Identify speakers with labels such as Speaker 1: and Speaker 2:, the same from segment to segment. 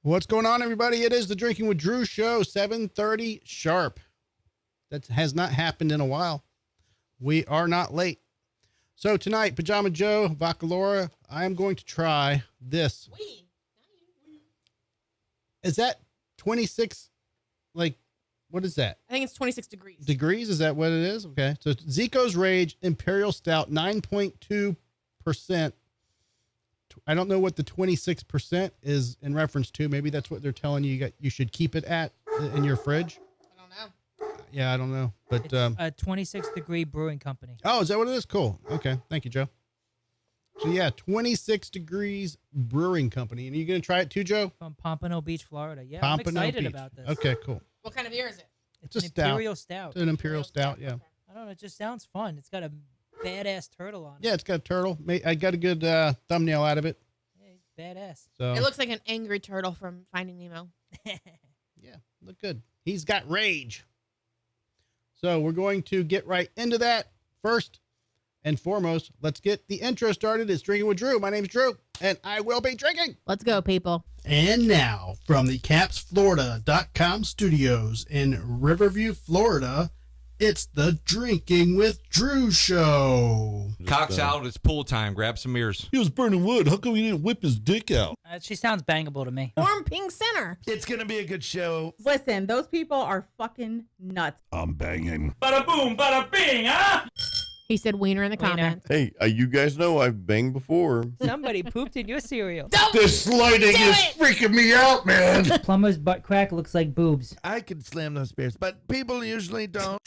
Speaker 1: What's going on, everybody? It is the Drinking with Drew show, 7:30 sharp. That has not happened in a while. We are not late. So tonight, Pajama Joe, Vodka Laura, I am going to try this. Is that 26? Like, what is that?
Speaker 2: I think it's 26 degrees.
Speaker 1: Degrees? Is that what it is? Okay. So Ziko's Rage Imperial Stout, 9.2%. I don't know what the 26% is in reference to. Maybe that's what they're telling you you should keep it at in your fridge.
Speaker 2: I don't know.
Speaker 1: Yeah, I don't know. But
Speaker 3: it's a 26-degree brewing company.
Speaker 1: Oh, is that what it is? Cool. Okay. Thank you, Joe. So yeah, 26 degrees brewing company. And are you going to try it too, Joe?
Speaker 3: From Pompano Beach, Florida. Yeah,
Speaker 1: Pompano
Speaker 3: I'm excited
Speaker 1: Beach.
Speaker 3: about this.
Speaker 1: Okay, cool.
Speaker 2: What kind of beer is it?
Speaker 3: It's
Speaker 1: a
Speaker 3: an
Speaker 1: stout.
Speaker 3: Imperial Stout.
Speaker 1: It's an Imperial Stout, yeah.
Speaker 2: Okay.
Speaker 3: I don't know. It just sounds fun. It's got a badass turtle on it.
Speaker 1: Yeah, it's got a turtle. I got a good thumbnail out of it.
Speaker 3: Yeah, he's badass.
Speaker 1: So
Speaker 2: It looks like an angry turtle from Finding Nemo.
Speaker 1: yeah, look good. He's got rage. So we're going to get right into that. First and foremost, let's get the intro started. It's Drinking with Drew. My name's Drew, and I will be drinking.
Speaker 2: Let's go, people.
Speaker 1: And now, from the CapsFlorida.com studios in Riverview, Florida, it's the Drinking with Drew show.
Speaker 4: Cock's out. It's pool time. Grab some beers.
Speaker 5: He was burning wood. How come he didn't whip his dick out?
Speaker 3: She sounds bangable to me.
Speaker 2: Warm pink center.
Speaker 5: It's going to be a good show.
Speaker 6: Listen, those people are fucking nuts.
Speaker 5: I'm banging.
Speaker 7: Bada boom, bada bing, huh?
Speaker 2: He said wiener in the
Speaker 3: Wiener.
Speaker 2: comments.
Speaker 8: Hey, you guys know I've banged before.
Speaker 3: Somebody pooped in your cereal.
Speaker 5: This lighting is freaking me out, man.
Speaker 3: Plumber's butt crack looks like boobs.
Speaker 5: I can slam those beers, but people usually don't.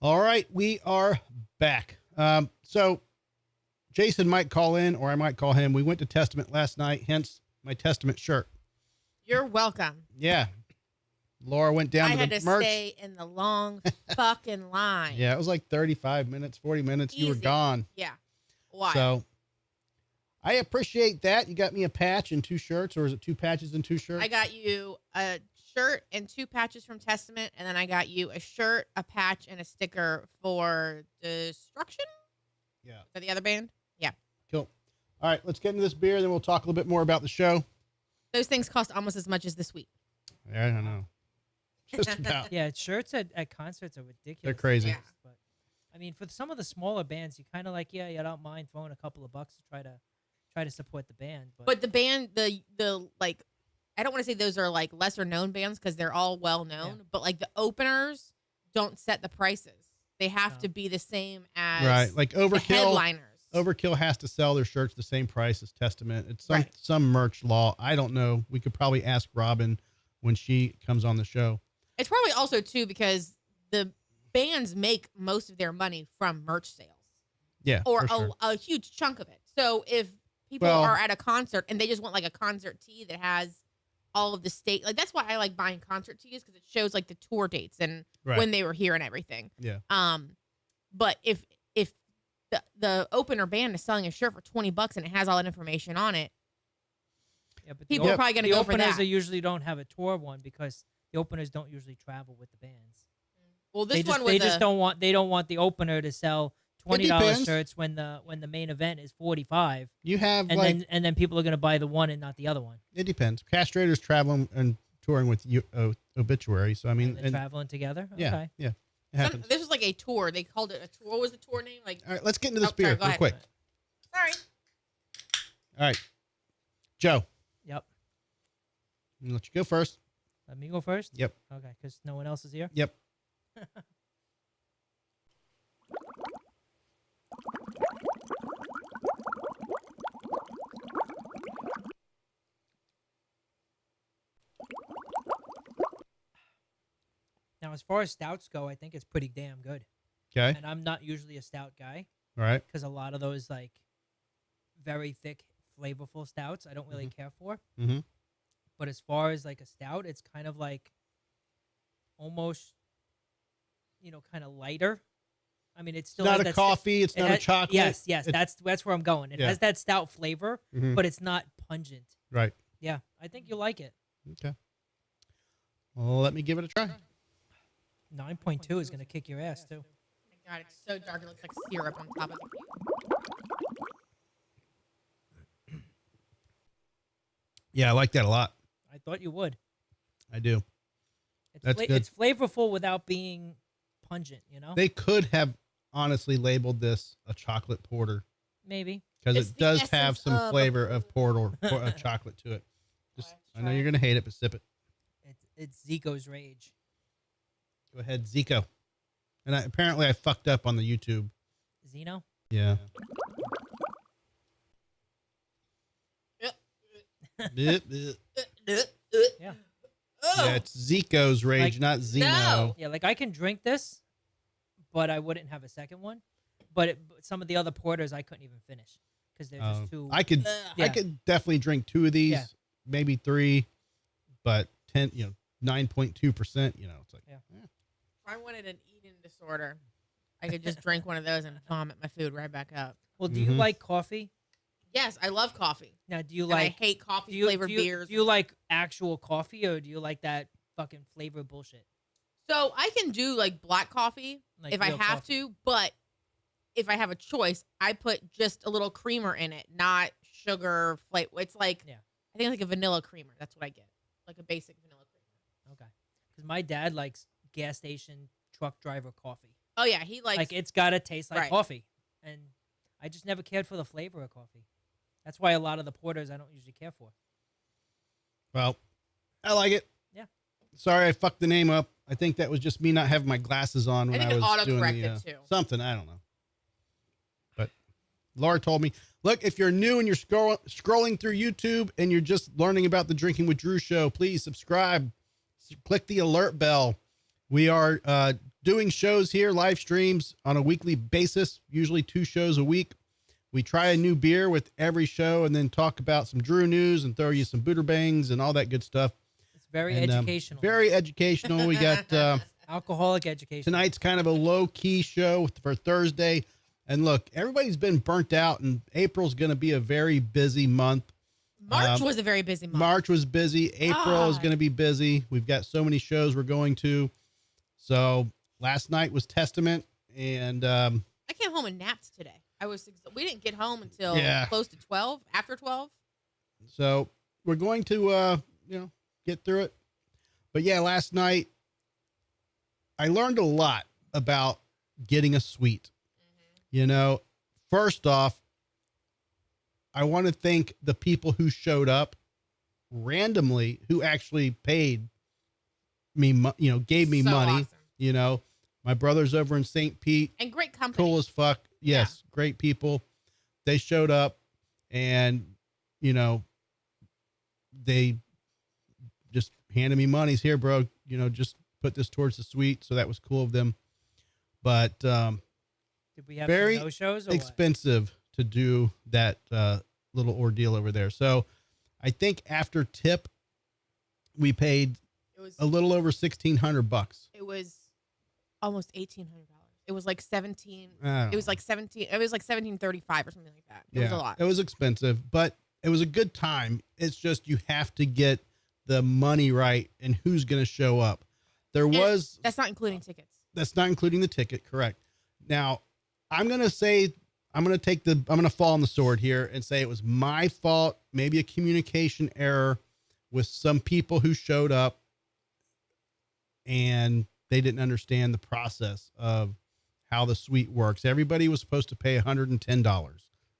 Speaker 1: All right, we are back. So Jason might call in, or I might call him. We went to Testament last night, hence my Testament shirt.
Speaker 2: You're welcome.
Speaker 1: Yeah. Laura went down
Speaker 2: I
Speaker 1: to
Speaker 2: had
Speaker 1: the
Speaker 2: to
Speaker 1: merch.
Speaker 2: stay in the long fucking line.
Speaker 1: Yeah, it was like 35 minutes, 40 minutes. You were
Speaker 2: Easy.
Speaker 1: gone.
Speaker 2: Yeah. Why?
Speaker 1: So I appreciate that. You got me a patch and 2 shirts, or is it 2 patches and 2 shirts?
Speaker 2: I got you a shirt and 2 patches from Testament, and then I got you a shirt, a patch, and a sticker for Destruction?
Speaker 1: Yeah.
Speaker 2: For the other band? Yeah.
Speaker 1: Cool. All right, let's get into this beer, then we'll talk a little bit more about the show.
Speaker 2: Those things cost almost as much as the suite.
Speaker 1: I don't know. Just about.
Speaker 3: Yeah, shirts at concerts are ridiculous.
Speaker 1: They're crazy.
Speaker 2: Yeah.
Speaker 3: But I mean, for some of the smaller bands, you kind of like, yeah, you don't mind throwing a couple of bucks to try to support the band.
Speaker 2: But the band, the like, I don't want to say those are like lesser known bands because they're all well known,
Speaker 3: Yeah.
Speaker 2: but like the openers don't set the prices. They have
Speaker 3: No.
Speaker 2: to be the same as
Speaker 1: Right. Like
Speaker 2: the
Speaker 1: Overkill.
Speaker 2: headliners.
Speaker 1: Overkill has to sell their shirts the same price as Testament. It's
Speaker 2: Right.
Speaker 1: some merch law. I don't know. We could probably ask Robin when she comes on the show.
Speaker 2: It's probably also too because the bands make most of their money from merch sales.
Speaker 1: Yeah.
Speaker 2: Or
Speaker 1: for sure.
Speaker 2: a huge chunk of it. So if people
Speaker 1: Well-
Speaker 2: are at a concert and they just want like a concert tee that has all of the state, like that's why I like buying concert tees because it shows like the tour dates and
Speaker 1: Right.
Speaker 2: when they were here and everything.
Speaker 1: Yeah.
Speaker 2: But if the opener band is selling a shirt for $20 and it has all that information on it,
Speaker 3: Yeah, but
Speaker 2: people are probably going to
Speaker 3: the
Speaker 2: go for
Speaker 3: openers
Speaker 2: that.
Speaker 3: usually don't have a tour one because the openers don't usually travel with the bands.
Speaker 2: Well, this
Speaker 3: They just,
Speaker 2: one was
Speaker 3: they just don't want the opener to sell $20
Speaker 1: depends.
Speaker 3: shirts when the main event is $45,
Speaker 1: You have
Speaker 3: and then people are going to buy the one and not the other one.
Speaker 1: it depends. Castrators traveling and touring with Obituary. So I mean,
Speaker 3: They're traveling together.
Speaker 1: yeah,
Speaker 3: Okay.
Speaker 1: yeah, it happens.
Speaker 2: this was like a tour. They called it a tour. What was the tour name? Like,
Speaker 1: All right, let's get into this
Speaker 2: Oh,
Speaker 1: beer
Speaker 2: sorry, go
Speaker 1: real
Speaker 2: ahead.
Speaker 1: quick.
Speaker 2: sorry.
Speaker 1: All right, Joe.
Speaker 3: Yep.
Speaker 1: I'll let you go first.
Speaker 3: Let me go first?
Speaker 1: Yep.
Speaker 3: Okay, because no one else is here?
Speaker 1: Yep.
Speaker 3: Now, as far as stouts go, I think it's pretty damn good.
Speaker 1: Okay.
Speaker 3: And I'm not usually a stout guy
Speaker 1: All right.
Speaker 3: because a lot of those, like, very thick, flavorful stouts I don't really care for.
Speaker 1: Mm-hmm.
Speaker 3: But as far as, like, a stout, it's kind of like almost, kind of lighter. I mean, it's still
Speaker 1: Not
Speaker 3: has
Speaker 1: a
Speaker 3: that
Speaker 1: coffee. It's not a chocolate.
Speaker 3: Yes,
Speaker 1: It's-
Speaker 3: that's where I'm going. It
Speaker 1: Yeah.
Speaker 3: has that stout flavor,
Speaker 1: Mhm.
Speaker 3: but it's not pungent.
Speaker 1: Right.
Speaker 3: Yeah, I think you'll like it.
Speaker 1: Okay. Well, let me give it a try.
Speaker 3: 9.2 is going to kick your ass, too.
Speaker 2: Oh my God, it's so dark. It looks like syrup on top of it.
Speaker 1: Yeah, I like that a lot.
Speaker 3: I thought you would.
Speaker 1: I do.
Speaker 3: It's
Speaker 1: That's good.
Speaker 3: It's flavorful without being pungent,
Speaker 1: They could have honestly labeled this a chocolate porter
Speaker 3: Maybe.
Speaker 1: because
Speaker 2: It's
Speaker 1: it
Speaker 2: the
Speaker 1: does have
Speaker 2: essence
Speaker 1: some
Speaker 2: of a
Speaker 1: flavor of porter, chocolate to it. Just, I know you're gonna hate it, but sip it.
Speaker 3: It's Ziko's rage.
Speaker 1: Go ahead, Ziko. And apparently I fucked up on the YouTube.
Speaker 3: Zeno?
Speaker 1: Yeah. Bleh, bleh.
Speaker 3: Yeah.
Speaker 1: Yeah, it's Ziko's rage,
Speaker 3: Like-
Speaker 1: not Zeno.
Speaker 2: No.
Speaker 3: Yeah, like I can drink this, but I wouldn't have a second one. But some of the other porters I couldn't even finish because they're just too.
Speaker 1: I could,
Speaker 2: Ugh.
Speaker 1: I could definitely drink 2 of these,
Speaker 3: Yeah.
Speaker 1: maybe 3, but 9.2%. It's like,
Speaker 3: Yeah.
Speaker 2: If I wanted an eating disorder, I could just drink one of those and vomit my food right back up.
Speaker 3: Well, do you
Speaker 1: Mhm.
Speaker 3: like coffee?
Speaker 2: Yes, I love coffee.
Speaker 3: Now, do you
Speaker 2: And I
Speaker 3: like
Speaker 2: hate coffee
Speaker 3: do you,
Speaker 2: flavored
Speaker 3: do you,
Speaker 2: beers.
Speaker 3: do you like actual coffee or do you like that fucking flavor bullshit?
Speaker 2: So I can do like black coffee
Speaker 3: Like
Speaker 2: if I
Speaker 3: real
Speaker 2: have
Speaker 3: coffee?
Speaker 2: to, but if I have a choice, I put just a little creamer in it, not sugar flavor. It's like
Speaker 3: Yeah.
Speaker 2: I think like a vanilla creamer. That's what I get, like a basic vanilla creamer.
Speaker 3: Okay. Because my dad likes gas station truck driver coffee.
Speaker 2: Oh yeah, he likes.
Speaker 3: Like it's got to taste like
Speaker 2: Right.
Speaker 3: coffee. And I just never cared for the flavor of coffee. That's why a lot of the porters I don't usually care for.
Speaker 1: well, I like it.
Speaker 3: Yeah.
Speaker 1: Sorry, I fucked the name up. I think that was just me not having my glasses on when
Speaker 2: think
Speaker 1: I
Speaker 2: it
Speaker 1: was doing the
Speaker 2: auto-corrected, too.
Speaker 1: something. I don't know. But Laura told me, look, if you're new and you're scrolling through YouTube and you're just learning about the Drinking with Drew show, please subscribe. Click the alert bell. We are doing shows here, live streams on a weekly basis, usually 2 shows a week. We try a new beer with every show and then talk about some Drew news and throw you some booter bangs and all that good stuff.
Speaker 3: It's very
Speaker 1: And,
Speaker 3: educational.
Speaker 1: Very educational. We got
Speaker 3: alcoholic education.
Speaker 1: tonight's kind of a low key show for Thursday. And look, everybody's been burnt out, and April's going to be a very busy month.
Speaker 2: March was a very busy month.
Speaker 1: March was busy. April is
Speaker 2: God.
Speaker 1: going to be busy. We've got so many shows we're going to. So last night was Testament, and
Speaker 2: I came home and napped today. We didn't get home until
Speaker 1: Yeah.
Speaker 2: close to 12. After 12.
Speaker 1: so we're going to get through it. But yeah, last night I learned a lot about getting a suite. First off, I want to thank the people who showed up randomly, who actually paid me, gave me
Speaker 2: So
Speaker 1: money.
Speaker 2: awesome.
Speaker 1: My brother's over in St. Pete,
Speaker 2: And great company.
Speaker 1: cool as fuck. Yes, great people. They showed up, and they just handed me monies here, bro. Just put this towards the suite. So that was cool of them. But
Speaker 3: Did we have
Speaker 1: very
Speaker 3: some no-shows or what?
Speaker 1: expensive to do that little ordeal over there. So I think after tip, we paid
Speaker 2: It was
Speaker 1: a little over $1,600.
Speaker 2: it was almost $1,800. It was like 17.
Speaker 1: I don't
Speaker 2: It was
Speaker 1: know.
Speaker 2: like 17. It was like 1735 or something like that. It was a lot.
Speaker 1: It was expensive, but it was a good time. It's just you have to get the money right and who's going to show up.
Speaker 2: And that's not including tickets.
Speaker 1: That's not including the ticket, correct. Now, I'm going to fall on the sword here and say it was my fault, maybe a communication error with some people who showed up and they didn't understand the process of how the suite works. Everybody was supposed to pay $110.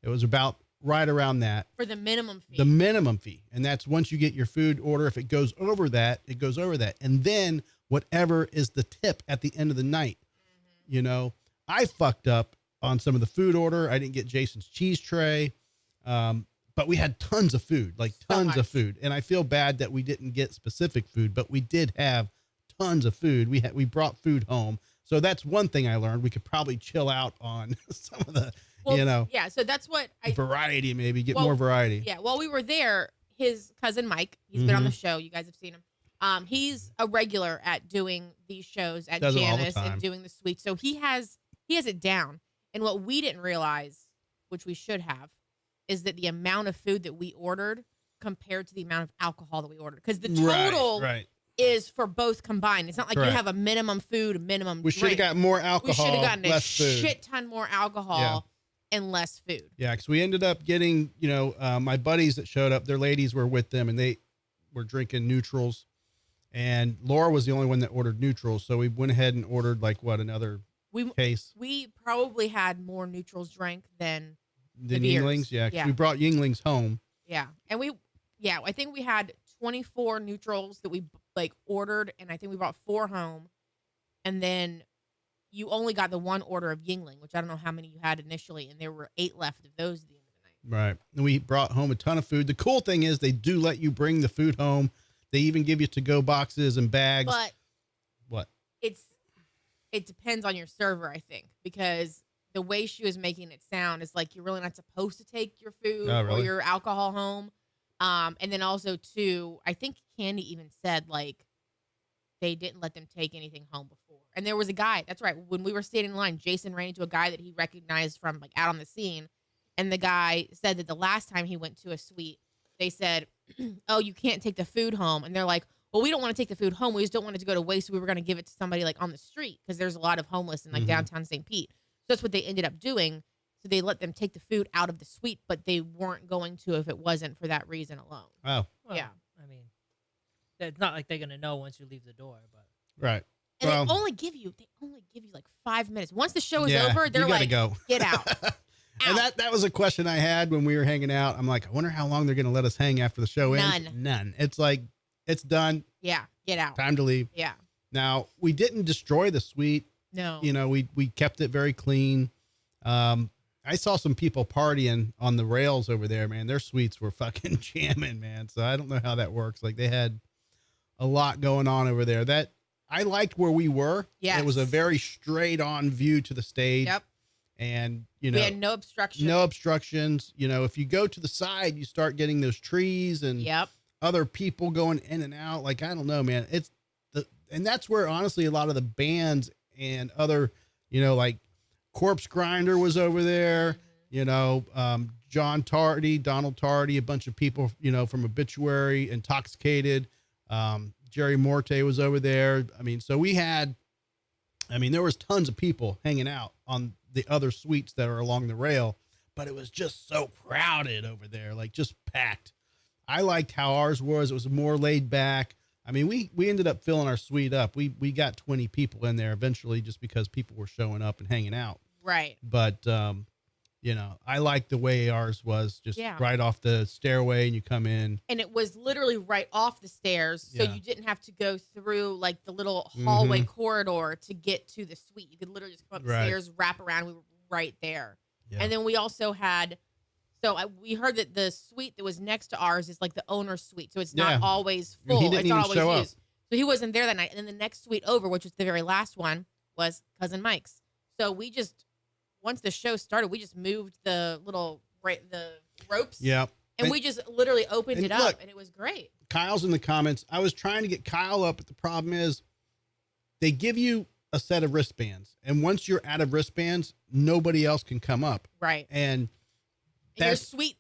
Speaker 1: It was about right around that.
Speaker 2: For the minimum fee.
Speaker 1: The minimum fee. And that's once you get your food order. If it goes over that, it goes over that. And then whatever is the tip at the end of the night. You know, I fucked up on some of the food order. I didn't get Jason's cheese tray. But we had tons of food, like tons of food. And I feel bad that we didn't get specific food, but we did have tons of food. We brought food home. So that's one thing I learned. We could probably chill out on some of the,
Speaker 2: Yeah. So that's what
Speaker 1: variety, maybe get more variety.
Speaker 2: Yeah. While we were there, his cousin Mike, he's been on the show. You guys have seen him. He's a regular at doing these shows at Janice and doing the suite. So he has it down. And what we didn't realize, which we should have, is that the amount of food that we ordered compared to the amount of alcohol that we ordered. Because the total is for both combined. It's not like you have a minimum food, minimum
Speaker 1: We should have got more alcohol.
Speaker 2: We should have gotten a
Speaker 1: food.
Speaker 2: shit ton more alcohol and less food.
Speaker 1: Yeah, because we ended up getting, my buddies that showed up, their ladies were with them, and they were drinking neutrals. And Laura was the only one that ordered neutrals. So we went ahead and ordered, another case.
Speaker 2: We probably had more neutrals drank than the
Speaker 1: Yinglings, yeah. We brought Yinglings home.
Speaker 2: Yeah, and I think we had 24 neutrals that we ordered, and I think we brought 4 home, and then you only got the one order of Yingling, which I don't know how many you had initially, and there were 8 left of those at the end of the night.
Speaker 1: Right, and we brought home a ton of food. The cool thing is they do let you bring the food home. They even give you to-go boxes and bags.
Speaker 2: But
Speaker 1: what?
Speaker 2: It depends on your server, I think, because the way she was making it sound is like you're really not supposed to take your food or your alcohol home. And then also, too, I think Candy even said, they didn't let them take anything home before. And there was a guy, that's right, when we were standing in line, Jason ran into a guy that he recognized from, out on the scene. And the guy said that the last time he went to a suite, they said, oh, you can't take the food home. And they're like, well, we don't want to take the food home. We just don't want it to go to waste. So we were going to give it to somebody, on the street, because there's a lot of homeless in, downtown St. Pete. That's what they ended up doing. So they let them take the food out of the suite, but they weren't going to if it wasn't for that reason alone.
Speaker 1: Oh.
Speaker 3: Well,
Speaker 2: yeah.
Speaker 3: I mean, it's not like they're going to know once you leave the door, but.
Speaker 1: Right.
Speaker 2: And they only give you 5 minutes. Once the show is over, they're like,
Speaker 1: go.
Speaker 2: Get out.
Speaker 1: And that was a question I had when we were hanging out. I'm like, I wonder how long they're going to let us hang after the show ends. None. It's like, it's done.
Speaker 2: Yeah. Get out.
Speaker 1: Time to leave.
Speaker 2: Yeah.
Speaker 1: Now, we didn't destroy the suite.
Speaker 2: No.
Speaker 1: We kept it very clean. I saw some people partying on the rails over there, man. Their suites were fucking jamming, man. So I don't know how that works. They had a lot going on over there. That I liked where we were.
Speaker 2: Yeah.
Speaker 1: It was a very straight on view to the stage.
Speaker 2: Yep.
Speaker 1: And, we
Speaker 2: had no obstructions.
Speaker 1: No obstructions. If you go to the side, you start getting those trees and other people going in and out. I don't know, man. And that's where honestly, a lot of the bands and other, Corpse Grinder was over there, Donald Tardy, a bunch of people, from Obituary, Intoxicated, Jerry Morte was over there. So there was tons of people hanging out on the other suites that are along the rail, but it was just so crowded over there, just packed. I liked how ours was. It was more laid back. We ended up filling our suite up. We got 20 people in there eventually just because people were showing up and hanging out.
Speaker 2: Right.
Speaker 1: But, I liked the way ours was just right off the stairway and you come in.
Speaker 2: And it was literally right off the stairs. So you didn't have to go through the little hallway corridor to get to the suite. You could literally just come upstairs, wrap around. We were right there. Yeah. And then we also had, we heard that the suite that was next to ours is the owner's suite. So it's not always full.
Speaker 1: He didn't
Speaker 2: it's not
Speaker 1: even
Speaker 2: always
Speaker 1: show
Speaker 2: used. So he wasn't there that night. And then the next suite over, which was the very last one, was Cousin Mike's. So we just, once the show started, we just moved the ropes.
Speaker 1: Yeah.
Speaker 2: And we just literally opened it up, and it was great.
Speaker 1: Kyle's in the comments. I was trying to get Kyle up, but the problem is they give you a set of wristbands. And once you're out of wristbands, nobody else can come up.
Speaker 2: Right.
Speaker 1: And
Speaker 2: your suite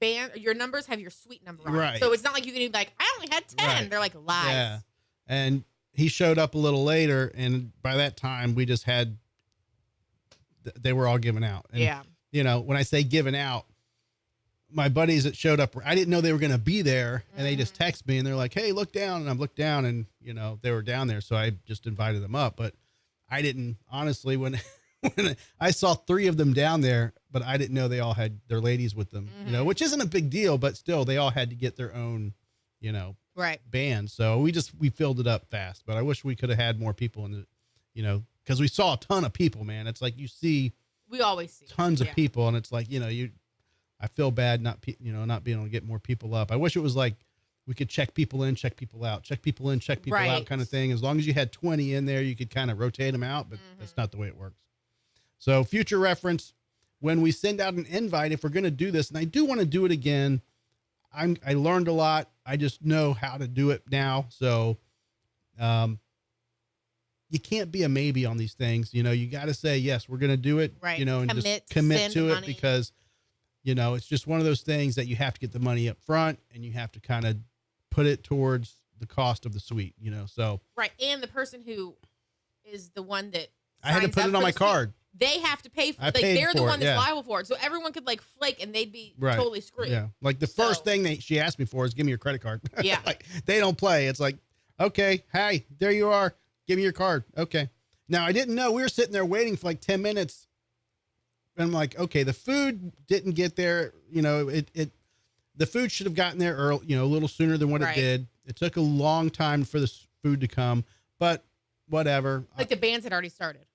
Speaker 2: band, your numbers have your suite number on it.
Speaker 1: Right.
Speaker 2: So it's not like you can be I only had 10.
Speaker 1: Right.
Speaker 2: They're lies.
Speaker 1: Yeah. And he showed up a little later, and by that time, we just had, they were all given out. And, when I say given out, my buddies that showed up, I didn't know they were going to be there, and they just text me, and they're like, hey, look down. And I've looked down, and, they were down there. So I just invited them up. But I didn't, honestly, when when I saw 3 of them down there, but I didn't know they all had their ladies with them, you know, which isn't a big deal, but still they all had to get their own, you know,
Speaker 2: Right.
Speaker 1: band. So we filled it up fast, but I wish we could have had more people in the, you know, cause we saw a ton of people, man. It's like, you see,
Speaker 2: We always see
Speaker 1: tons of people, and it's like, you know, I feel bad not being able to get more people up. I wish it was like we could check people in, check people out, check people in, check people out kind of thing. As long as you had 20 in there, you could kind of rotate them out, but that's not the way it works. So future reference, when we send out an invite, if we're going to do this, and I do want to do it again, I learned a lot. I just know how to do it now. So, you can't be a maybe on these things. You know, you got to say, yes, we're going to do it,
Speaker 2: Right.
Speaker 1: you know, and just commit to it, because, you know, it's just one of those things that you have to get the money up front and you have to kind of put it towards the cost of the suite, you know? So,
Speaker 2: right. And the person who is the one that
Speaker 1: I had to
Speaker 2: signs
Speaker 1: put
Speaker 2: up
Speaker 1: it
Speaker 2: for
Speaker 1: on my
Speaker 2: the suite,
Speaker 1: card.
Speaker 2: they have to pay for
Speaker 1: I
Speaker 2: like
Speaker 1: paid
Speaker 2: they're the
Speaker 1: for
Speaker 2: one
Speaker 1: it,
Speaker 2: that's
Speaker 1: yeah.
Speaker 2: liable for it. So everyone could like flake and they'd be
Speaker 1: Right.
Speaker 2: totally screwed.
Speaker 1: Yeah. Like the first thing she asked me for is give me your credit card.
Speaker 2: Yeah.
Speaker 1: Like they don't play. It's like, okay, hi, there you are. Give me your card. Okay. Now I didn't know, we were sitting there waiting for like 10 minutes. And I'm like, okay, the food didn't get there. You know, the food should have gotten there early, you know, a little sooner than what it did. It took a long time for this food to come, but whatever.
Speaker 2: Like the bands had already started.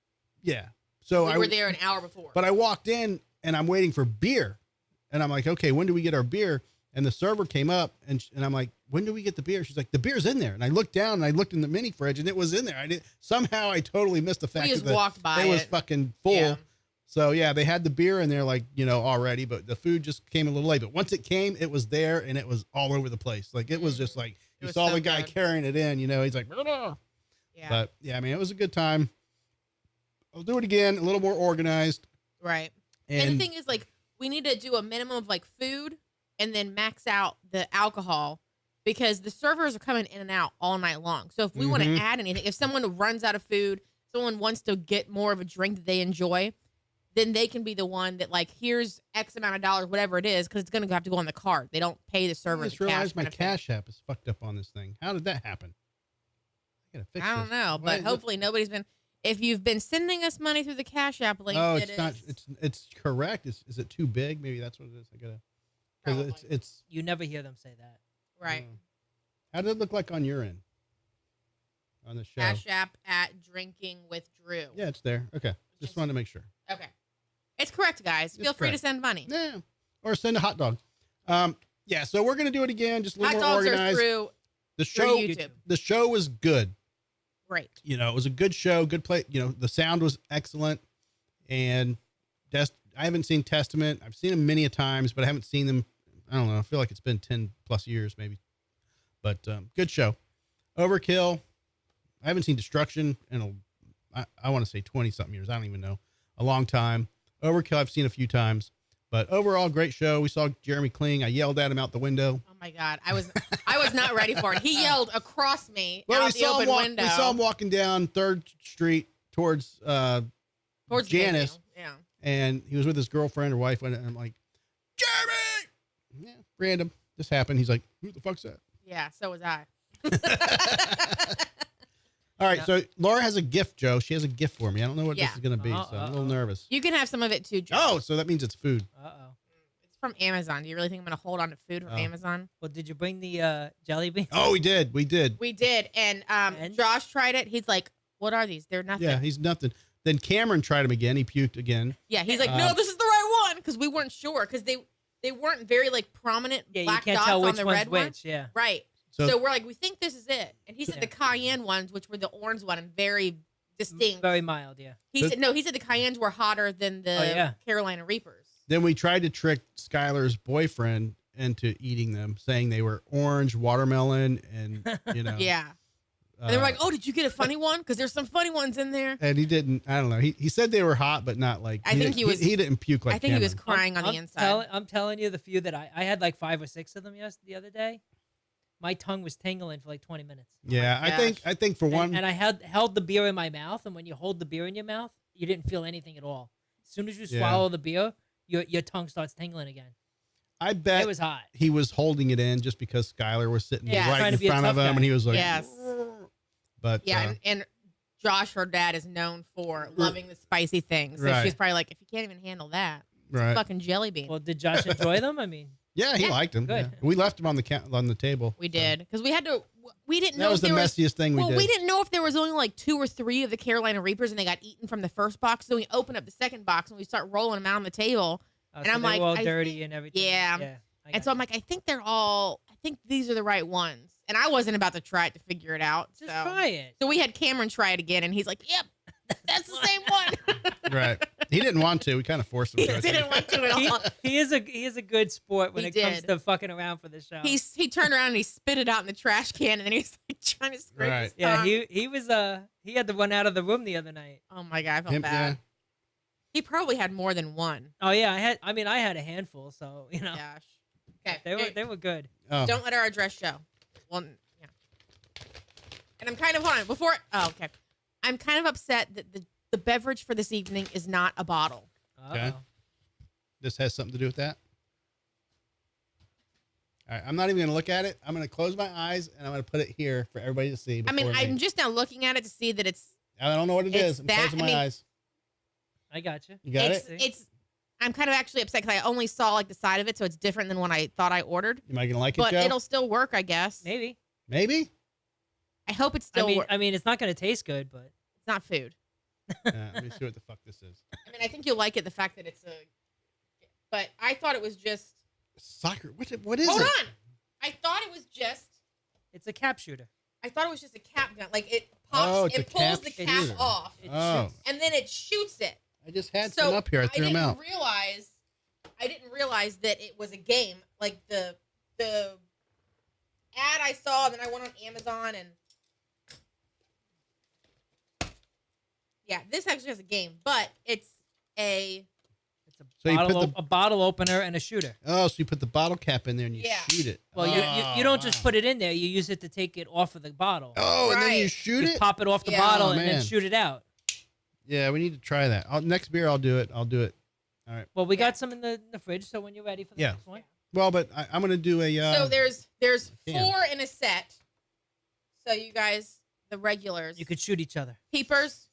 Speaker 1: Yeah. So
Speaker 2: we were there an hour before.
Speaker 1: But I walked in and I'm waiting for beer. And I'm like, okay, when do we get our beer? And the server came up and I'm like, when do we get the beer? She's like, the beer's in there. And I looked down and I looked in the mini fridge and it was in there. Somehow I totally missed the fact
Speaker 2: We just
Speaker 1: that
Speaker 2: walked by
Speaker 1: it was
Speaker 2: it.
Speaker 1: fucking full.
Speaker 2: Yeah.
Speaker 1: So yeah, they had the beer in there, like, you know, already, but the food just came a little late. But once it came, it was there and it was all over the place. Like it was just like, you
Speaker 2: was
Speaker 1: saw
Speaker 2: so
Speaker 1: the guy
Speaker 2: good.
Speaker 1: carrying it in, you know, he's like,
Speaker 2: Yeah.
Speaker 1: but yeah, I mean, it was a good time. I'll do it again, a little more organized.
Speaker 2: Right. And the thing is, like, we need to do a minimum of like food and then max out the alcohol, because the servers are coming in and out all night long. So if we want to add anything, if someone runs out of food, someone wants to get more of a drink that they enjoy, then they can be the one that like, here's X amount of dollars, whatever it is, because it's going to have to go on the card. They don't pay the server.
Speaker 1: I just realized my Cash App is fucked up on this thing. How did that happen? I gotta fix
Speaker 2: I don't
Speaker 1: this.
Speaker 2: know,
Speaker 1: Why
Speaker 2: but
Speaker 1: is
Speaker 2: hopefully nobody's been. If you've been sending us money through the Cash App link,
Speaker 1: Oh,
Speaker 2: it
Speaker 1: it's not.
Speaker 2: is-
Speaker 1: It's correct. Is it too big? Maybe that's what it is. I gotta. Because it's.
Speaker 3: You never hear them say that.
Speaker 2: right.
Speaker 1: How did it look like on your end? On the show.
Speaker 2: Cash App at Drinking with Drew.
Speaker 1: Yeah, it's there. Okay, just wanted to make sure.
Speaker 2: Okay. It's correct, guys. Feel
Speaker 1: It's
Speaker 2: free to
Speaker 1: correct.
Speaker 2: send money.
Speaker 1: Yeah, or send a hot dog. Yeah, so we're gonna do it again, just a
Speaker 2: Hot
Speaker 1: little more
Speaker 2: dogs are
Speaker 1: organized.
Speaker 2: through
Speaker 1: The
Speaker 2: through
Speaker 1: show.
Speaker 2: YouTube.
Speaker 1: The show was good.
Speaker 2: Great.
Speaker 1: You know, it was a good show, good play. You know, the sound was excellent, and I haven't seen Testament. I've seen them many a times, but I haven't seen them. I don't know. I feel like it's been 10 plus years, maybe. But good show. Overkill. I haven't seen Destruction in I want to say 20 something years. I don't even know. A long time. Overkill I've seen a few times, but overall great show. We saw Jeremy Kling. I yelled at him out the window.
Speaker 2: Oh my God. I was not ready for it. He yelled across me
Speaker 1: Well,
Speaker 2: out the open window.
Speaker 1: we saw him walking down 3rd Street towards
Speaker 2: towards the
Speaker 1: Janice.
Speaker 2: venue. Yeah.
Speaker 1: And he was with his girlfriend or wife, and I'm like, Jeremy! Yeah, random. This happened. He's like, who the fuck's that?
Speaker 2: Yeah, so was I.
Speaker 1: All right, so Laura has a gift, Joe. She has a gift for me. I don't know what this
Speaker 2: Yeah.
Speaker 1: is going to be, so I'm a little nervous.
Speaker 2: You can have some of it too, Joe.
Speaker 1: Oh, so that means it's food.
Speaker 3: Uh-oh.
Speaker 2: It's from Amazon. Do you really think I'm going to hold on to food from
Speaker 1: Oh.
Speaker 2: Amazon?
Speaker 3: Well, did you bring the jelly beans?
Speaker 1: Oh, we did.
Speaker 2: We did. And Josh tried it. He's like, what are these? They're nothing.
Speaker 1: Yeah, he's nothing. Then Cameron tried him again. He puked again.
Speaker 2: Yeah, he's like, no, this is the right one, because we weren't sure, because they weren't very like prominent
Speaker 3: Yeah, you
Speaker 2: black
Speaker 3: can't
Speaker 2: dots
Speaker 3: tell
Speaker 2: on
Speaker 3: which
Speaker 2: the
Speaker 3: one's
Speaker 2: red one.
Speaker 3: which. Yeah.
Speaker 2: Right.
Speaker 1: So-
Speaker 2: So we're like, we think this is it. And he said
Speaker 3: Yeah.
Speaker 2: the cayenne ones, which were the orange one and very distinct.
Speaker 3: Very mild, yeah.
Speaker 2: He said no. He said the cayennes were hotter than the
Speaker 3: Oh, yeah.
Speaker 2: Carolina Reapers.
Speaker 1: Then we tried to trick Skylar's boyfriend into eating them, saying they were orange, watermelon, and, you know.
Speaker 2: Yeah. And they were like, oh, did you get a funny one? Because there's some funny ones in there.
Speaker 1: And he didn't. I don't know. He said they were hot, but not like.
Speaker 2: I think he was-
Speaker 1: He didn't puke like.
Speaker 2: I think he was
Speaker 1: Cameron.
Speaker 2: crying on the inside.
Speaker 3: I'm telling you, the few that I had like 5 or 6 of them the other day. My tongue was tingling for like 20 minutes.
Speaker 1: Yeah,
Speaker 2: my
Speaker 1: I think for one.
Speaker 3: And I held the beer in my mouth, and when you hold the beer in your mouth, you didn't feel anything at all. As soon as you swallow the beer, your tongue starts tingling again.
Speaker 1: I bet
Speaker 3: It was hot.
Speaker 1: he was holding it in just because Skylar was sitting
Speaker 2: Yeah.
Speaker 1: right
Speaker 3: Trying
Speaker 1: in
Speaker 3: to be a
Speaker 1: front of
Speaker 3: tough
Speaker 1: him,
Speaker 3: guy.
Speaker 1: and he was like,
Speaker 2: Yes.
Speaker 1: But
Speaker 2: Yeah, and Josh, her dad, is known for loving the spicy things. So
Speaker 1: Right.
Speaker 2: she's probably like, if you can't even handle that, it's a
Speaker 1: Right.
Speaker 2: fucking jelly bean.
Speaker 3: Well, did Josh enjoy them? I mean,
Speaker 1: Yeah, he liked them.
Speaker 3: Good.
Speaker 1: Yeah. We left them on the table.
Speaker 2: We did because we had to. We didn't know
Speaker 1: That was
Speaker 2: if
Speaker 1: the
Speaker 2: there
Speaker 1: messiest thing we
Speaker 2: well,
Speaker 1: did.
Speaker 2: we didn't know if there was only like 2 or 3 of the Carolina Reapers and they got eaten from the first box. So we opened up the second box and we start rolling them out on the table.
Speaker 3: oh,
Speaker 2: And
Speaker 3: so
Speaker 2: I'm
Speaker 3: they were
Speaker 2: like,
Speaker 3: all
Speaker 2: I
Speaker 3: dirty
Speaker 2: think-
Speaker 3: and everything.
Speaker 2: yeah.
Speaker 3: I
Speaker 2: And so I'm like, I think these are the right ones. And I wasn't about to try it to figure it out.
Speaker 3: just
Speaker 2: so.
Speaker 3: try it.
Speaker 2: So we had Cameron try it again, and he's like, "Yep, that's the same one."
Speaker 1: Right. He didn't want to. We kind of forced him
Speaker 2: He
Speaker 1: to.
Speaker 2: didn't want to at all.
Speaker 3: He is a good sport when
Speaker 2: He
Speaker 3: it comes
Speaker 2: did.
Speaker 3: to fucking around for the show.
Speaker 2: He turned around and he spit it out in the trash can, and then he's like trying to scrape
Speaker 1: Right.
Speaker 2: his
Speaker 3: yeah,
Speaker 2: tongue.
Speaker 3: he was he had to run out of the room the other night.
Speaker 2: Oh my god, I felt
Speaker 1: Him-
Speaker 2: bad.
Speaker 1: yeah.
Speaker 2: He probably had more than one.
Speaker 3: Oh yeah, I had a handful, so you know
Speaker 2: Gosh. Okay.
Speaker 3: they were good.
Speaker 1: Oh.
Speaker 2: Don't let our address show. Well, yeah. And I'm kind of hold on before. Oh, okay. I'm kind of upset that the beverage for this evening is not a bottle.
Speaker 1: Okay.
Speaker 3: Uh-oh.
Speaker 1: This has something to do with that. All right. I'm not even going to look at it. I'm going to close my eyes and I'm going to put it here for everybody to see.
Speaker 2: I mean,
Speaker 1: before me.
Speaker 2: I'm just now looking at it to see that it's
Speaker 1: I don't know what it
Speaker 2: it's
Speaker 1: is. I'm
Speaker 2: that-
Speaker 1: closing
Speaker 2: I
Speaker 1: my
Speaker 2: mean,
Speaker 1: eyes.
Speaker 3: I got you.
Speaker 1: You got
Speaker 2: it's
Speaker 1: it?
Speaker 2: it's. I'm kind of actually upset because I only saw like the side of it, so it's different than what I thought I ordered.
Speaker 1: Am I going to like it,
Speaker 2: But
Speaker 1: Joe?
Speaker 2: it'll still work, I guess.
Speaker 3: Maybe.
Speaker 1: Maybe?
Speaker 2: I hope it still works.
Speaker 3: I mean, it's not going to taste good, but
Speaker 2: It's not food.
Speaker 1: Let me see what the fuck this is.
Speaker 2: I mean, I think you'll like it. The fact that it's a. But I thought it was just.
Speaker 1: Soccer. What is
Speaker 2: Hold
Speaker 1: it?
Speaker 2: on. I thought it was just.
Speaker 3: it's a cap shooter.
Speaker 2: I thought it was just a cap gun. Like it pops,
Speaker 1: Oh, it's a
Speaker 2: it pulls
Speaker 1: cap
Speaker 2: the cap
Speaker 1: shooter.
Speaker 2: off,
Speaker 3: It
Speaker 1: Oh.
Speaker 3: shoots.
Speaker 2: and then it shoots it.
Speaker 1: I just had
Speaker 2: So
Speaker 1: some up here. I threw them out.
Speaker 2: I didn't realize that it was a game. Like the ad I saw, and then I went on Amazon and yeah, this actually has a game, but it's a
Speaker 3: It's
Speaker 1: So you put
Speaker 3: a bottle opener and a shooter.
Speaker 1: Oh, so you put the bottle cap in there and you
Speaker 2: Yeah.
Speaker 1: shoot it.
Speaker 3: Well, you don't just put it in there. You use it to take it off of the bottle.
Speaker 1: Oh, and then you
Speaker 2: Right.
Speaker 1: shoot
Speaker 3: Just
Speaker 1: it?
Speaker 3: pop it off the
Speaker 2: Yeah.
Speaker 3: bottle
Speaker 1: Oh,
Speaker 3: and then
Speaker 1: man.
Speaker 3: shoot it out.
Speaker 1: Yeah, we need to try that. Next beer, I'll do it.
Speaker 3: Well, we
Speaker 2: Yeah.
Speaker 3: got some in the fridge, so when you're ready for the
Speaker 1: Yeah.
Speaker 3: next one.
Speaker 1: Well, but I'm going to do a...
Speaker 2: so there's
Speaker 1: can.
Speaker 2: 4 in a set. So you guys, the regulars,
Speaker 3: You could shoot each other
Speaker 2: peepers,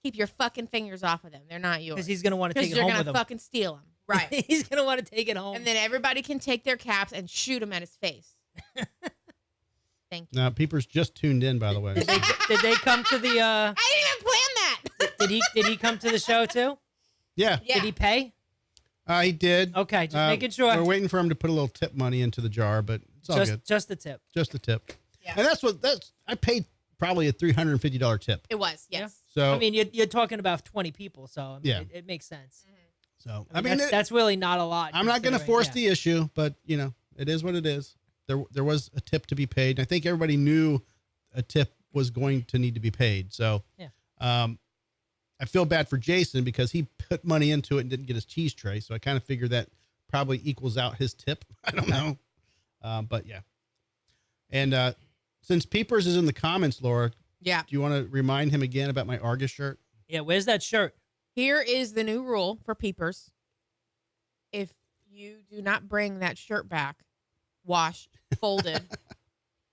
Speaker 2: keep your fucking fingers off of them. They're not yours.
Speaker 3: because he's gonna want to take
Speaker 2: Because
Speaker 3: it
Speaker 2: you're
Speaker 3: home
Speaker 2: gonna
Speaker 3: with him.
Speaker 2: fucking steal them, right?
Speaker 3: He's gonna want to take it home.
Speaker 2: And then everybody can take their caps and shoot him at his face. Thank you.
Speaker 1: Now, Peepers just tuned in, by the way.
Speaker 3: did they come to the?
Speaker 2: I didn't even plan that.
Speaker 3: Did he come to the show too?
Speaker 1: Yeah,
Speaker 2: Yeah.
Speaker 3: Did he pay?
Speaker 1: he did.
Speaker 3: Okay, just making sure.
Speaker 1: We're waiting for him to put a little tip money into the jar, but it's all good.
Speaker 3: Just the tip.
Speaker 1: Just the tip.
Speaker 2: Yeah.
Speaker 1: And I paid probably a $350 tip.
Speaker 2: It was, yes.
Speaker 1: So,
Speaker 3: I mean, you're talking about 20 people, so I mean,
Speaker 1: Yeah.
Speaker 3: it makes sense.
Speaker 1: I mean,
Speaker 3: that's really not a lot.
Speaker 1: I'm not going to
Speaker 3: considering-
Speaker 1: force
Speaker 3: yeah.
Speaker 1: the issue, but it is what it is. There was a tip to be paid. I think everybody knew a tip was going to need to be paid. So,
Speaker 3: Yeah.
Speaker 1: I feel bad for Jason because he put money into it and didn't get his cheese tray. So I kind of figured that probably equals out his tip. I don't know. But yeah. And since Peepers is in the comments, Laura,
Speaker 2: Yeah.
Speaker 1: do you want to remind him again about my Argus shirt?
Speaker 3: Yeah, where's that shirt?
Speaker 2: Here is the new rule for peepers. If you do not bring that shirt back, washed, folded,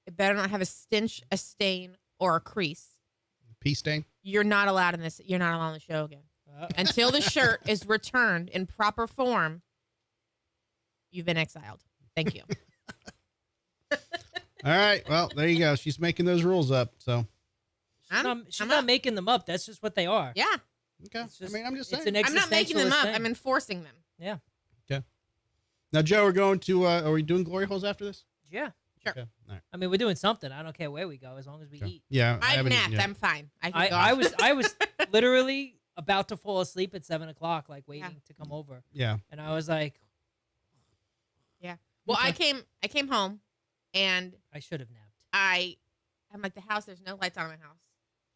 Speaker 2: it better not have a stench, a stain, or a crease.
Speaker 1: Pea stain?
Speaker 2: You're not allowed in this. You're not allowed on the show again. Until the shirt is returned in proper form, you've been exiled. Thank you.
Speaker 1: All right. Well, there you go. She's making those rules up. So,
Speaker 3: She's
Speaker 2: I'm
Speaker 3: not
Speaker 2: up.
Speaker 3: making them up. That's just what they are.
Speaker 2: Yeah.
Speaker 1: okay.
Speaker 3: It's just-
Speaker 1: I mean, I'm just
Speaker 3: it's
Speaker 1: saying.
Speaker 3: an
Speaker 2: I'm not making them
Speaker 3: existentialist
Speaker 2: up.
Speaker 3: thing.
Speaker 2: I'm enforcing them.
Speaker 3: Yeah.
Speaker 1: Now, Joe, we're going to, are we doing glory holes after this?
Speaker 3: Yeah.
Speaker 2: Sure.
Speaker 1: Okay. All right.
Speaker 3: I mean, we're doing something. I don't care where we go as long as we
Speaker 1: Sure.
Speaker 3: eat.
Speaker 1: Yeah.
Speaker 2: I've
Speaker 1: haven't eaten
Speaker 2: napped.
Speaker 1: yet.
Speaker 2: I'm fine. I can go.
Speaker 3: I was literally about to fall asleep at 7 o'clock, like waiting to come over,
Speaker 1: Yeah.
Speaker 3: and I was like,
Speaker 2: Well,
Speaker 3: Okay.
Speaker 2: I came home and
Speaker 3: I should have napped.
Speaker 2: I'm like, the house, there's no lights on in my house.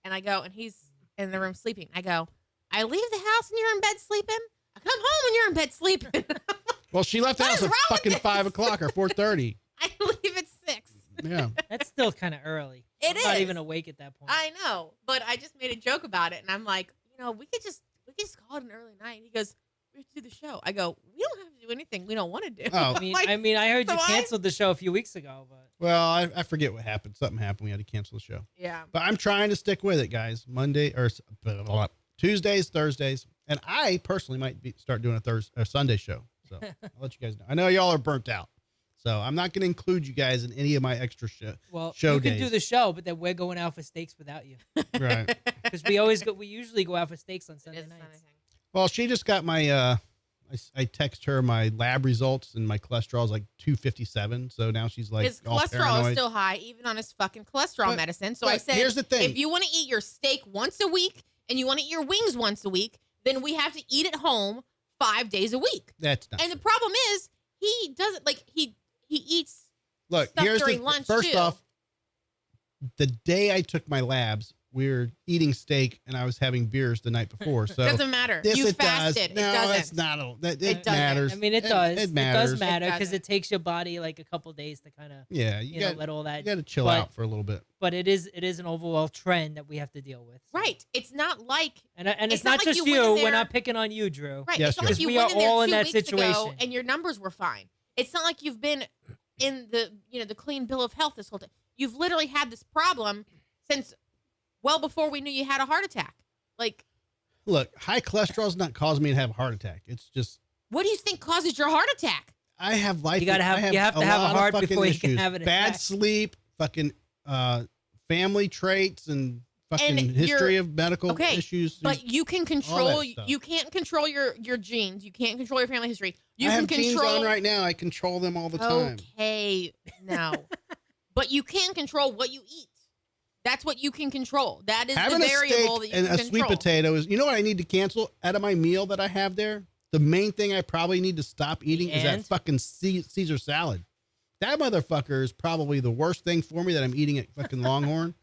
Speaker 2: And I go, and he's in the room sleeping. I go, I leave the house and you're in bed sleeping. I come home and you're in bed sleeping.
Speaker 1: Well, she left the
Speaker 2: What
Speaker 1: house
Speaker 2: is
Speaker 1: at
Speaker 2: wrong with
Speaker 1: fucking
Speaker 2: this?
Speaker 1: 5 o'clock or 4:30.
Speaker 2: I leave at 6.
Speaker 1: Yeah.
Speaker 3: That's still kind of early.
Speaker 2: It
Speaker 3: I'm not
Speaker 2: is.
Speaker 3: even awake at that point.
Speaker 2: I know, but I just made a joke about it. And I'm like, we could just call it an early night. He goes, we have to do the show. I go, we don't have to do anything we don't want to do.
Speaker 1: Oh.
Speaker 3: I heard you
Speaker 2: so
Speaker 3: canceled the show a few weeks ago, but
Speaker 1: Well, I forget what happened. Something happened. We had to cancel the show.
Speaker 2: Yeah.
Speaker 1: But I'm trying to stick with it, guys. Monday or Tuesdays, Thursdays, and I personally might start doing a Sunday show. So I'll let you guys know. I know y'all are burnt out, so I'm not going to include you guys in any of my extra show
Speaker 3: you can
Speaker 1: days.
Speaker 3: do the show, but then we're going out for steaks without you
Speaker 1: Right.
Speaker 3: because we usually go out for steaks on Sunday nights.
Speaker 1: Well, she just got my. I text her my lab results, and my cholesterol is like 257. So now she's like,
Speaker 2: his
Speaker 1: all
Speaker 2: cholesterol
Speaker 1: paranoid.
Speaker 2: is still high, even on his fucking cholesterol
Speaker 1: But-
Speaker 2: medicine. So
Speaker 1: but
Speaker 2: I said,
Speaker 1: here's the thing.
Speaker 2: if you want to eat your steak once a week and you want to eat your wings once a week, then we have to eat at home 5 days a week.
Speaker 1: That's not.
Speaker 2: And the problem is, he doesn't he eats.
Speaker 1: Look,
Speaker 2: stuff
Speaker 1: here's
Speaker 2: during
Speaker 1: the
Speaker 2: lunch,
Speaker 1: first
Speaker 2: too.
Speaker 1: off. The day I took my labs, we were eating steak, and I was having beers the night before. So
Speaker 2: Doesn't matter.
Speaker 1: yes,
Speaker 2: You
Speaker 1: it
Speaker 2: fasted.
Speaker 1: does. No,
Speaker 2: it doesn't.
Speaker 1: it's not. It
Speaker 2: It doesn't.
Speaker 1: matters.
Speaker 3: I mean, it does.
Speaker 1: It
Speaker 3: It
Speaker 1: matters.
Speaker 3: does matter because
Speaker 2: doesn't.
Speaker 3: it takes your body like a couple days to kind of
Speaker 1: Yeah, you got
Speaker 3: let all that.
Speaker 1: you got to chill
Speaker 3: but-
Speaker 1: out for a little bit.
Speaker 3: But it is an overall trend that we have to deal with. So.
Speaker 2: Right. It's not like
Speaker 3: And it's
Speaker 2: It's not
Speaker 3: not
Speaker 2: like
Speaker 3: just
Speaker 2: you went in
Speaker 3: you.
Speaker 2: there-
Speaker 3: We're not picking on you, Drew.
Speaker 2: right.
Speaker 1: Yes,
Speaker 2: it's not like
Speaker 1: Drew.
Speaker 2: you
Speaker 3: We
Speaker 2: went
Speaker 3: are
Speaker 2: in there
Speaker 3: all in
Speaker 2: 2
Speaker 3: that
Speaker 2: weeks ago
Speaker 3: situation.
Speaker 2: and your numbers were fine. It's not like you've been in the the clean bill of health this whole time. You've literally had this problem since well before we knew you had a heart attack. Like,
Speaker 1: Look, high cholesterol is not causing me to have a heart attack. It's just
Speaker 2: what do you think causes your heart attack?
Speaker 1: I have life.
Speaker 3: You gotta have-
Speaker 1: I
Speaker 3: you have to have a
Speaker 1: lot of
Speaker 3: heart
Speaker 1: fucking
Speaker 3: before you can
Speaker 1: issues.
Speaker 3: have an
Speaker 1: Bad
Speaker 3: attack.
Speaker 1: sleep, fucking family traits, and fucking
Speaker 2: And
Speaker 1: history
Speaker 2: you're-
Speaker 1: of medical
Speaker 2: okay,
Speaker 1: issues.
Speaker 2: But you can control.
Speaker 1: stuff.
Speaker 2: You can't control your genes. You can't control your family history. You
Speaker 1: I
Speaker 2: can
Speaker 1: have genes
Speaker 2: control
Speaker 1: on right now. I control them all the time.
Speaker 2: Okay, no, but you can control what you eat. That's what you can control. That is
Speaker 1: Having
Speaker 2: the
Speaker 1: a
Speaker 2: variable
Speaker 1: steak
Speaker 2: that you
Speaker 1: and
Speaker 2: can
Speaker 1: a
Speaker 2: control.
Speaker 1: sweet potato is. You know what I need to cancel out of my meal that I have there? The main thing I probably need to stop eating is that
Speaker 3: And?
Speaker 1: fucking Caesar salad. That motherfucker is probably the worst thing for me that I'm eating at fucking Longhorn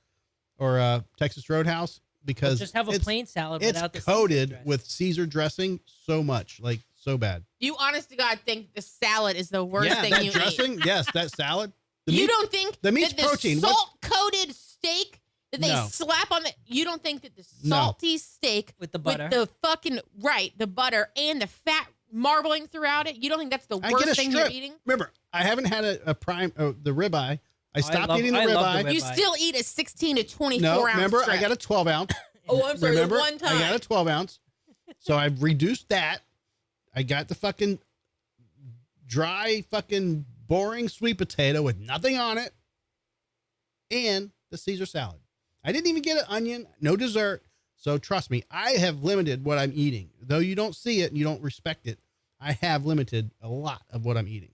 Speaker 1: or Texas Roadhouse because
Speaker 3: Just have a
Speaker 1: it's-
Speaker 3: plain salad
Speaker 1: It's
Speaker 3: without the
Speaker 1: coated
Speaker 3: Caesar dressing.
Speaker 1: with Caesar dressing so much, like so bad.
Speaker 2: You honest to God think the salad is the worst
Speaker 1: yeah,
Speaker 2: thing
Speaker 1: that
Speaker 2: you
Speaker 1: dressing.
Speaker 2: eat?
Speaker 1: Yes, that salad. The
Speaker 2: You
Speaker 1: meat-
Speaker 2: don't think
Speaker 1: the meat's
Speaker 2: that the
Speaker 1: protein. What's-
Speaker 2: salt-coated steak that they
Speaker 1: No.
Speaker 2: slap on the? You don't think that the
Speaker 1: No.
Speaker 2: salty steak
Speaker 3: with the butter.
Speaker 2: with the fucking the butter and the fat marbling throughout it? You don't think that's the
Speaker 1: I get a
Speaker 2: worst thing
Speaker 1: strip.
Speaker 2: you're eating?
Speaker 1: Remember, I haven't had the ribeye. I stopped
Speaker 3: love-
Speaker 1: eating the
Speaker 3: I love the
Speaker 1: ribeye.
Speaker 2: You
Speaker 3: ribeye.
Speaker 2: still eat a 16 to 24
Speaker 1: No,
Speaker 2: ounce
Speaker 1: remember,
Speaker 2: strip.
Speaker 1: I got a 12 ounce.
Speaker 2: Oh, I'm sorry.
Speaker 1: Remember,
Speaker 2: the one time.
Speaker 1: I got a 12 ounce. So I've reduced that. I got the fucking dry, fucking boring sweet potato with nothing on it and the Caesar salad. I didn't even get an onion, no dessert. So trust me, I have limited what I'm eating. Though you don't see it and you don't respect it, I have limited a lot of what I'm eating.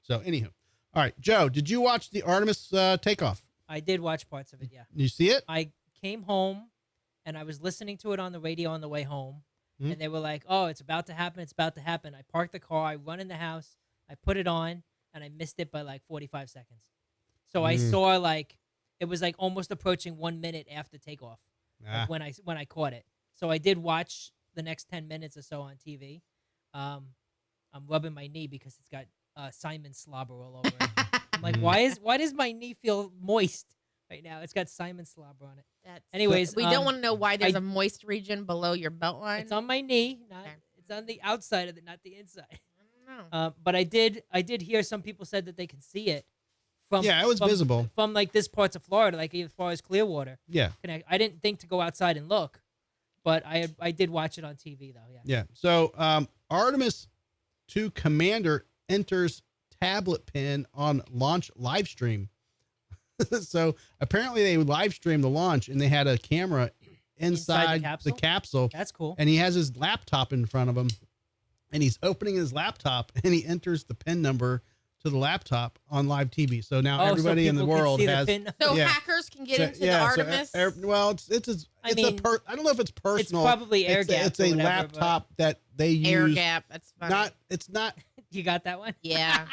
Speaker 1: So, anywho. All right, Joe, did you watch the Artemis takeoff?
Speaker 3: I did watch parts of it. Yeah.
Speaker 1: You see it?
Speaker 3: I came home and I was listening to it on the radio on the way home.
Speaker 1: Mhm.
Speaker 3: And they were like, oh, it's about to happen. It's about to happen. I parked the car. I run in the house. I put it on and I missed it by like 45 seconds. So I
Speaker 1: Mm.
Speaker 3: saw like, it was like almost approaching 1 minute after takeoff
Speaker 1: Ah.
Speaker 3: when I caught it. So I did watch the next 10 minutes or so on TV. I'm rubbing my knee because it's got Simon slobber all over it. I'm like, why does my knee feel moist right now? It's got Simon slobber on it. Anyways,
Speaker 2: we don't want to know why there's
Speaker 3: I-
Speaker 2: a moist region below your belt line.
Speaker 3: It's on my knee.
Speaker 2: Okay.
Speaker 3: It's on the outside of it, not the inside.
Speaker 2: I don't know.
Speaker 3: But I did hear some people said that they can see it from
Speaker 1: Yeah, it was visible.
Speaker 3: from like this parts of Florida, like as far as Clearwater.
Speaker 1: Yeah.
Speaker 3: I didn't think to go outside and look, but I did watch it on TV though. Yeah.
Speaker 1: Yeah. So Artemis 2 Commander enters tablet pin on launch live stream. So apparently they live streamed the launch and they had a camera inside the capsule.
Speaker 3: That's cool.
Speaker 1: And he has his laptop in front of him and he's opening his laptop and he enters the pin number to the laptop on live TV. So now everybody in the
Speaker 3: people can
Speaker 1: world
Speaker 3: see the
Speaker 1: has.
Speaker 3: pin.
Speaker 2: So
Speaker 1: yeah.
Speaker 2: hackers can get
Speaker 1: So-
Speaker 2: into the
Speaker 1: yeah, so,
Speaker 2: Artemis.
Speaker 1: well, I
Speaker 3: mean,
Speaker 1: don't know if it's personal.
Speaker 3: probably air
Speaker 1: It's
Speaker 3: gapped
Speaker 1: a
Speaker 3: or whatever,
Speaker 1: laptop that they use.
Speaker 2: air gap. That's funny.
Speaker 1: It's not
Speaker 3: You got that one?
Speaker 2: yeah.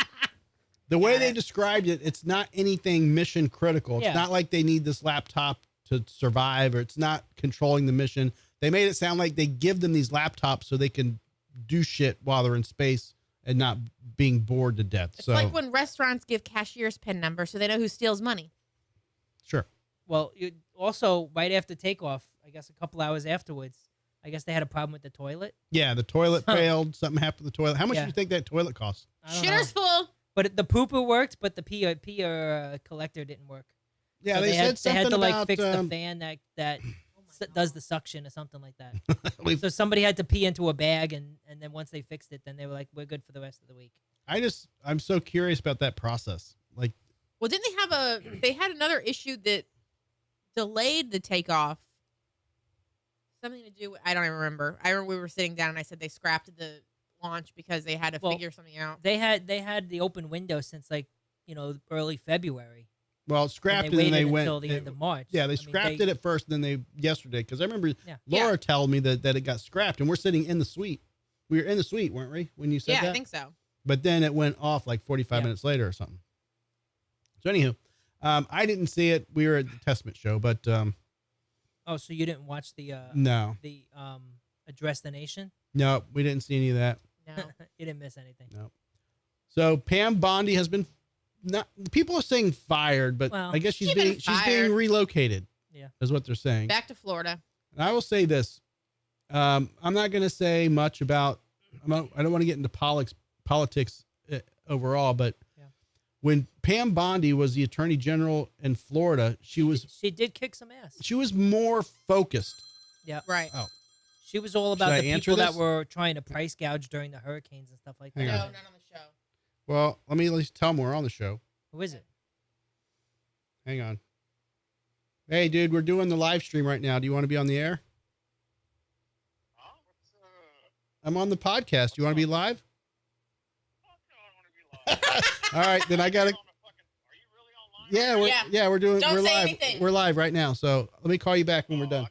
Speaker 1: the way
Speaker 2: Got
Speaker 1: they
Speaker 2: it.
Speaker 1: described it. It's not anything mission critical. It's
Speaker 3: Yeah.
Speaker 1: not like they need this laptop to survive, or it's not controlling the mission. They made it sound like they give them these laptops so they can do shit while they're in space and not being bored to death.
Speaker 2: It's
Speaker 1: so
Speaker 2: like when restaurants give cashiers PIN numbers so they know who steals money.
Speaker 1: sure.
Speaker 3: Well, also right after takeoff, I guess a couple hours afterwards, I guess they had a problem with the toilet.
Speaker 1: Yeah, the toilet failed. Something happened to the toilet. How much do you think that toilet cost?
Speaker 3: I don't know.
Speaker 2: Shitter's full.
Speaker 3: But the pooper worked, but the pee collector didn't work.
Speaker 1: Yeah,
Speaker 3: So
Speaker 1: they said
Speaker 3: they had
Speaker 1: something
Speaker 3: to like
Speaker 1: about,
Speaker 3: fix the fan that does the suction or something like that.
Speaker 1: We've-
Speaker 3: So somebody had to pee into a bag, and then once they fixed it, then they were like, "We're good for the rest of the week."
Speaker 1: I'm so curious about that process. Like,
Speaker 2: Well, didn't they had another issue that delayed the takeoff? Something to do with, I don't even remember. I remember we were sitting down and I said they scrapped the launch because they had to figure something out.
Speaker 3: They had the open window since early February.
Speaker 1: well, scrapped
Speaker 3: And
Speaker 1: and then they went
Speaker 3: until the end of March.
Speaker 1: Yeah,
Speaker 3: I
Speaker 1: they
Speaker 3: mean,
Speaker 1: scrapped it at first, then they yesterday because I remember
Speaker 3: Yeah.
Speaker 1: Laura telling me that it got scrapped, and we're sitting in the suite. We were in the suite, weren't we, when you said
Speaker 2: Yeah,
Speaker 1: that?
Speaker 2: I think so.
Speaker 1: But then it went off like 45
Speaker 3: Yeah.
Speaker 1: minutes later or something. So anywho, I didn't see it. We were at the Testament show, but
Speaker 3: Oh, so you didn't watch the
Speaker 1: no,
Speaker 3: Address the Nation?
Speaker 1: no, we didn't see any of that.
Speaker 2: No.
Speaker 3: You didn't miss anything.
Speaker 1: No. So Pam Bondi has been not. People are saying fired, but
Speaker 3: Well,
Speaker 1: I guess she's
Speaker 2: she's been
Speaker 1: being
Speaker 2: fired.
Speaker 1: relocated.
Speaker 3: Yeah.
Speaker 1: Is what they're saying.
Speaker 2: Back to Florida.
Speaker 1: And I will say this. I'm not going to say much about. I don't want to get into politics overall, but
Speaker 3: Yeah.
Speaker 1: when Pam Bondi was the Attorney General in Florida, she
Speaker 3: did kick some ass.
Speaker 1: she was more focused.
Speaker 3: Yeah.
Speaker 2: Right.
Speaker 1: Oh,
Speaker 3: She was all about
Speaker 1: Should I
Speaker 3: the
Speaker 1: answer
Speaker 3: people that
Speaker 1: this?
Speaker 3: were trying to price gouge during the hurricanes and stuff like that.
Speaker 1: Hang
Speaker 2: No,
Speaker 1: on.
Speaker 2: not on the show.
Speaker 1: well, let me at least tell them we're on the show.
Speaker 3: Who is it?
Speaker 1: Hang on. Hey, dude, we're doing the live stream right now. Do you want to be on the air? I'm on the podcast. Do you want to be live? All right, then I gotta. Yeah, we're doing.
Speaker 2: Don't
Speaker 1: we're
Speaker 2: say
Speaker 1: live.
Speaker 2: anything.
Speaker 1: We're live right now. So let me call you back when we're done.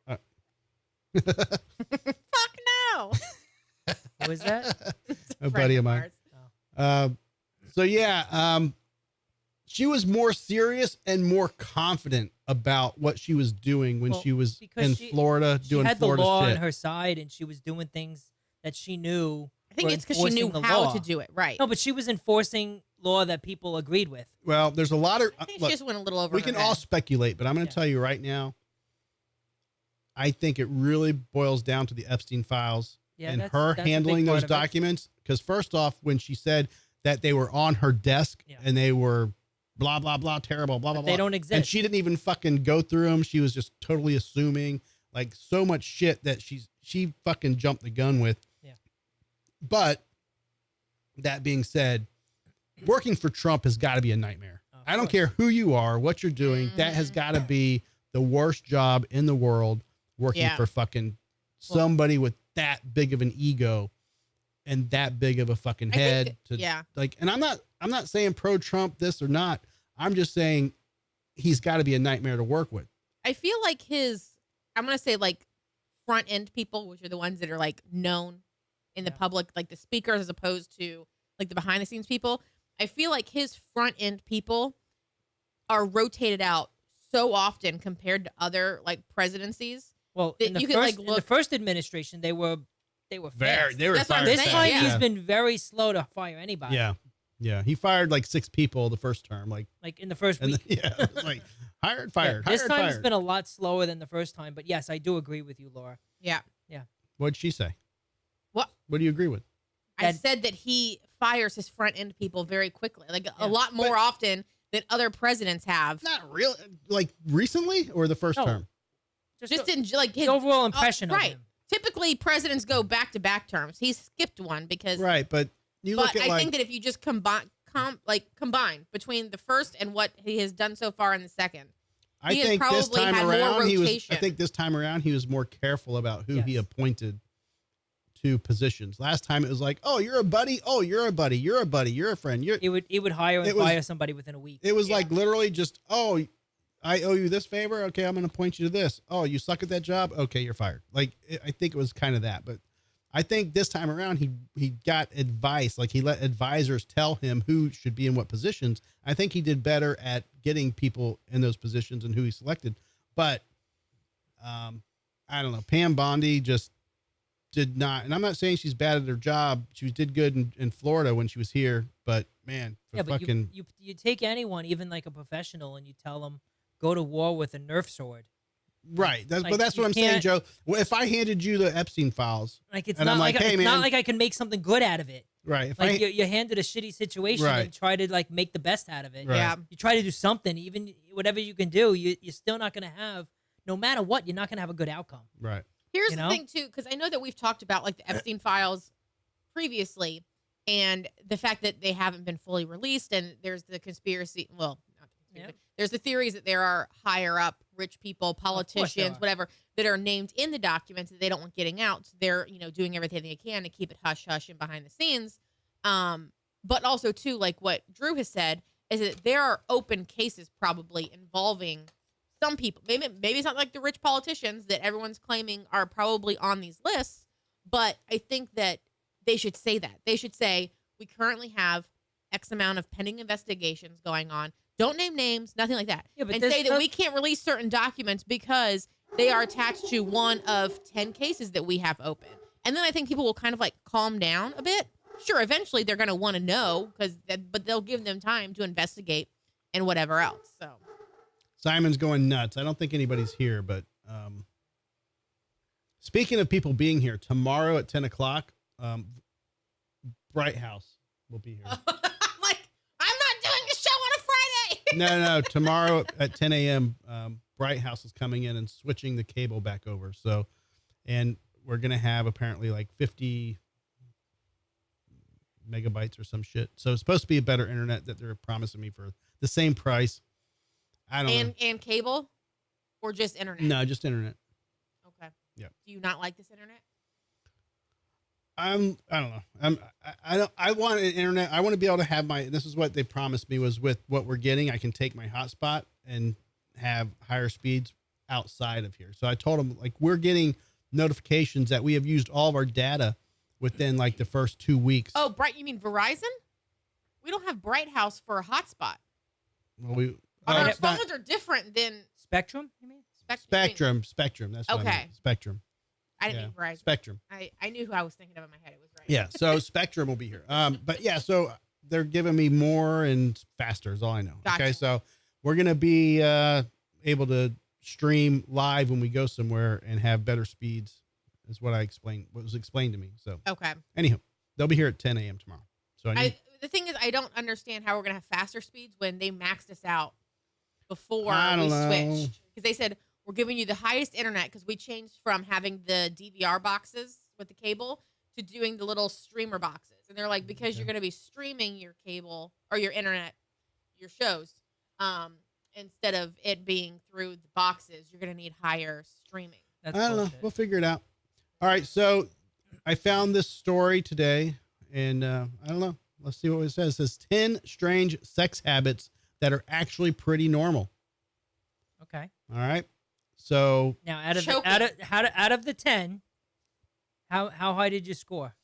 Speaker 2: Fuck no.
Speaker 3: Who is that?
Speaker 1: A buddy of mine.
Speaker 2: ours.
Speaker 1: So yeah, she was more serious and more confident about what she was doing when
Speaker 3: Well,
Speaker 1: she was
Speaker 3: because
Speaker 1: in
Speaker 3: she-
Speaker 1: Florida
Speaker 3: She
Speaker 1: doing
Speaker 3: had the
Speaker 1: Florida
Speaker 3: law
Speaker 1: shit.
Speaker 3: on her side, and she was doing things that she knew.
Speaker 2: I think
Speaker 3: were
Speaker 2: it's because she knew
Speaker 3: enforcing the
Speaker 2: how
Speaker 3: law.
Speaker 2: to do it. Right.
Speaker 3: No, but she was enforcing law that people agreed with.
Speaker 1: Well, there's a lot of.
Speaker 2: I think
Speaker 1: look,
Speaker 2: she just went a little over
Speaker 1: we
Speaker 2: her
Speaker 1: can
Speaker 2: head.
Speaker 1: all speculate, but I'm going to
Speaker 3: Yeah.
Speaker 1: tell you right now. I think it really boils down to the Epstein files
Speaker 3: Yeah,
Speaker 1: and
Speaker 3: that's
Speaker 1: her
Speaker 3: a big
Speaker 1: handling
Speaker 3: part
Speaker 1: those
Speaker 3: of it.
Speaker 1: documents. Because first off, when she said that they were on her desk
Speaker 3: Yeah.
Speaker 1: and they were blah blah blah terrible blah blah
Speaker 3: But
Speaker 1: blah,
Speaker 3: they don't exist.
Speaker 1: and she didn't even fucking go through them. She was just totally assuming like so much shit that she fucking jumped the gun with.
Speaker 3: Yeah.
Speaker 1: But that being said, working for Trump has got to be a nightmare.
Speaker 3: Of
Speaker 1: I don't
Speaker 3: course.
Speaker 1: care who you are, what you're doing. That has got to be the worst job in the world, working
Speaker 2: Yeah.
Speaker 1: for fucking somebody with that big of an ego and that big of a fucking
Speaker 2: I think
Speaker 1: head.
Speaker 2: yeah.
Speaker 1: Like, and I'm not saying pro Trump this or not. I'm just saying he's got to be a nightmare to work with.
Speaker 2: I feel like I'm going to say like front end people, which are the ones that are like known in the
Speaker 3: Yeah.
Speaker 2: public, like the speakers as opposed to like the behind the scenes people. I feel like his front end people are rotated out so often compared to other like presidencies.
Speaker 3: Well,
Speaker 2: that
Speaker 3: in the
Speaker 2: you
Speaker 3: first
Speaker 2: could, like,
Speaker 3: in
Speaker 2: the
Speaker 3: the first administration, they were fast.
Speaker 1: They were
Speaker 2: That's what I'm
Speaker 1: fired
Speaker 3: This
Speaker 2: saying,
Speaker 3: time
Speaker 1: fast.
Speaker 3: he's been very slow to fire anybody.
Speaker 1: Yeah. He fired like 6 people the first term. Like,
Speaker 3: Like in the first
Speaker 1: and
Speaker 3: week.
Speaker 1: then, it was like hired, fired,
Speaker 3: This
Speaker 1: hired,
Speaker 3: time
Speaker 1: fired.
Speaker 3: it's been a lot slower than the first time. But yes, I do agree with you, Laura.
Speaker 2: Yeah.
Speaker 1: What'd she say?
Speaker 2: What?
Speaker 1: What do you agree with?
Speaker 2: I
Speaker 3: That-
Speaker 2: said that he fires his front end people very quickly, like
Speaker 3: Yeah.
Speaker 2: a lot more often than other presidents have.
Speaker 1: Not real. Like recently or the first
Speaker 3: No.
Speaker 1: term?
Speaker 2: Just
Speaker 3: the,
Speaker 2: in like
Speaker 3: the
Speaker 2: his
Speaker 3: overall impression of
Speaker 2: right.
Speaker 3: him.
Speaker 2: Typically, presidents go back to back terms. He skipped one because.
Speaker 1: Right, but you
Speaker 2: But
Speaker 1: look at
Speaker 2: I
Speaker 1: like
Speaker 2: think that if you just combine between the first and what he has done so far in the second,
Speaker 1: I
Speaker 2: he has
Speaker 1: think this
Speaker 2: probably
Speaker 1: time
Speaker 2: had more
Speaker 1: around he was. I
Speaker 2: rotation.
Speaker 1: think this time around he was more careful about who he
Speaker 3: Yes.
Speaker 1: appointed to positions. Last time it was like, oh, you're a buddy. Oh, you're a buddy. You're a buddy. You're a friend.
Speaker 3: He would hire and
Speaker 1: It was-
Speaker 3: fire somebody within a week.
Speaker 1: It was like literally just, oh, I owe you this favor. Okay, I'm going to point you to this. Oh, you suck at that job. Okay, you're fired. Like I think it was kind of that, but I think this time around he got advice. Like he let advisors tell him who should be in what positions. I think he did better at getting people in those positions and who he selected. But I don't know. Pam Bondi just did not, and I'm not saying she's bad at her job. She did good in Florida when she was here, but man, for
Speaker 3: Yeah, but
Speaker 1: fucking
Speaker 3: you take anyone, even like a professional, and you tell them go to war with a Nerf sword.
Speaker 1: Right. That's,
Speaker 3: Like,
Speaker 1: but that's
Speaker 3: you
Speaker 1: what I'm saying,
Speaker 3: can't-
Speaker 1: Joe. Well, if I handed you the Epstein files,
Speaker 3: Like it's
Speaker 1: and
Speaker 3: not
Speaker 1: I'm
Speaker 3: like,
Speaker 1: like, hey,
Speaker 3: it's
Speaker 1: man,
Speaker 3: not like I can make something good out of it.
Speaker 1: right. If
Speaker 3: Like
Speaker 1: I,
Speaker 3: you're handed a shitty situation
Speaker 1: Right.
Speaker 3: and try to like make the best out of it.
Speaker 1: Right.
Speaker 2: Yeah.
Speaker 3: You try to do something, even whatever you can do, you're still not going to have, no matter what, you're not going to have a good outcome.
Speaker 1: right.
Speaker 2: Here's
Speaker 3: You
Speaker 2: the
Speaker 3: know?
Speaker 2: thing too, because I know that we've talked about like the Epstein files previously, and the fact that they haven't been fully released, and there's the conspiracy. Well, not the conspiracy, there's the theories that there are higher up rich people, politicians,
Speaker 3: are.
Speaker 2: whatever, that are named in the documents that they don't want getting out. So they're doing everything they can to keep it hush hush and behind the scenes. But also too, like what Drew has said, is that there are open cases probably involving some people. Maybe it's not like the rich politicians that everyone's claiming are probably on these lists, but I think that they should say that. They should say, we currently have X amount of pending investigations going on. Don't name names, nothing like that.
Speaker 3: Yeah, but
Speaker 2: and
Speaker 3: this
Speaker 2: say that
Speaker 3: does-
Speaker 2: we can't release certain documents because they are attached to one of 10 cases that we have open. And then I think people will kind of like calm down a bit. Sure, eventually they're going to want to know, but they'll give them time to investigate and whatever else. So
Speaker 1: Simon's going nuts. I don't think anybody's here, but speaking of people being here, tomorrow at 10 o'clock, Bright House will be here.
Speaker 2: I'm like, I'm not doing a show on a Friday.
Speaker 1: No, tomorrow at 10 a.m., Bright House is coming in and switching the cable back over. So, and we're going to have apparently like 50 megabytes or some shit. So it's supposed to be a better internet that they're promising me for the same price. I don't know.
Speaker 2: And cable or just internet?
Speaker 1: No, just internet.
Speaker 2: Okay.
Speaker 1: Yeah.
Speaker 2: Do you not like this internet?
Speaker 1: I don't know. I want an internet. I want to be able to have this is what they promised me was with what we're getting. I can take my hotspot and have higher speeds outside of here. So I told them like, we're getting notifications that we have used all of our data within like the first 2 weeks.
Speaker 2: Oh, you mean Verizon? We don't have Bright House for a hotspot.
Speaker 1: Well,
Speaker 2: Our
Speaker 1: it's not-
Speaker 2: phones are different than
Speaker 3: Spectrum, you mean?
Speaker 1: Spectrum. That's what I
Speaker 2: Okay.
Speaker 1: mean. Spectrum.
Speaker 2: I didn't
Speaker 1: Yeah.
Speaker 2: mean Verizon.
Speaker 1: Spectrum.
Speaker 2: I knew who I was thinking of in my head. It was right.
Speaker 1: Yeah. So Spectrum will be here. But yeah, so they're giving me more and faster is all I know.
Speaker 2: Gotcha.
Speaker 1: Okay. So we're going to be able to stream live when we go somewhere and have better speeds is what was explained to me. So
Speaker 2: Okay.
Speaker 1: anyhow, they'll be here at 10 a.m. tomorrow. So
Speaker 2: The thing is, I don't understand how we're gonna have faster speeds when they maxed us out before
Speaker 1: I
Speaker 2: we
Speaker 1: don't know.
Speaker 2: switched. Because they said we're giving you the highest internet because we changed from having the DVR boxes with the cable to doing the little streamer boxes. And they're like, because you're gonna be streaming your cable or your internet, your shows, instead of it being through the boxes, you're gonna need higher streaming.
Speaker 3: That's
Speaker 1: I don't know.
Speaker 3: bullshit.
Speaker 1: We'll figure it out. All right. So I found this story today and I don't know. Let's see what it says. It says 10 strange sex habits that are actually pretty normal.
Speaker 3: Okay.
Speaker 1: All right. So
Speaker 3: Now, out of
Speaker 2: Choking.
Speaker 3: out of the 10, how high did you score?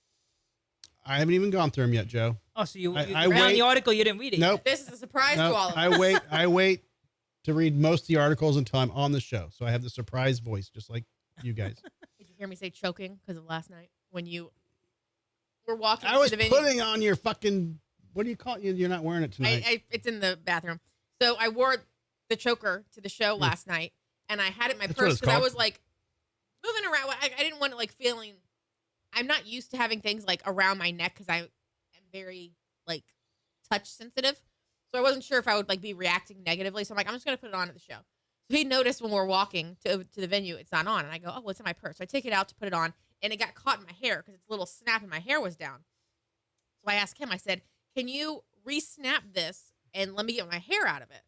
Speaker 1: I haven't even gone through them yet, Joe.
Speaker 3: Oh, so you
Speaker 1: I
Speaker 3: found
Speaker 1: wait-
Speaker 3: the article, you didn't read it.
Speaker 1: Nope.
Speaker 2: This is a surprise
Speaker 1: No,
Speaker 2: to all of us.
Speaker 1: I wait to read most of the articles until I'm on the show. So I have the surprise voice, just like you guys.
Speaker 2: Did you hear me say choking because of last night when you were walking
Speaker 1: I
Speaker 2: to
Speaker 1: was
Speaker 2: the venue?
Speaker 1: putting on your fucking, what do you call it? You're not wearing it tonight.
Speaker 2: It's in the bathroom. So I wore the choker to the show last night, and I had it in my
Speaker 1: That's what
Speaker 2: purse
Speaker 1: it's
Speaker 2: because I
Speaker 1: called?
Speaker 2: was like moving around. I didn't want it like feeling. I'm not used to having things like around my neck because I am very like touch sensitive. So I wasn't sure if I would like be reacting negatively. So I'm like, I'm just gonna put it on at the show. So he noticed when we're walking to the venue, it's not on, and I go, oh, well, it's in my purse. So I take it out to put it on, and it got caught in my hair because it's a little snap, and my hair was down. So I asked him. I said, can you re-snap this and let me get my hair out of it?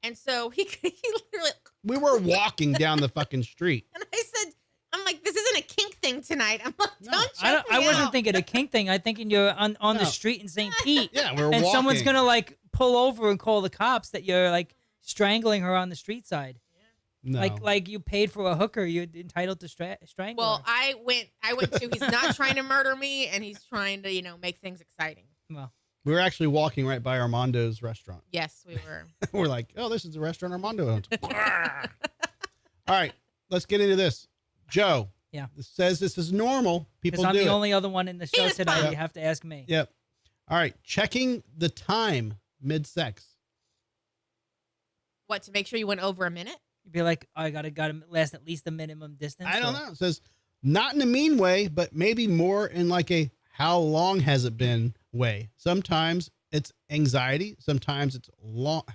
Speaker 2: And so he literally,
Speaker 1: We were walking down the fucking street.
Speaker 2: and I said, I'm like, this isn't a kink thing tonight. I'm like,
Speaker 1: No,
Speaker 2: don't choke
Speaker 3: I
Speaker 2: me
Speaker 3: wasn't
Speaker 2: out.
Speaker 3: thinking a kink thing. I thinking you're on
Speaker 1: No.
Speaker 3: the street in St. Pete,
Speaker 1: Yeah, we were
Speaker 3: and
Speaker 1: walking.
Speaker 3: someone's gonna like pull over and call the cops that you're like strangling her on the street side.
Speaker 1: No.
Speaker 3: Like you paid for a hooker, you're entitled to strangle
Speaker 2: Well,
Speaker 3: her.
Speaker 2: I went to, he's not trying to murder me, and he's trying to, make things exciting.
Speaker 3: Well,
Speaker 1: we were actually walking right by Armando's restaurant.
Speaker 2: Yes, we were.
Speaker 1: We're like, oh, this is the restaurant Armando owns. All right, let's get into this. Joe.
Speaker 3: Yeah.
Speaker 1: This says this is normal. People
Speaker 3: because I'm
Speaker 1: do
Speaker 3: the
Speaker 1: it.
Speaker 3: only other one in the show
Speaker 2: Penis
Speaker 3: today.
Speaker 2: pump.
Speaker 3: You have to ask me.
Speaker 1: Yep. All right. Checking the time mid-sex.
Speaker 2: What, to make sure you went over a minute?
Speaker 3: You'd be like, oh, I gotta last at least a minimum distance.
Speaker 1: I don't know. It says not in a mean way, but maybe more in like a how long has it been way. Sometimes it's anxiety. Sometimes it's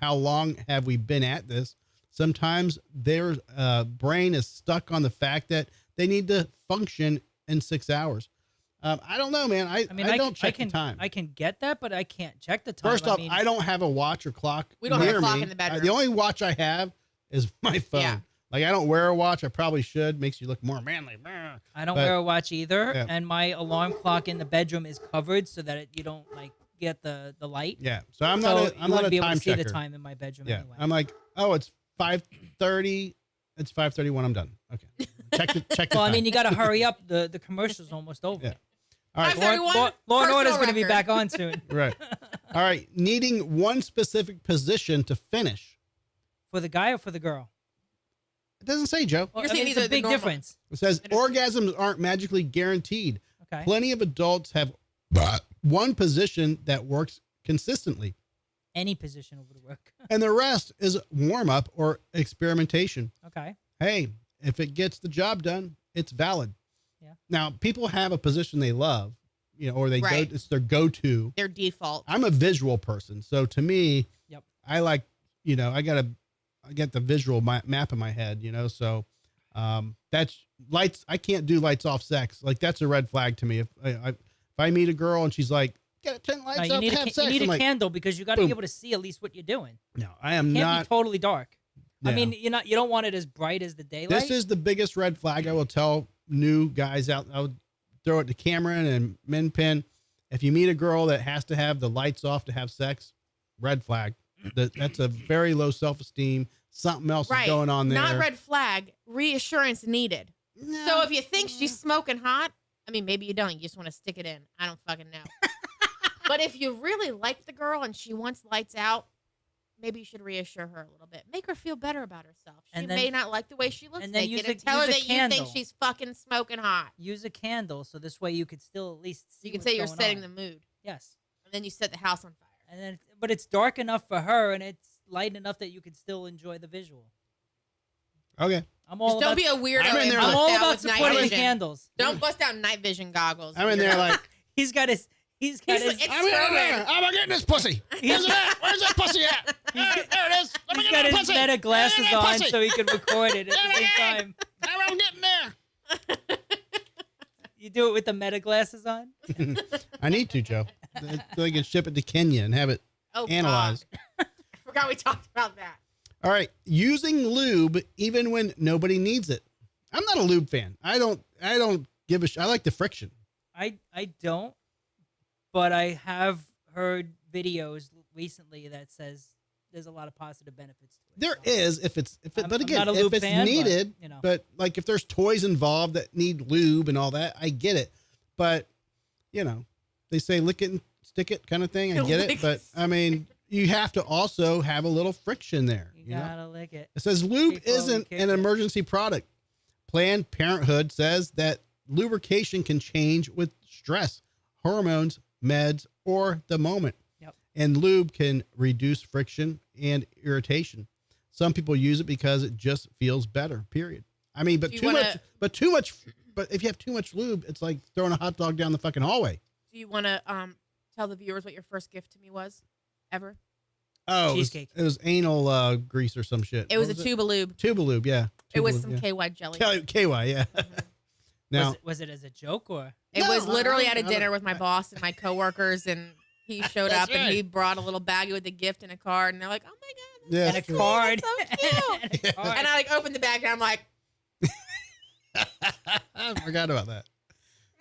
Speaker 1: how long have we been at this? Sometimes their brain is stuck on the fact that they need to function in 6 hours. I don't know, man. I don't check the time.
Speaker 3: I can get that, but I can't check the time.
Speaker 1: First off, I don't have a watch or clock.
Speaker 2: We don't have
Speaker 1: near
Speaker 2: a clock
Speaker 1: me.
Speaker 2: in the bedroom.
Speaker 1: The only watch I have is my phone.
Speaker 2: Yeah.
Speaker 1: Like I don't wear a watch. I probably should. Makes you look more manly.
Speaker 3: I don't
Speaker 1: But-
Speaker 3: wear a watch either,
Speaker 1: Yeah.
Speaker 3: and my alarm clock in the bedroom is covered so that you don't like get the light.
Speaker 1: Yeah. So I'm
Speaker 3: So
Speaker 1: not a,
Speaker 3: you
Speaker 1: I'm not
Speaker 3: wouldn't
Speaker 1: a
Speaker 3: be able
Speaker 1: time
Speaker 3: to see
Speaker 1: checker.
Speaker 3: the time in my bedroom
Speaker 1: Yeah.
Speaker 3: anyway.
Speaker 1: I'm like, oh, it's 5:30. It's 5:31. I'm done. Okay. Check the
Speaker 3: well,
Speaker 1: time.
Speaker 3: I mean, you got to hurry up. The commercial's almost over.
Speaker 1: Yeah. All right.
Speaker 2: 5:31?
Speaker 3: Law and
Speaker 2: Personal
Speaker 3: Order's going to be
Speaker 2: record.
Speaker 3: back on soon.
Speaker 1: Right. All right. Needing one specific position to finish.
Speaker 3: For the guy or for the girl?
Speaker 1: It doesn't say, Joe.
Speaker 3: Well,
Speaker 2: You're
Speaker 3: I
Speaker 2: saying
Speaker 3: mean,
Speaker 2: these
Speaker 3: it's
Speaker 2: are
Speaker 3: a
Speaker 2: the
Speaker 3: big
Speaker 2: normal-
Speaker 3: difference.
Speaker 1: It says orgasms aren't magically guaranteed.
Speaker 3: Okay.
Speaker 1: Plenty of adults have one position that works consistently,
Speaker 3: Any position would work.
Speaker 1: and the rest is warm up or experimentation.
Speaker 3: Okay.
Speaker 1: Hey, if it gets the job done, it's valid.
Speaker 3: Yeah.
Speaker 1: Now, people have a position they love, or they
Speaker 2: Right.
Speaker 1: it's their go-to.
Speaker 2: Their default.
Speaker 1: I'm a visual person, so to me,
Speaker 3: Yep.
Speaker 1: I like, I get the visual map in my head, so that's lights. I can't do lights off sex. Like that's a red flag to me. If I meet a girl and she's like, get 10 lights
Speaker 3: No,
Speaker 1: up, have sex.
Speaker 3: you need
Speaker 1: I'm
Speaker 3: a
Speaker 1: like,
Speaker 3: candle because you got to be
Speaker 1: boom.
Speaker 3: able to see at least what you're doing.
Speaker 1: no, I am
Speaker 3: It can't
Speaker 1: not.
Speaker 3: be totally dark. I
Speaker 1: Yeah.
Speaker 3: mean, you don't want it as bright as the daylight.
Speaker 1: This is the biggest red flag I will tell new guys out. I would throw it to Cameron and Min Pin. If you meet a girl that has to have the lights off to have sex, red flag. That's a very low self-esteem. Something else
Speaker 2: Right.
Speaker 1: is going on there.
Speaker 2: Not red flag. Reassurance needed.
Speaker 1: No.
Speaker 2: So if you think she's smoking hot, I mean, maybe you don't. You just want to stick it in. I don't fucking know. But if you really like the girl and she wants lights out, maybe you should reassure her a little bit. Make her feel better about herself. She
Speaker 3: And then-
Speaker 2: may not like the way she looks
Speaker 3: and then
Speaker 2: naked,
Speaker 3: use
Speaker 2: and tell her
Speaker 3: use a
Speaker 2: that you think
Speaker 3: candle.
Speaker 2: she's fucking smoking hot.
Speaker 3: Use a candle so this way you could still at least see.
Speaker 2: You can
Speaker 3: what's
Speaker 2: say you're
Speaker 3: going
Speaker 2: setting
Speaker 3: on.
Speaker 2: the mood,
Speaker 3: Yes.
Speaker 2: and then you set the house on fire.
Speaker 3: And then, but it's dark enough for her, and it's light enough that you can still enjoy the visual.
Speaker 1: Okay.
Speaker 3: I'm all
Speaker 2: Just don't
Speaker 3: about.
Speaker 2: be a weirdo.
Speaker 1: I'm in
Speaker 2: and
Speaker 1: there
Speaker 2: bust
Speaker 3: I'm all
Speaker 2: out
Speaker 3: about
Speaker 2: with night
Speaker 3: supporting the
Speaker 2: vision.
Speaker 3: candles.
Speaker 2: Don't bust out night vision goggles.
Speaker 1: I'm in there like,
Speaker 3: He's got his.
Speaker 2: It's
Speaker 1: I'm getting this pussy. Where's that? Where's that pussy at? There it is. Let me
Speaker 3: He's
Speaker 1: get
Speaker 3: got
Speaker 1: that
Speaker 3: his
Speaker 1: pussy.
Speaker 3: meta glasses
Speaker 1: Get that
Speaker 3: on
Speaker 1: pussy.
Speaker 3: so he can record it at the same time.
Speaker 1: I'm getting there.
Speaker 3: You do it with the meta glasses on.
Speaker 1: I need to, Joe. So I can ship it to Kenya and have it
Speaker 2: Oh,
Speaker 1: analyzed.
Speaker 2: God. I forgot we talked about that.
Speaker 1: All right. Using lube even when nobody needs it. I'm not a lube fan. I don't give a shit. I like the friction.
Speaker 3: I don't, but I have heard videos recently that says there's a lot of positive benefits to it.
Speaker 1: There
Speaker 3: So,
Speaker 1: is
Speaker 3: I'm
Speaker 1: but again,
Speaker 3: not a
Speaker 1: if
Speaker 3: lube
Speaker 1: it's
Speaker 3: fan, but,
Speaker 1: needed,
Speaker 3: you know.
Speaker 1: but like if there's toys involved that need lube and all that, I get it. But they say lick it and stick it kind of thing. I get it.
Speaker 2: Lick
Speaker 1: But I mean, you have to also have a little friction there.
Speaker 3: You gotta lick it.
Speaker 1: It says lube
Speaker 3: Before we
Speaker 1: isn't
Speaker 3: kick
Speaker 1: an
Speaker 3: it.
Speaker 1: emergency product. Planned Parenthood says that lubrication can change with stress, hormones, meds, or the moment.
Speaker 3: Yep.
Speaker 1: And lube can reduce friction and irritation. Some people use it because it just feels better, period. I mean, but
Speaker 2: Do you
Speaker 1: too
Speaker 2: wanna-
Speaker 1: much, but if you have too much lube, it's like throwing a hot dog down the fucking hallway.
Speaker 2: Do you want to tell the viewers what your first gift to me was ever?
Speaker 1: Oh,
Speaker 3: Cheesecake.
Speaker 1: It was anal grease or some shit.
Speaker 2: It was
Speaker 1: What
Speaker 2: a tube of lube.
Speaker 1: Tube of lube, yeah.
Speaker 2: It
Speaker 1: Tube
Speaker 2: was
Speaker 1: of
Speaker 2: some
Speaker 1: lube,
Speaker 2: KY jelly.
Speaker 1: yeah. KY, yeah. Now,
Speaker 3: Was it as a joke or?
Speaker 2: It
Speaker 1: No,
Speaker 2: was literally at a
Speaker 1: I don't-
Speaker 2: dinner with my boss and my coworkers, and he showed
Speaker 1: That's
Speaker 2: up and
Speaker 1: right.
Speaker 2: he brought a little baggie with a gift and a card, and they're like, "Oh my god,
Speaker 1: yeah,
Speaker 3: And a
Speaker 2: that's
Speaker 3: card.
Speaker 2: so cute."
Speaker 3: And a card.
Speaker 2: And I opened the bag and I'm like,
Speaker 1: I forgot about that.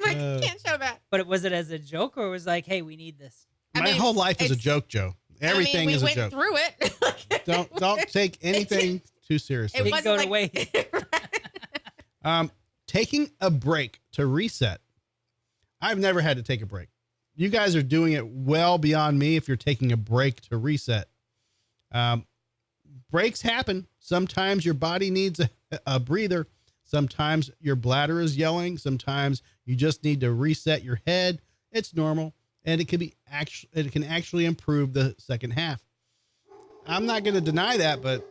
Speaker 2: Can't show that.
Speaker 3: But was it as a joke or was like, hey, we need this?
Speaker 2: I
Speaker 1: My
Speaker 2: mean,
Speaker 1: whole life is a
Speaker 2: it's-
Speaker 1: joke, Joe. Everything
Speaker 2: we
Speaker 1: is a
Speaker 2: went
Speaker 1: joke.
Speaker 2: through it.
Speaker 1: Don't take anything too seriously.
Speaker 2: It
Speaker 3: Didn't
Speaker 2: wasn't
Speaker 3: go to
Speaker 2: like,
Speaker 3: waste.
Speaker 1: Taking a break to reset. I've never had to take a break. You guys are doing it well beyond me if you're taking a break to reset. Breaks happen. Sometimes your body needs a breather. Sometimes your bladder is yelling. Sometimes you just need to reset your head. It's normal. And it can actually improve the second half. I'm not going to deny that, but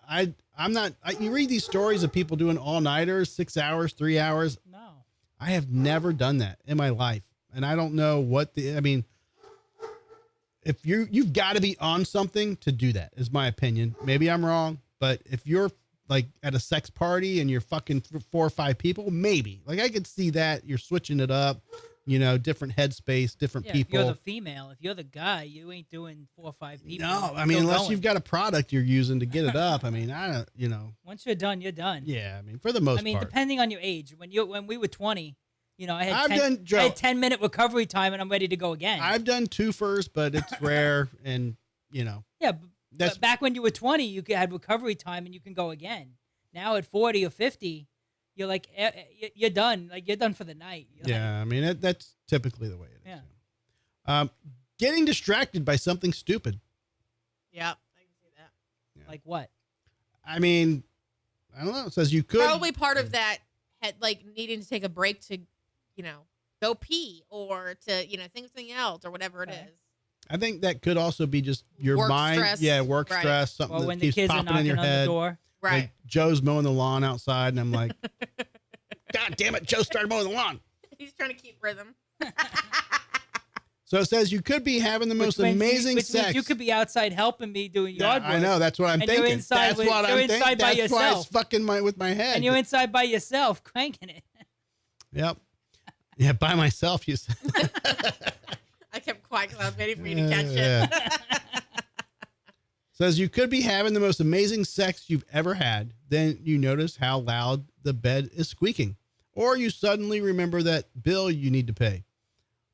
Speaker 1: I I'm not. You read these stories of people doing all-nighters, 6 hours, 3 hours.
Speaker 3: No.
Speaker 1: I have never done that in my life, and I don't know what I mean, if you've got to be on something to do that, is my opinion. Maybe I'm wrong, but if you're like at a sex party and you're fucking 4 or 5 people, maybe. Like I could see that you're switching it up, different headspace, different people.
Speaker 3: If you're the female, if you're the guy, you ain't doing 4 or 5 people.
Speaker 1: No, I mean, unless you've got a product you're using to get it up. I mean, I don't.
Speaker 3: Once you're done, you're done.
Speaker 1: Yeah, I mean, for the most part.
Speaker 3: Depending on your age. When we were 20, I had
Speaker 1: I had
Speaker 3: 10-minute recovery time and I'm ready to go again.
Speaker 1: I've done 2 first, but it's rare, and
Speaker 3: Yeah, but back when you were 20, you had recovery time and you can go again. Now at 40 or 50, you're like, you're done. Like, you're done for the night.
Speaker 1: I mean, that's typically the way it is. Yeah. Getting distracted by something stupid.
Speaker 2: Yeah, I can see that.
Speaker 1: Yeah.
Speaker 3: Like what?
Speaker 1: I mean, I don't know. It says you could.
Speaker 2: Probably part of that, like needing to take a break to, go pee or to, think something else or whatever it is.
Speaker 1: I think that could also be just your
Speaker 2: Work
Speaker 1: mind.
Speaker 2: stress.
Speaker 1: Yeah, work
Speaker 2: Right.
Speaker 1: stress. Something
Speaker 3: Or
Speaker 1: that
Speaker 3: when the
Speaker 1: keeps
Speaker 3: kids are
Speaker 1: popping in
Speaker 3: knocking
Speaker 1: your
Speaker 3: on
Speaker 1: head.
Speaker 3: the door.
Speaker 2: Right.
Speaker 1: Like Joe's mowing the lawn outside, and I'm like, God damn it, Joe started mowing the lawn.
Speaker 2: He's trying to keep rhythm.
Speaker 1: So it says you could be having the most amazing
Speaker 3: which
Speaker 1: sex.
Speaker 3: means you could be outside helping me doing yard work.
Speaker 1: I know. That's what I'm
Speaker 3: And
Speaker 1: thinking.
Speaker 3: you're inside
Speaker 1: That's what I'm thinking.
Speaker 3: inside by
Speaker 1: That's why it's
Speaker 3: yourself.
Speaker 1: fucking with my head.
Speaker 3: And you're inside by yourself cranking it.
Speaker 1: Yep. Yeah, by myself, you said.
Speaker 2: I kept quiet because I was waiting for you to catch it.
Speaker 1: Says you could be having the most amazing sex you've ever had. Then you notice how loud the bed is squeaking. Or you suddenly remember that bill you need to pay.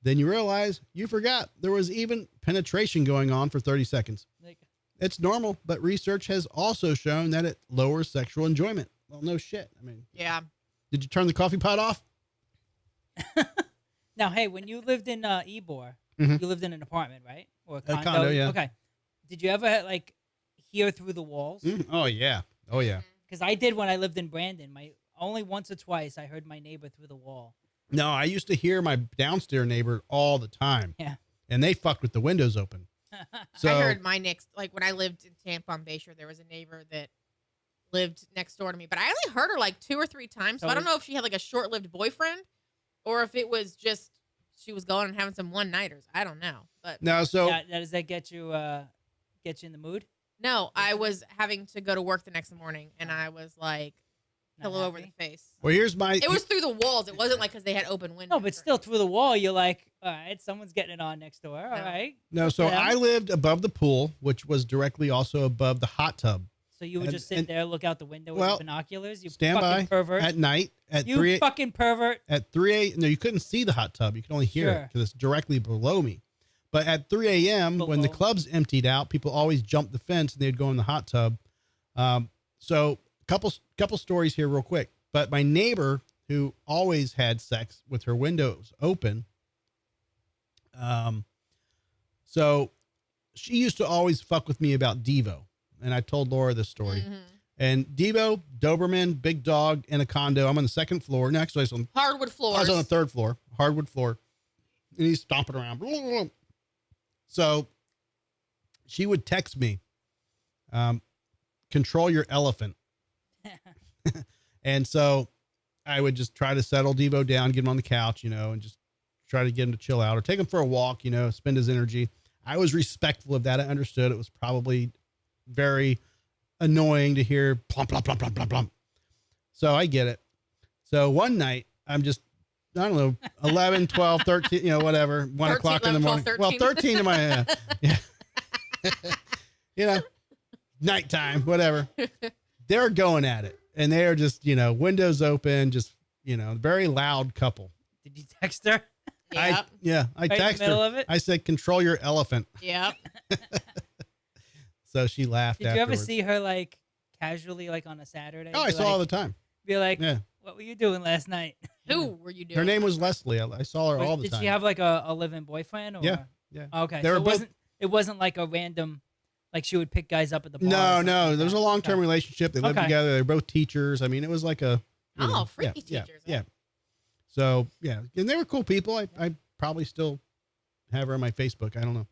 Speaker 1: Then you realize you forgot there was even penetration going on for 30 seconds. It's normal, but research has also shown that it lowers sexual enjoyment. Well, no shit. I mean,
Speaker 2: Yeah.
Speaker 1: did you turn the coffee pot off?
Speaker 3: Now, hey, when you lived in Ybor,
Speaker 1: Mhm.
Speaker 3: you lived in an apartment, right? Or
Speaker 1: A condo, yeah.
Speaker 3: Okay. Did you ever hear through the walls?
Speaker 1: Oh, yeah. Oh, yeah.
Speaker 3: Because I did when I lived in Brandon. Only once or twice I heard my neighbor through the wall.
Speaker 1: No, I used to hear my downstairs neighbor all the time.
Speaker 3: Yeah.
Speaker 1: And they fucked with the windows open. So
Speaker 2: I heard my next, like when I lived in Tampa on Bayshore, there was a neighbor that lived next door to me, but I only heard her like 2 or 3 times. So I don't know if she had like a short-lived boyfriend or if it was just she was going and having some one-nighters. I don't know. But
Speaker 1: no, so
Speaker 3: does that get you in the mood?
Speaker 2: no, I was having to go to work the next morning, and I was like,
Speaker 3: Not
Speaker 2: pillow over the
Speaker 3: happy?
Speaker 2: face.
Speaker 1: well, here's my.
Speaker 2: It was through the walls. It wasn't like because they had open windows.
Speaker 3: No, but still through the wall, you're like, all right, someone's getting it on next door. All right.
Speaker 1: No, so
Speaker 3: Yeah.
Speaker 1: I lived above the pool, which was directly also above the hot tub.
Speaker 3: So you would
Speaker 1: And-
Speaker 3: just sit there, look out the window with
Speaker 1: well,
Speaker 3: your binoculars. You
Speaker 1: Stand
Speaker 3: fucking
Speaker 1: by
Speaker 3: pervert.
Speaker 1: at night at
Speaker 3: You
Speaker 1: 3
Speaker 3: fucking pervert.
Speaker 1: at 3 No, you couldn't see the hot tub. You could only hear it
Speaker 3: Sure.
Speaker 1: because it's directly below me. But at 3 a.m. when the
Speaker 3: Below.
Speaker 1: clubs emptied out, people always jumped the fence and they'd go in the hot tub. So couple stories here real quick. But my neighbor who always had sex with her windows open. So she used to always fuck with me about Devo. And I told Laura this story.
Speaker 2: Mhm.
Speaker 1: And Devo, Doberman, big dog in a condo. I'm on the second floor. No, actually, I was on
Speaker 2: Hardwood floors.
Speaker 1: I was on the third floor, hardwood floor, and he's stomping around. So she would text me, control your elephant. And so I would just try to settle Devo down, get him on the couch, and just try to get him to chill out or take him for a walk, spend his energy. I was respectful of that. I understood it was probably very annoying to hear plump, plump, plump, plump, plump, plump. So I get it. So one night I'm just, I don't know, 11, 12, 13, whatever, 1 o'clock in the
Speaker 2: 11,
Speaker 1: morning.
Speaker 2: 12,
Speaker 1: Well,
Speaker 2: 13.
Speaker 1: 13 in my, yeah. Nighttime, whatever. They're going at it and they're just, windows open, just, very loud couple.
Speaker 3: Did you text her?
Speaker 2: Yep.
Speaker 1: I
Speaker 3: Right in the
Speaker 1: texted
Speaker 3: middle
Speaker 1: her.
Speaker 3: of it?
Speaker 1: I said, control your elephant.
Speaker 2: Yep.
Speaker 1: So she laughed
Speaker 3: Did you ever
Speaker 1: afterwards.
Speaker 3: see her casually on a Saturday?
Speaker 1: Oh, I saw all the time.
Speaker 3: Be like,
Speaker 1: Yeah.
Speaker 3: what were you doing last night?
Speaker 2: Who were you doing?
Speaker 1: Her name was Leslie. I saw her all the
Speaker 3: Did
Speaker 1: time.
Speaker 3: she have a live-in boyfriend? Or?
Speaker 1: Yeah, yeah.
Speaker 3: Okay.
Speaker 1: They
Speaker 3: So
Speaker 1: were
Speaker 3: it
Speaker 1: both-
Speaker 3: wasn't like a random, she would pick guys up at the bar. or
Speaker 1: No,
Speaker 3: something
Speaker 1: no.
Speaker 3: like
Speaker 1: There's a
Speaker 3: that.
Speaker 1: long-term
Speaker 3: Okay.
Speaker 1: relationship. They lived
Speaker 3: Okay.
Speaker 1: together. They're both teachers. I mean, it was like a. you
Speaker 2: Oh,
Speaker 1: know,
Speaker 2: freaky
Speaker 1: yeah,
Speaker 2: teachers,
Speaker 1: Yeah.
Speaker 2: huh?
Speaker 1: So yeah, and they were cool people. I probably still have her on my Facebook. I don't know.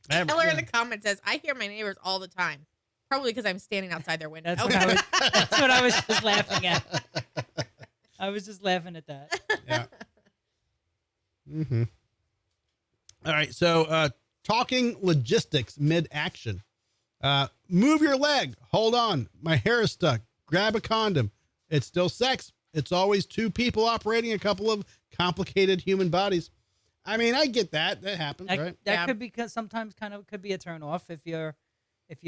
Speaker 2: Tell her in the comments says, I hear my neighbors all the time. Probably because I'm standing outside their window.
Speaker 3: That's what I was just laughing at. I was just laughing at that.
Speaker 1: Yeah. Mm-hmm. All right. So, talking logistics mid-action. Move your leg. Hold on. My hair is stuck. Grab a condom. It's still sex. It's always two people operating a couple of complicated human bodies. I mean, I get that. That happens, right?
Speaker 3: That could be sometimes kind of could be a turn off if you're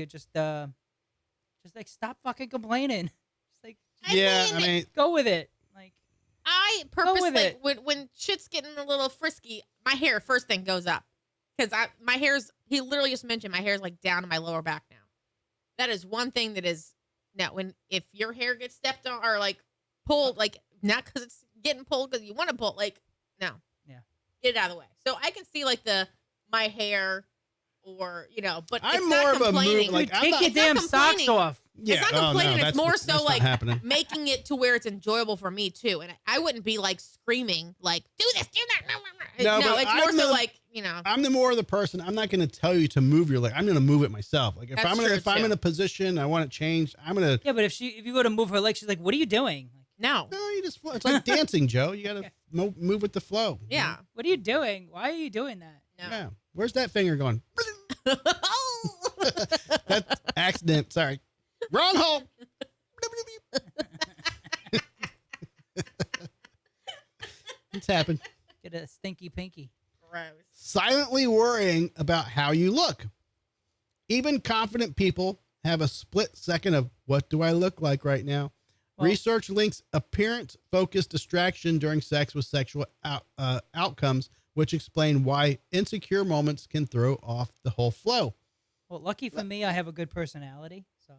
Speaker 3: just like stop fucking complaining. Just like
Speaker 1: I mean,
Speaker 3: go with it. Like
Speaker 2: I purposely when shit's getting a little frisky, my hair first thing goes up because my hair's. He literally just mentioned my hair's like down to my lower back now. That is one thing that is now if your hair gets stepped on or like pulled, like not because it's getting pulled because you want to pull, like no, get it out of the way. So I can see like my hair. Or but
Speaker 1: I'm
Speaker 2: it's
Speaker 1: more
Speaker 2: not
Speaker 1: of a
Speaker 2: complaining.
Speaker 1: move. Like,
Speaker 3: take your damn socks off.
Speaker 1: Yeah,
Speaker 2: it's not complaining.
Speaker 1: No,
Speaker 2: it's more so like
Speaker 1: happening.
Speaker 2: making it to where it's enjoyable for me too. And I wouldn't be like screaming like do this, do that. No, it's more so like
Speaker 1: I'm the more of the person. I'm not going to tell you to move your leg. I'm going to move it myself. Like if I'm in a position I want it changed, I'm going to.
Speaker 3: Yeah, but if you go to move her leg, she's like, "What are you doing?"
Speaker 2: No,
Speaker 1: you just flow. It's like dancing, Joe. You got to move with the flow.
Speaker 2: Yeah.
Speaker 3: What are you doing? Why are you doing that?
Speaker 2: No.
Speaker 1: Yeah. Where's that finger going? That's accident. Sorry. Wrong hole. It's happened.
Speaker 3: Get a stinky pinky.
Speaker 2: Gross.
Speaker 1: Silently worrying about how you look. Even confident people have a split second of what do I look like right now? Well, research links appearance-focused distraction during sex with sexual outcomes, which explain why insecure moments can throw off the whole flow.
Speaker 3: Well, lucky for me, I have a good personality. So,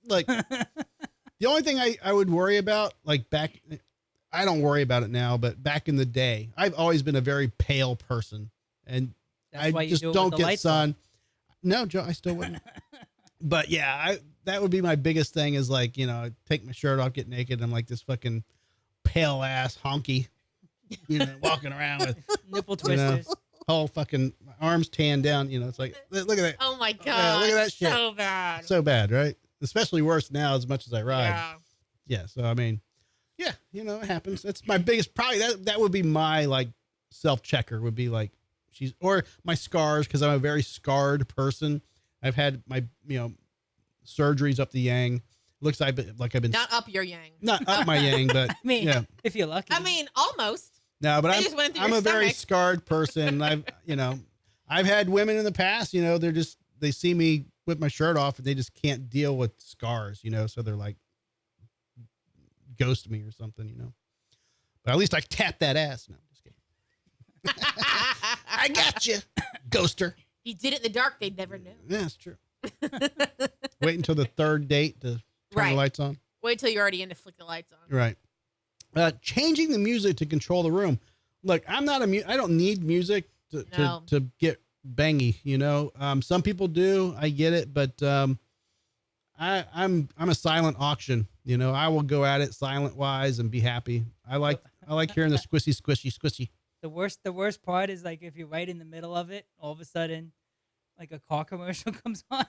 Speaker 1: like, the only thing I would worry about, like I don't worry about it now, but back in the day, I've always been a very pale person, and I just don't get sun. No, Joe, I still wouldn't. But yeah, that would be my biggest thing is like, take my shirt off, get naked. And I'm like this fucking pale ass honky, walking around with
Speaker 3: nipple twisters.
Speaker 1: Whole fucking arms tan down. It's like, look at that.
Speaker 2: Oh my God.
Speaker 1: Look at that shit.
Speaker 2: So bad.
Speaker 1: So bad, right? Especially worse now as much as I ride.
Speaker 2: Yeah.
Speaker 1: Yeah. So, I mean, yeah, it happens. That's my biggest, probably that would be my like self-checker would be like or my scars. Cause I'm a very scarred person. I've had my, surgeries up the yang. Looks like I've been
Speaker 2: not up your yang.
Speaker 1: Not up my yang, but
Speaker 3: if you're lucky.
Speaker 2: Almost.
Speaker 1: No, but I'm a very
Speaker 2: stomach.
Speaker 1: scarred person. I've had women in the past, they see me with my shirt off and they just can't deal with scars, so they're like ghost me or something, but at least I tap that ass. No, just kidding. I got you, ghoster.
Speaker 2: He did it in the dark. They'd never know.
Speaker 1: Yeah, that's true. Wait until the third date to turn the lights on.
Speaker 2: Wait till you're already in to flick the lights on.
Speaker 1: Right. Changing the music to control the room. Look, I don't need music to get bangy. Some people do. I get it, but I'm a silent auction. I will go at it silent wise and be happy. I like hearing the squishy.
Speaker 3: The worst part is like if you're right in the middle of it, all of a sudden, like a car commercial comes on.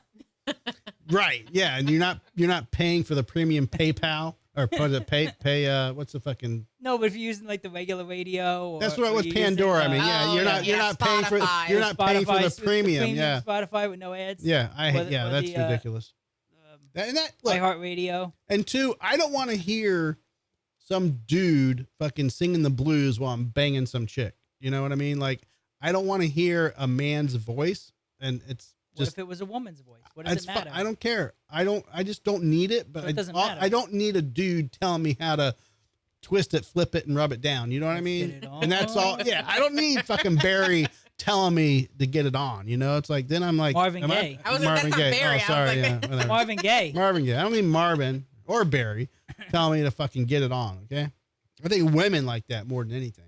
Speaker 1: Right. Yeah, and you're not paying for the premium PayPal or pay. What's the fucking?
Speaker 3: No, but if you're using like the regular radio,
Speaker 1: that's what with Pandora.
Speaker 3: Using,
Speaker 1: you're not paying for the premium. Yeah,
Speaker 3: Spotify with no ads.
Speaker 1: Yeah, that's ridiculous. And that
Speaker 3: iHeartRadio.
Speaker 1: And two, I don't want to hear some dude fucking singing the blues while I'm banging some chick. You know what I mean? Like, I don't want to hear a man's voice, and it's just.
Speaker 3: What if it was a woman's voice? What does it matter?
Speaker 1: I don't care. I just don't need it. But
Speaker 3: it doesn't matter.
Speaker 1: I don't need a dude telling me how to twist it, flip it, and rub it down. You know what I mean? And that's all. Yeah, I don't need fucking Barry telling me to get it on. It's like then I'm like
Speaker 3: Marvin Gaye.
Speaker 2: I was like, that's not Barry.
Speaker 1: Oh, sorry. Yeah,
Speaker 3: Marvin Gaye.
Speaker 1: Marvin Gaye. I don't need Marvin or Barry telling me to fucking get it on. Okay. I think women like that more than anything.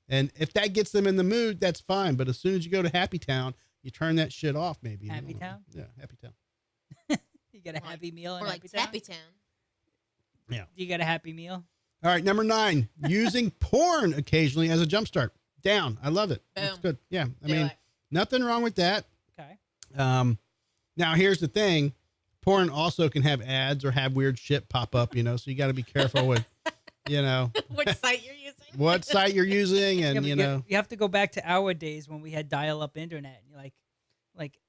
Speaker 1: And if that gets them in the mood, that's fine. But as soon as you go to Happy Town, you turn that shit off. Maybe
Speaker 3: Happy Town.
Speaker 1: Yeah, Happy Town.
Speaker 3: You get a Happy Meal.
Speaker 2: Or like Happy Town.
Speaker 1: Yeah.
Speaker 3: You get a Happy Meal.
Speaker 1: All right, number 9, using porn occasionally as a jumpstart. Down. I love it. That's good. Yeah. I mean, nothing wrong with that.
Speaker 3: Okay.
Speaker 1: Now here's the thing. porn also can have ads or have weird shit pop up, so you got to be careful with,
Speaker 2: Which site you're using?
Speaker 1: what site you're using.
Speaker 3: Yeah,
Speaker 1: And,
Speaker 3: but you have to go back to our days when we had dial-up internet. And you're like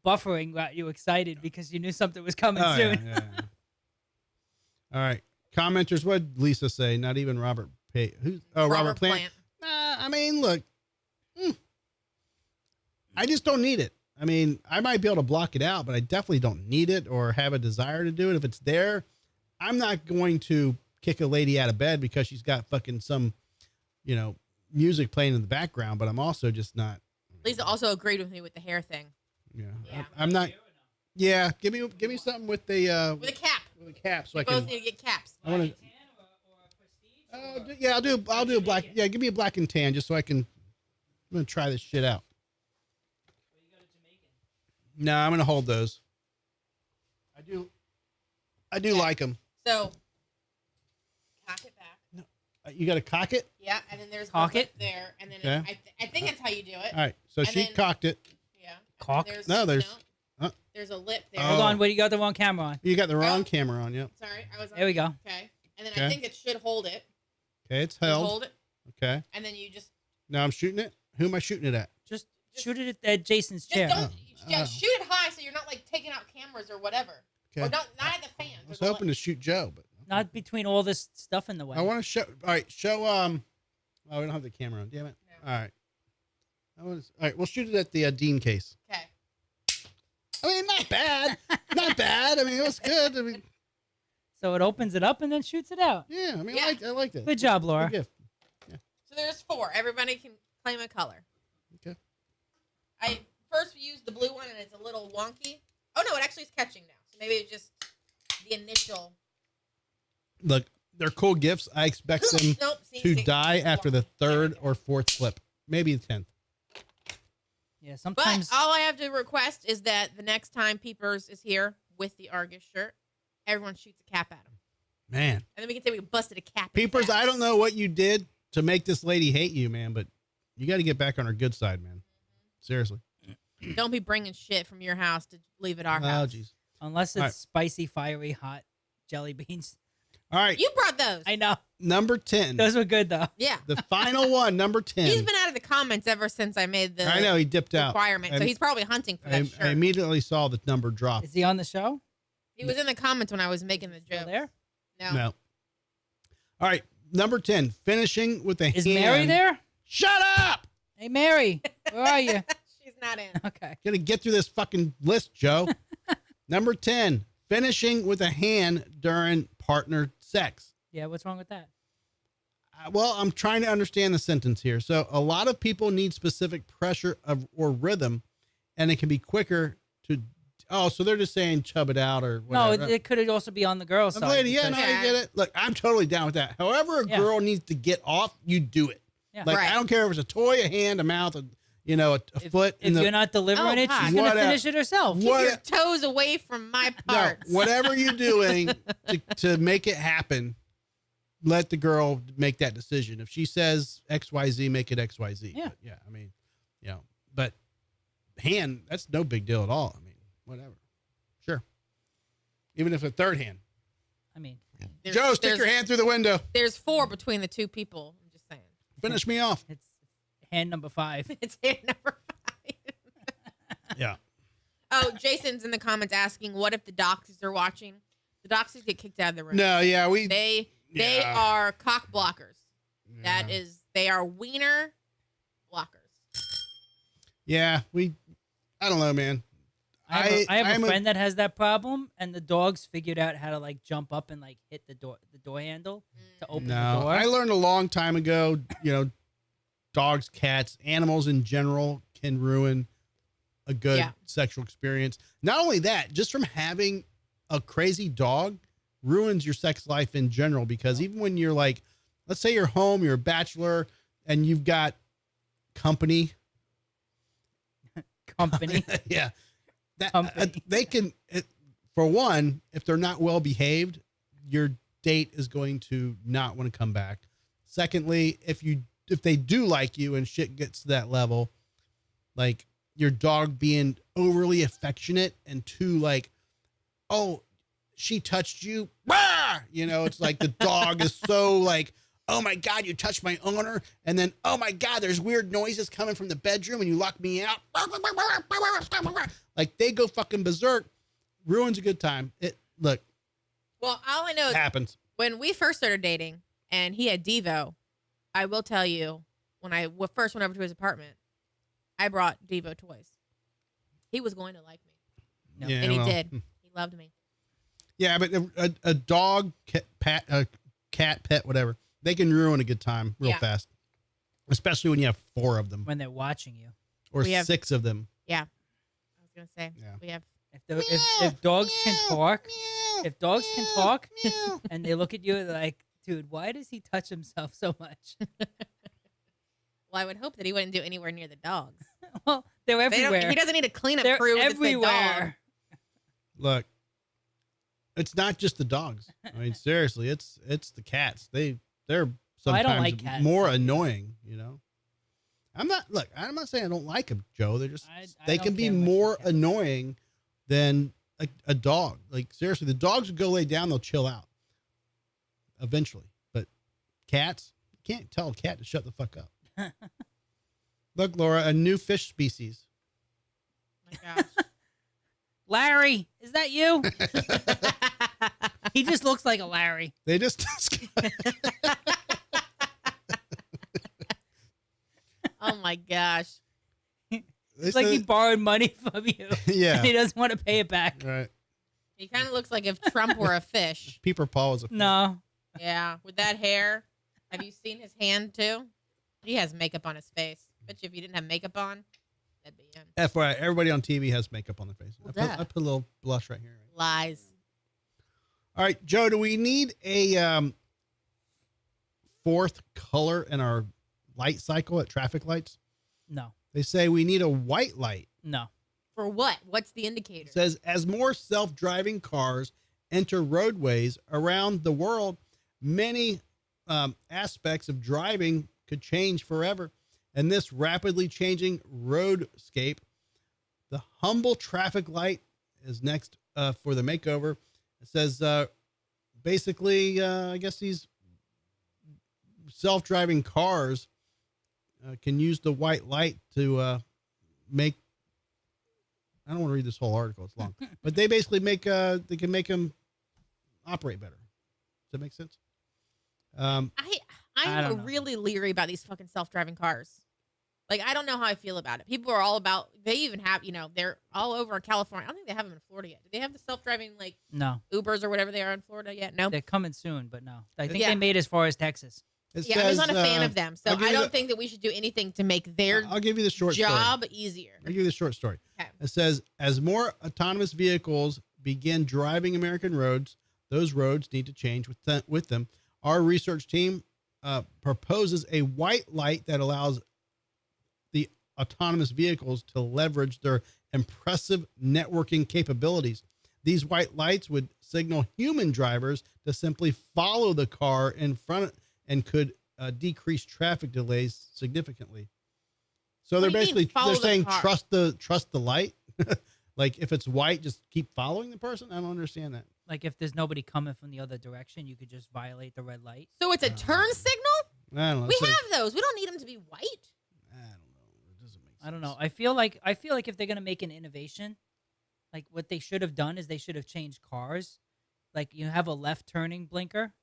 Speaker 3: buffering got you excited because you knew something was coming
Speaker 1: Oh,
Speaker 3: soon.
Speaker 1: yeah. All right. Commenters, what did Lisa say? Not even Robert Who's Robert Plant. Nah, I mean, look, I just don't need it. I mean, I might be able to block it out, but I definitely don't need it or have a desire to do it. If it's there, I'm not going to kick a lady out of bed because she's got fucking some, music playing in the background, but I'm also just not.
Speaker 2: Lisa also agreed with me with the hair thing.
Speaker 1: Yeah. I'm not. Yeah. Give me something with the,
Speaker 2: With a cap.
Speaker 1: with a cap so
Speaker 2: We
Speaker 1: I
Speaker 2: both
Speaker 1: can.
Speaker 2: need to get caps.
Speaker 1: I want to. Yeah, I'll do a black. Yeah, give me a black and tan just so I can. I'm gonna try this shit out. No, I'm gonna hold those. I do like them.
Speaker 2: So, cock it back.
Speaker 1: You got to cock it.
Speaker 2: Yeah, and then there's
Speaker 3: Cock
Speaker 2: the
Speaker 3: it?
Speaker 2: lip there, and then
Speaker 1: Okay.
Speaker 2: I think that's how you do it.
Speaker 1: All right, so
Speaker 2: And
Speaker 1: she
Speaker 2: then-
Speaker 1: cocked it.
Speaker 2: Yeah.
Speaker 3: Cock?
Speaker 1: No, there's-
Speaker 2: there's a lip there.
Speaker 3: Hold
Speaker 1: Oh.
Speaker 3: on, what you got the wrong camera on?
Speaker 1: You got the wrong
Speaker 2: Oh.
Speaker 1: camera on. Yep.
Speaker 2: Sorry, I was.
Speaker 3: There we go.
Speaker 2: Okay, and then
Speaker 1: Okay.
Speaker 2: I think it should hold it.
Speaker 1: Okay, it's
Speaker 2: You
Speaker 1: held.
Speaker 2: hold it,
Speaker 1: Okay.
Speaker 2: and then you just
Speaker 1: Now I'm shooting it. Who am I shooting it at?
Speaker 3: Just shoot it at Jason's chair.
Speaker 2: don't
Speaker 1: Oh.
Speaker 2: shoot it high so you're not like taking out cameras or whatever.
Speaker 1: Okay.
Speaker 2: Or not at the fans.
Speaker 1: I was hoping to shoot Joe, but
Speaker 3: Not between all this stuff in the way.
Speaker 1: I want to show. All right, show. Oh, we don't have the camera on. Damn it.
Speaker 2: No.
Speaker 1: All right. All right, we'll shoot it at the Dean case.
Speaker 2: Okay.
Speaker 1: I mean, not bad. Not bad. I mean, it was good. I mean,
Speaker 3: So it opens it up and then shoots it out.
Speaker 1: yeah. I mean,
Speaker 2: Yeah.
Speaker 1: I like that.
Speaker 3: Good job, Laura.
Speaker 1: Good gift.
Speaker 2: So there's 4. Everybody can claim a color.
Speaker 1: Okay.
Speaker 2: I first used the blue one and it's a little wonky. Oh no, it actually is catching now. So maybe it's just the initial.
Speaker 1: Look, they're cool gifts. I expect them
Speaker 2: Nope,
Speaker 1: to
Speaker 2: see,
Speaker 1: die
Speaker 2: it's
Speaker 1: after the
Speaker 2: wonky.
Speaker 1: third or fourth flip, maybe the 10th.
Speaker 3: Yeah,
Speaker 2: But
Speaker 3: sometimes
Speaker 2: all I have to request is that the next time Peepers is here with the Argus shirt, everyone shoots a cap at him.
Speaker 1: Man,
Speaker 2: And then we can say we busted a cap. in
Speaker 1: Peepers,
Speaker 2: his
Speaker 1: I
Speaker 2: ass.
Speaker 1: don't know what you did to make this lady hate you, man, but you got to get back on her good side, man. Seriously.
Speaker 2: Don't be bringing shit from your house to leave at our
Speaker 1: Oh,
Speaker 2: house.
Speaker 1: jeez.
Speaker 3: unless it's
Speaker 1: All right.
Speaker 3: spicy, fiery, hot jelly beans.
Speaker 1: All right,
Speaker 2: You brought those.
Speaker 3: I know.
Speaker 1: number 10.
Speaker 3: Those were good though.
Speaker 2: Yeah.
Speaker 1: The final one, number 10.
Speaker 2: He's been out of the comments ever since I made the
Speaker 1: I know, he dipped out.
Speaker 2: requirement. So
Speaker 1: And
Speaker 2: he's probably hunting for that
Speaker 1: I
Speaker 2: shirt.
Speaker 1: immediately saw the number drop.
Speaker 3: Is he on the show?
Speaker 2: He was in the comments when I was making the
Speaker 3: Still
Speaker 2: joke.
Speaker 3: there?
Speaker 1: No. All right, number 10, finishing with a
Speaker 3: Is
Speaker 1: hand.
Speaker 3: Mary there?
Speaker 1: Shut up!
Speaker 3: Hey Mary, where are you?
Speaker 2: She's not in.
Speaker 3: Okay.
Speaker 1: Gotta get through this fucking list, Joe. Number 10, finishing with a hand during partner sex.
Speaker 3: Yeah, what's wrong with that?
Speaker 1: Well, I'm trying to understand the sentence here. So a lot of people need specific pressure or rhythm, and it can be quicker to. Oh, so they're just saying chub it out or
Speaker 3: No,
Speaker 1: whatever.
Speaker 3: it could also be on the girl's side.
Speaker 1: Lady, yeah, no,
Speaker 3: because-
Speaker 1: I get it. Look, I'm totally down with that. However, a
Speaker 3: Yeah.
Speaker 1: girl needs to get off, you do it.
Speaker 3: Yeah.
Speaker 1: Like
Speaker 2: Right.
Speaker 1: I don't care if it's a toy, a hand, a mouth, a
Speaker 3: If,
Speaker 1: foot.
Speaker 3: if you're not delivering
Speaker 2: Oh,
Speaker 3: it,
Speaker 2: God.
Speaker 3: she's gonna
Speaker 1: What a-
Speaker 3: finish it herself.
Speaker 2: Keep
Speaker 1: What-
Speaker 2: your toes away from my
Speaker 1: no,
Speaker 2: parts.
Speaker 1: whatever you're doing to make it happen, let the girl make that decision. If she says XYZ, make it XYZ.
Speaker 3: Yeah.
Speaker 1: But yeah. I mean, but hand, that's no big deal at all. I mean, whatever. Sure. Even if a third hand.
Speaker 3: I mean,
Speaker 2: There's-
Speaker 1: Joe, stick
Speaker 2: there's-
Speaker 1: your hand through the window.
Speaker 2: There's 4 between the 2 people. I'm just saying.
Speaker 1: Finish me off.
Speaker 3: it's hand number 5.
Speaker 2: It's hand number 5.
Speaker 1: Yeah.
Speaker 2: Oh, Jason's in the comments asking, what if the doxies are watching? The doxies get kicked out of the room.
Speaker 1: No, yeah,
Speaker 2: They
Speaker 1: Yeah.
Speaker 2: are cock blockers. That
Speaker 1: Yeah.
Speaker 2: is, they are wiener blockers.
Speaker 1: Yeah, I don't know, man.
Speaker 3: I have
Speaker 1: I'm
Speaker 3: a friend that has that problem, and the dogs figured out how to like jump up and like hit the door handle to open the
Speaker 1: No,
Speaker 3: door.
Speaker 1: I learned a long time ago, dogs, cats, animals in general can ruin a good
Speaker 2: Yeah.
Speaker 1: sexual experience. Not only that, just from having a crazy dog ruins your sex life in general, because even when you're like, let's say you're home, you're a bachelor and you've got company.
Speaker 3: Company.
Speaker 1: Yeah. That
Speaker 3: Company.
Speaker 1: they can, for one, if they're not well behaved, your date is going to not want to come back. Secondly, if they do like you and shit gets to that level, like your dog being overly affectionate and too like oh, she touched you. Bah! You know, it's like the dog is so like, oh my God, you touched my owner. And then, oh my God, there's weird noises coming from the bedroom and you lock me out. Like they go fucking berserk. Ruins a good time. Look.
Speaker 2: Well, all I know is
Speaker 1: happens.
Speaker 2: When we first started dating and he had Devo, I will tell you, when I first went over to his apartment, I brought Devo toys. He was going to like me.
Speaker 3: No.
Speaker 1: Yeah,
Speaker 2: And he
Speaker 1: well,
Speaker 2: did. He loved me.
Speaker 1: Yeah, but a dog, cat, pet, whatever, they can ruin a good time real fast. Especially when you have 4 of them.
Speaker 3: When they're watching you.
Speaker 1: Or 6 of them.
Speaker 2: Yeah. I was going to say, we have.
Speaker 3: If dogs can talk, and they look at you like, dude, why does he touch himself so much?
Speaker 2: Well, I would hope that he wouldn't do anywhere near the dogs.
Speaker 3: Well, they're everywhere.
Speaker 2: He doesn't need a cleanup
Speaker 3: They're
Speaker 2: crew
Speaker 3: everywhere.
Speaker 2: with the dog.
Speaker 1: Look, it's not just the dogs. I mean, seriously, it's the cats. They're sometimes
Speaker 3: I don't like cats.
Speaker 1: more annoying, you know. I'm not saying I don't like them, Joe. They're just they can be more annoying than a dog. Like seriously, the dogs will go lay down, they'll chill out eventually. But cats, you can't tell a cat to shut the fuck up. Look, Laura, a new fish species.
Speaker 2: Oh my gosh.
Speaker 3: Larry, is that you? He just looks like a Larry.
Speaker 1: They just
Speaker 2: Oh my gosh.
Speaker 3: It's like he borrowed money from you.
Speaker 1: Yeah.
Speaker 3: And he doesn't want to pay it back.
Speaker 1: Right.
Speaker 2: He kind of looks like if Trump were a fish.
Speaker 1: Peeper Paul is a fish.
Speaker 3: No.
Speaker 2: Yeah, with that hair. Have you seen his hand too? He has makeup on his face. Bet you if he didn't have makeup on, that'd be him.
Speaker 1: FYI, everybody on TV has makeup on their face.
Speaker 2: Well,
Speaker 1: I put a little blush right here.
Speaker 2: Lies.
Speaker 1: All right, Joe, do we need a 4th color in our light cycle at traffic lights?
Speaker 3: No.
Speaker 1: They say we need a white light.
Speaker 3: No.
Speaker 2: For what? What's the indicator?
Speaker 1: It says as more self-driving cars enter roadways around the world, many aspects of driving could change forever. And this rapidly changing roadscape, the humble traffic light is next for the makeover. It says basically, I guess these self-driving cars can use the white light to make. I don't want to read this whole article; it's long, but they basically they can make them operate better. Does that make sense?
Speaker 2: I'm really leery about these fucking self-driving cars. Like, I don't know how I feel about it. People are all about, they even have, they're all over California. I don't think they have them in Florida yet. Do they have the self-driving,
Speaker 3: No.
Speaker 2: Ubers or whatever they are in Florida yet? No.
Speaker 3: They're coming soon, but no. I think they made as far as Texas.
Speaker 2: I'm just not a fan of them. So I don't think that we should do anything to make their
Speaker 1: I'll give you the short
Speaker 2: job
Speaker 1: story.
Speaker 2: easier.
Speaker 1: I'll give you the short story.
Speaker 2: Okay.
Speaker 1: It says, as more autonomous vehicles begin driving American roads, those roads need to change with them. Our research team proposes a white light that allows the autonomous vehicles to leverage their impressive networking capabilities. These white lights would signal human drivers to simply follow the car in front and could decrease traffic delays significantly. So they're saying trust the light. Like if it's white, just keep following the person. I don't understand that.
Speaker 3: Like if there's nobody coming from the other direction, you could just violate the red light.
Speaker 2: So it's a turn signal?
Speaker 1: I don't know.
Speaker 2: We have those. We don't need them to be white.
Speaker 1: I don't know. It doesn't make sense.
Speaker 3: I don't know. I feel like if they're gonna make an innovation, like what they should have done is they should have changed cars. Like you have a left turning blinker,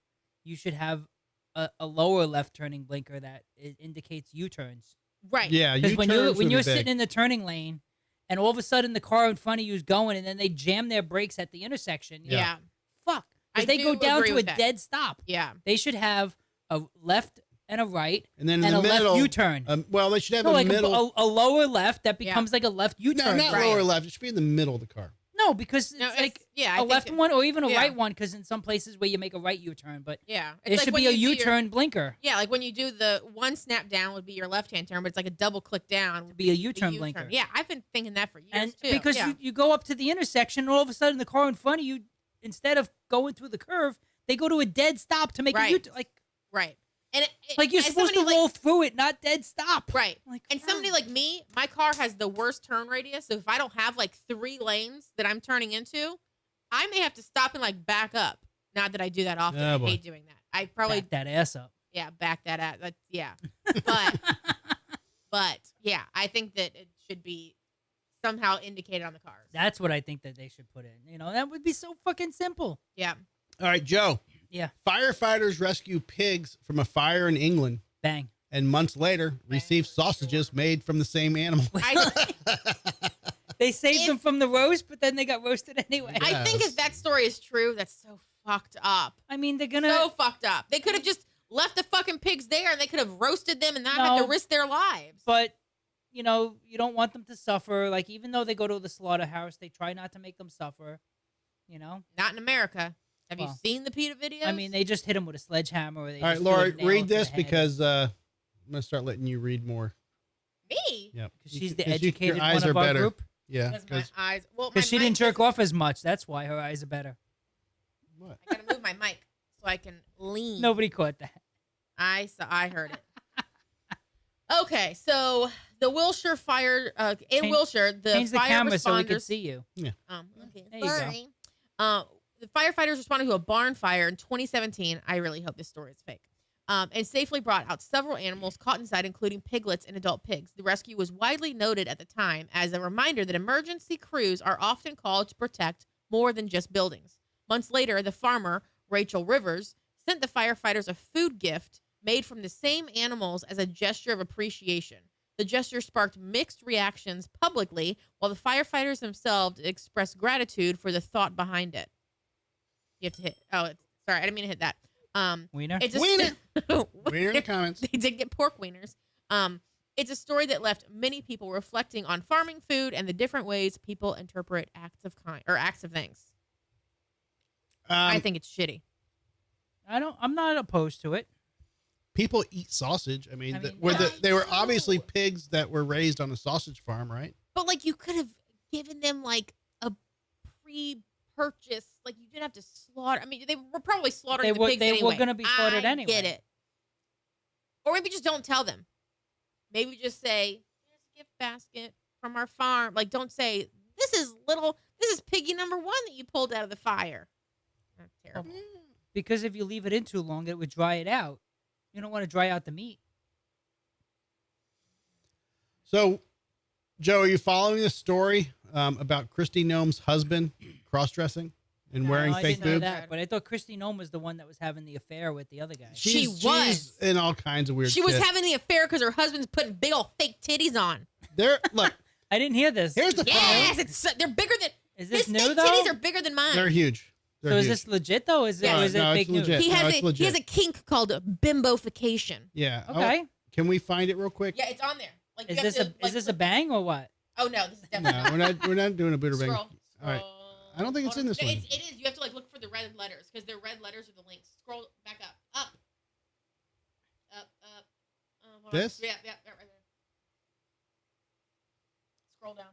Speaker 3: you should have a lower left turning blinker that indicates U-turns.
Speaker 2: Right.
Speaker 1: Yeah,
Speaker 3: Because when you're sitting in the turning lane, and all of a sudden the car in front of you is going, and then they jam their brakes at the intersection.
Speaker 2: Yeah.
Speaker 3: Fuck.
Speaker 2: I
Speaker 3: Because they
Speaker 2: do
Speaker 3: go down
Speaker 2: agree
Speaker 3: to a
Speaker 2: with that.
Speaker 3: dead stop.
Speaker 2: Yeah.
Speaker 3: They should have a left and a right,
Speaker 1: and then in
Speaker 3: and
Speaker 1: the
Speaker 3: a
Speaker 1: middle,
Speaker 3: left U-turn.
Speaker 1: Well, they should have
Speaker 3: No,
Speaker 1: a
Speaker 3: like
Speaker 1: middle.
Speaker 3: a lower left that becomes like a left U-turn.
Speaker 1: No, not
Speaker 2: Right.
Speaker 1: lower left. It should be in the middle of the car.
Speaker 3: No, because it's
Speaker 2: No,
Speaker 3: like
Speaker 2: I
Speaker 3: a
Speaker 2: think
Speaker 3: left
Speaker 2: it-
Speaker 3: one or even a
Speaker 2: yeah.
Speaker 3: right one, because in some places where you make a right U-turn, but
Speaker 2: Yeah.
Speaker 3: it should be a U-turn blinker.
Speaker 2: Yeah, like when you do the one snap down would be your left-hand turn, but it's like a double click down.
Speaker 3: To be a U-turn blinker.
Speaker 2: Yeah, I've been thinking that for years,
Speaker 3: And
Speaker 2: too.
Speaker 3: because
Speaker 2: yeah.
Speaker 3: you go up to the intersection, and all of a sudden the car in front of you, instead of going through the curve, they go to a dead stop to make a
Speaker 2: Right.
Speaker 3: U-turn.
Speaker 2: Right. And
Speaker 3: Like you're
Speaker 2: as
Speaker 3: supposed to
Speaker 2: somebody,
Speaker 3: roll through it, not dead stop.
Speaker 2: Right.
Speaker 3: Like,
Speaker 2: And somebody like me, my car has the worst turn radius. So if I don't have like 3 lanes that I'm turning into, I may have to stop and like back up. Not that I do that often.
Speaker 1: Oh,
Speaker 2: I
Speaker 1: boy.
Speaker 2: hate doing that. I probably
Speaker 3: Back that ass up.
Speaker 2: back that out. That's but yeah, I think that it should be somehow indicated on the cars.
Speaker 3: That's what I think that they should put in. You know, that would be so fucking simple.
Speaker 2: Yeah.
Speaker 1: All right, Joe.
Speaker 3: Yeah.
Speaker 1: Firefighters rescue pigs from a fire in England,
Speaker 3: Bang.
Speaker 1: and months later receive sausages made from the same animal.
Speaker 3: They saved them from the roast, but then they got roasted anyway.
Speaker 2: I think if that story is true, that's so fucked up.
Speaker 3: I mean, they're gonna
Speaker 2: So fucked up. They could have just left the fucking pigs there and they could have roasted them and not had to risk their lives.
Speaker 3: But, you know, you don't want them to suffer. Like, even though they go to the slaughterhouse, they try not to make them suffer. You know?
Speaker 2: Not in America. Have you
Speaker 3: Well,
Speaker 2: seen the PETA videos?
Speaker 3: I mean, they just hit them with a sledgehammer. Or they
Speaker 1: All right,
Speaker 3: just threw
Speaker 1: Laura,
Speaker 3: a nail
Speaker 1: read
Speaker 3: to the
Speaker 1: this
Speaker 3: head.
Speaker 1: because I'm going to start letting you read more.
Speaker 2: Me?
Speaker 1: Yep.
Speaker 3: She's the
Speaker 1: 'Cause
Speaker 3: educated
Speaker 1: your eyes
Speaker 3: one
Speaker 1: are
Speaker 3: of our
Speaker 1: better.
Speaker 3: group.
Speaker 1: Yeah.
Speaker 2: Because my eyes. Well, my
Speaker 3: Because she
Speaker 2: mic
Speaker 3: didn't jerk
Speaker 2: is-
Speaker 3: off as much. That's why her eyes are better.
Speaker 1: What?
Speaker 2: I gotta move my mic so I can lean.
Speaker 3: Nobody caught that.
Speaker 2: I heard it. Okay, so the Wilshire fire in
Speaker 3: Change-
Speaker 2: Wilshire, the
Speaker 3: Change the
Speaker 2: fire
Speaker 3: camera
Speaker 2: responders.
Speaker 3: so we can see you.
Speaker 2: Okay,
Speaker 3: There you go.
Speaker 2: sorry. The firefighters responded to a barn fire in 2017. I really hope this story is fake. And safely brought out several animals caught inside, including piglets and adult pigs. The rescue was widely noted at the time as a reminder that emergency crews are often called to protect more than just buildings. Months later, the farmer, Rachel Rivers, sent the firefighters a food gift made from the same animals as a gesture of appreciation. The gesture sparked mixed reactions publicly, while the firefighters themselves expressed gratitude for the thought behind it. You have to hit. Sorry, I didn't mean to hit that.
Speaker 3: Wiener?
Speaker 2: It's a
Speaker 1: Wiener. Wiener in the comments.
Speaker 2: They did get pork wieners. It's a story that left many people reflecting on farming food and the different ways people interpret acts of things. I think it's shitty.
Speaker 3: I'm not opposed to it.
Speaker 1: People eat sausage. I mean,
Speaker 3: I mean,
Speaker 1: they were
Speaker 2: I
Speaker 1: obviously
Speaker 2: know.
Speaker 1: pigs that were raised on a sausage farm, right?
Speaker 2: But like you could have given them like a pre-purchase, like you didn't have to slaughter. I mean, they were probably slaughtering the pigs
Speaker 3: They
Speaker 2: anyway.
Speaker 3: were going to be slaughtered
Speaker 2: I
Speaker 3: anyway.
Speaker 2: get it. Or maybe just don't tell them. Maybe just say, here's a gift basket from our farm. Like, don't say, this is piggy number 1 that you pulled out of the fire. That's terrible.
Speaker 3: Because if you leave it in too long, it would dry it out. You don't want to dry out the meat.
Speaker 1: So, Joe, are you following this story about Christy Nome's husband cross-dressing and wearing
Speaker 3: No, I
Speaker 1: fake
Speaker 3: didn't know
Speaker 1: boobs?
Speaker 3: that, but I thought Christy Nome was the one that was having the affair with the other guy.
Speaker 2: She
Speaker 1: She's
Speaker 2: was.
Speaker 1: in all kinds of weird
Speaker 2: She was
Speaker 1: shit.
Speaker 2: having the affair because her husband's putting big old fake titties on.
Speaker 1: Look,
Speaker 3: I didn't hear this.
Speaker 1: here's the
Speaker 2: Yes,
Speaker 1: problem.
Speaker 2: they're bigger than.
Speaker 3: Is this
Speaker 2: his
Speaker 3: new
Speaker 2: fake
Speaker 3: though?
Speaker 2: titties are bigger than mine.
Speaker 1: They're huge. They're
Speaker 3: So is
Speaker 1: huge.
Speaker 3: this legit though? Is it,
Speaker 2: Yes.
Speaker 3: or is it
Speaker 1: No, it's
Speaker 3: fake news?
Speaker 1: legit.
Speaker 2: He
Speaker 1: No,
Speaker 2: has
Speaker 1: it's
Speaker 2: he
Speaker 1: legit.
Speaker 2: has a kink called bimbofication.
Speaker 1: Yeah.
Speaker 3: Okay.
Speaker 1: Can we find it real quick?
Speaker 2: Yeah, it's on there. Like, you
Speaker 3: Is
Speaker 2: have
Speaker 3: this
Speaker 2: to,
Speaker 3: is this a bang or what?
Speaker 2: Oh no, this is
Speaker 1: No,
Speaker 2: definitely
Speaker 1: we're not doing a booter bang.
Speaker 2: Scroll.
Speaker 1: All right. I don't think it's in this
Speaker 2: No,
Speaker 1: one.
Speaker 2: It is. You have to like look for the red letters because the red letters are the links. Scroll back up. Up. Hold on.
Speaker 1: This?
Speaker 2: Yeah, right there. Scroll down.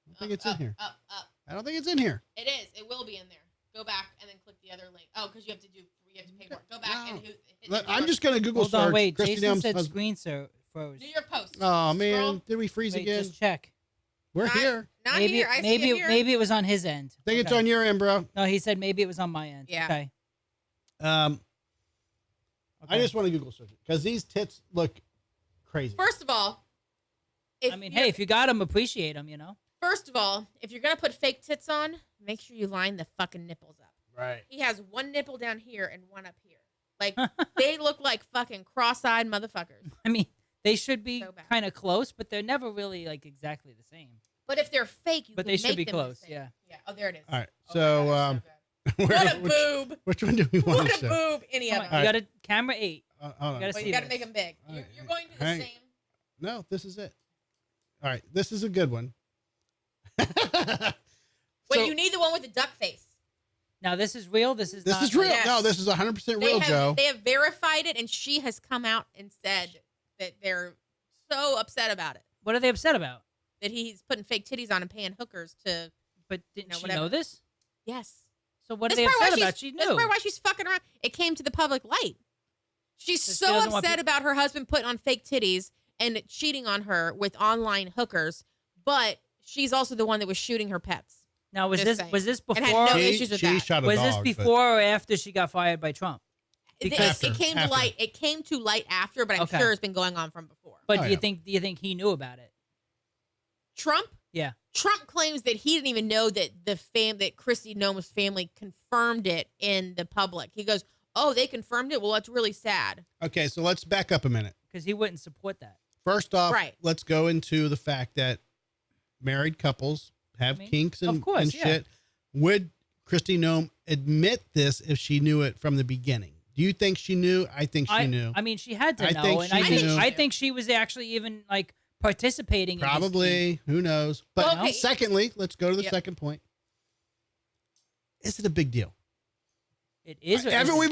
Speaker 1: I don't think it's in here.
Speaker 2: Up.
Speaker 1: I don't think it's in here.
Speaker 2: It is. It will be in there. Go back and then click the other link. Oh, because you have to pay more. Go back and hit
Speaker 1: I'm just gonna Google
Speaker 3: Hold on,
Speaker 1: search
Speaker 3: wait.
Speaker 1: Christy
Speaker 3: Jason
Speaker 1: Nome's
Speaker 3: said
Speaker 1: husband.
Speaker 3: screen froze.
Speaker 2: New York Post.
Speaker 1: Oh man,
Speaker 2: Scroll.
Speaker 1: did we freeze
Speaker 3: Wait,
Speaker 1: again?
Speaker 3: just check.
Speaker 1: We're
Speaker 2: Not-
Speaker 1: here.
Speaker 2: Not
Speaker 3: maybe
Speaker 2: here. I
Speaker 3: maybe
Speaker 2: see it here.
Speaker 3: maybe it was on his end.
Speaker 1: I think it's
Speaker 3: Okay.
Speaker 1: on your end, bro.
Speaker 3: No, he said maybe it was on my end.
Speaker 2: Yeah.
Speaker 3: Okay.
Speaker 1: I
Speaker 3: Okay.
Speaker 1: just want to Google search it because these tits look crazy.
Speaker 2: First of all,
Speaker 3: I mean, hey, if you got them, appreciate them. You know.
Speaker 2: First of all, if you're gonna put fake tits on, make sure you line the fucking nipples up.
Speaker 1: Right.
Speaker 2: He has one nipple down here and one up here. Like they look like fucking cross-eyed motherfuckers.
Speaker 3: I mean, they should be
Speaker 2: So bad.
Speaker 3: kind of close, but they're never really like exactly the same.
Speaker 2: But if they're fake, you
Speaker 3: But
Speaker 2: can
Speaker 3: they should
Speaker 2: make
Speaker 3: be
Speaker 2: them the
Speaker 3: close,
Speaker 2: same.
Speaker 3: yeah.
Speaker 2: Yeah. Oh, there it is.
Speaker 1: All right.
Speaker 2: Oh,
Speaker 1: So,
Speaker 2: my God, it's so good. What a boob!
Speaker 1: which one do we want
Speaker 2: What
Speaker 1: to
Speaker 2: a
Speaker 1: show?
Speaker 2: boob! Any
Speaker 3: Come
Speaker 2: of
Speaker 3: on,
Speaker 2: them.
Speaker 3: you got a camera 8.
Speaker 1: Hold on.
Speaker 3: You gotta
Speaker 2: But
Speaker 3: see
Speaker 2: you got to
Speaker 3: this.
Speaker 2: make them big.
Speaker 1: All right,
Speaker 2: You're going to the
Speaker 1: hang-
Speaker 2: same.
Speaker 1: No, this is it. All right, this is a good one.
Speaker 2: Wait,
Speaker 1: So-
Speaker 2: you need the one with the duck face.
Speaker 3: Now this is real. This is
Speaker 1: This
Speaker 3: not
Speaker 1: is real.
Speaker 2: Yes.
Speaker 1: No, this is 100% real, Joe.
Speaker 2: They have verified it, and she has come out and said that they're so upset about it
Speaker 3: What are they upset about?
Speaker 2: that he's putting fake titties on and paying hookers to.
Speaker 3: But didn't
Speaker 2: No,
Speaker 3: she
Speaker 2: whatever.
Speaker 3: know this?
Speaker 2: Yes.
Speaker 3: So what are
Speaker 2: That's
Speaker 3: they
Speaker 2: probably
Speaker 3: upset
Speaker 2: why
Speaker 3: about? She
Speaker 2: That's
Speaker 3: knew.
Speaker 2: probably why she's fucking around. It came to the public light. She's
Speaker 3: So she
Speaker 2: so
Speaker 3: doesn't want
Speaker 2: upset
Speaker 3: peop-
Speaker 2: about her husband putting on fake titties and cheating on her with online hookers, but she's also the one that was shooting her pets.
Speaker 3: Now, was
Speaker 2: Just
Speaker 3: this
Speaker 2: saying.
Speaker 3: before?
Speaker 2: And had no
Speaker 1: She-
Speaker 2: issues with
Speaker 1: she
Speaker 2: that.
Speaker 1: shot a
Speaker 3: Was
Speaker 1: dog,
Speaker 3: this
Speaker 1: but-
Speaker 3: before or after she got fired by Trump?
Speaker 1: After,
Speaker 2: it came to
Speaker 1: after.
Speaker 2: light. It came to light after, but I'm
Speaker 3: Okay.
Speaker 2: sure it's been going on from before.
Speaker 3: But
Speaker 1: Oh,
Speaker 3: do you
Speaker 1: yeah.
Speaker 3: think he knew about it?
Speaker 2: Trump.
Speaker 3: Yeah.
Speaker 2: Trump claims that he didn't even know that that Kristi Noem's family confirmed it in the public. He goes, "Oh, they confirmed it. Well, that's really sad."
Speaker 1: Okay, so let's back up a minute.
Speaker 3: Because he wouldn't support that.
Speaker 1: First off,
Speaker 2: Right.
Speaker 1: let's go into the fact that married couples have kinks and,
Speaker 3: of course,
Speaker 1: and
Speaker 3: yeah.
Speaker 1: shit. Would Kristi Noem admit this if she knew it from the beginning? Do you think she knew? I think she knew.
Speaker 3: I mean, she had to
Speaker 1: I
Speaker 3: know,
Speaker 1: think
Speaker 3: and
Speaker 1: she knew.
Speaker 3: I think she was actually even like participating. in this thing.
Speaker 1: Probably. Who knows? But
Speaker 2: Well, okay.
Speaker 1: secondly, let's go to the
Speaker 2: Yep.
Speaker 1: second point. Is it a big deal?
Speaker 3: It is.
Speaker 1: Haven't we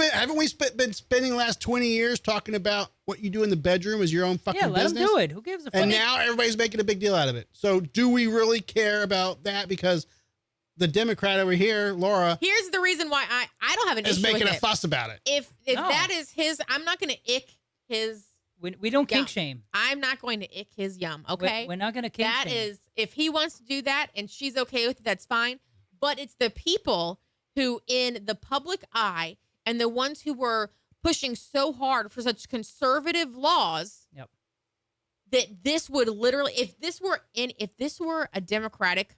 Speaker 1: been spending the last 20 years talking about what you do in the bedroom is your own fucking
Speaker 3: Yeah, let
Speaker 1: business?
Speaker 3: him do it. Who gives a fuck?
Speaker 1: And now everybody's making a big deal out of it. So do we really care about that? Because the Democrat over here, Laura,
Speaker 2: Here's the reason why I don't have an
Speaker 1: is
Speaker 2: issue
Speaker 1: making
Speaker 2: with
Speaker 1: a
Speaker 2: it.
Speaker 1: fuss about it.
Speaker 2: If
Speaker 3: No.
Speaker 2: that is his, I'm not going to ick his.
Speaker 3: we don't
Speaker 2: Yum.
Speaker 3: kink shame.
Speaker 2: I'm not going to ick his yum. Okay,
Speaker 3: We're not going to kink
Speaker 2: that
Speaker 3: shame.
Speaker 2: is if he wants to do that and she's okay with it, that's fine. But it's the people who, in the public eye, and the ones who were pushing so hard for such conservative laws.
Speaker 3: Yep.
Speaker 2: That this would literally, if this were a Democratic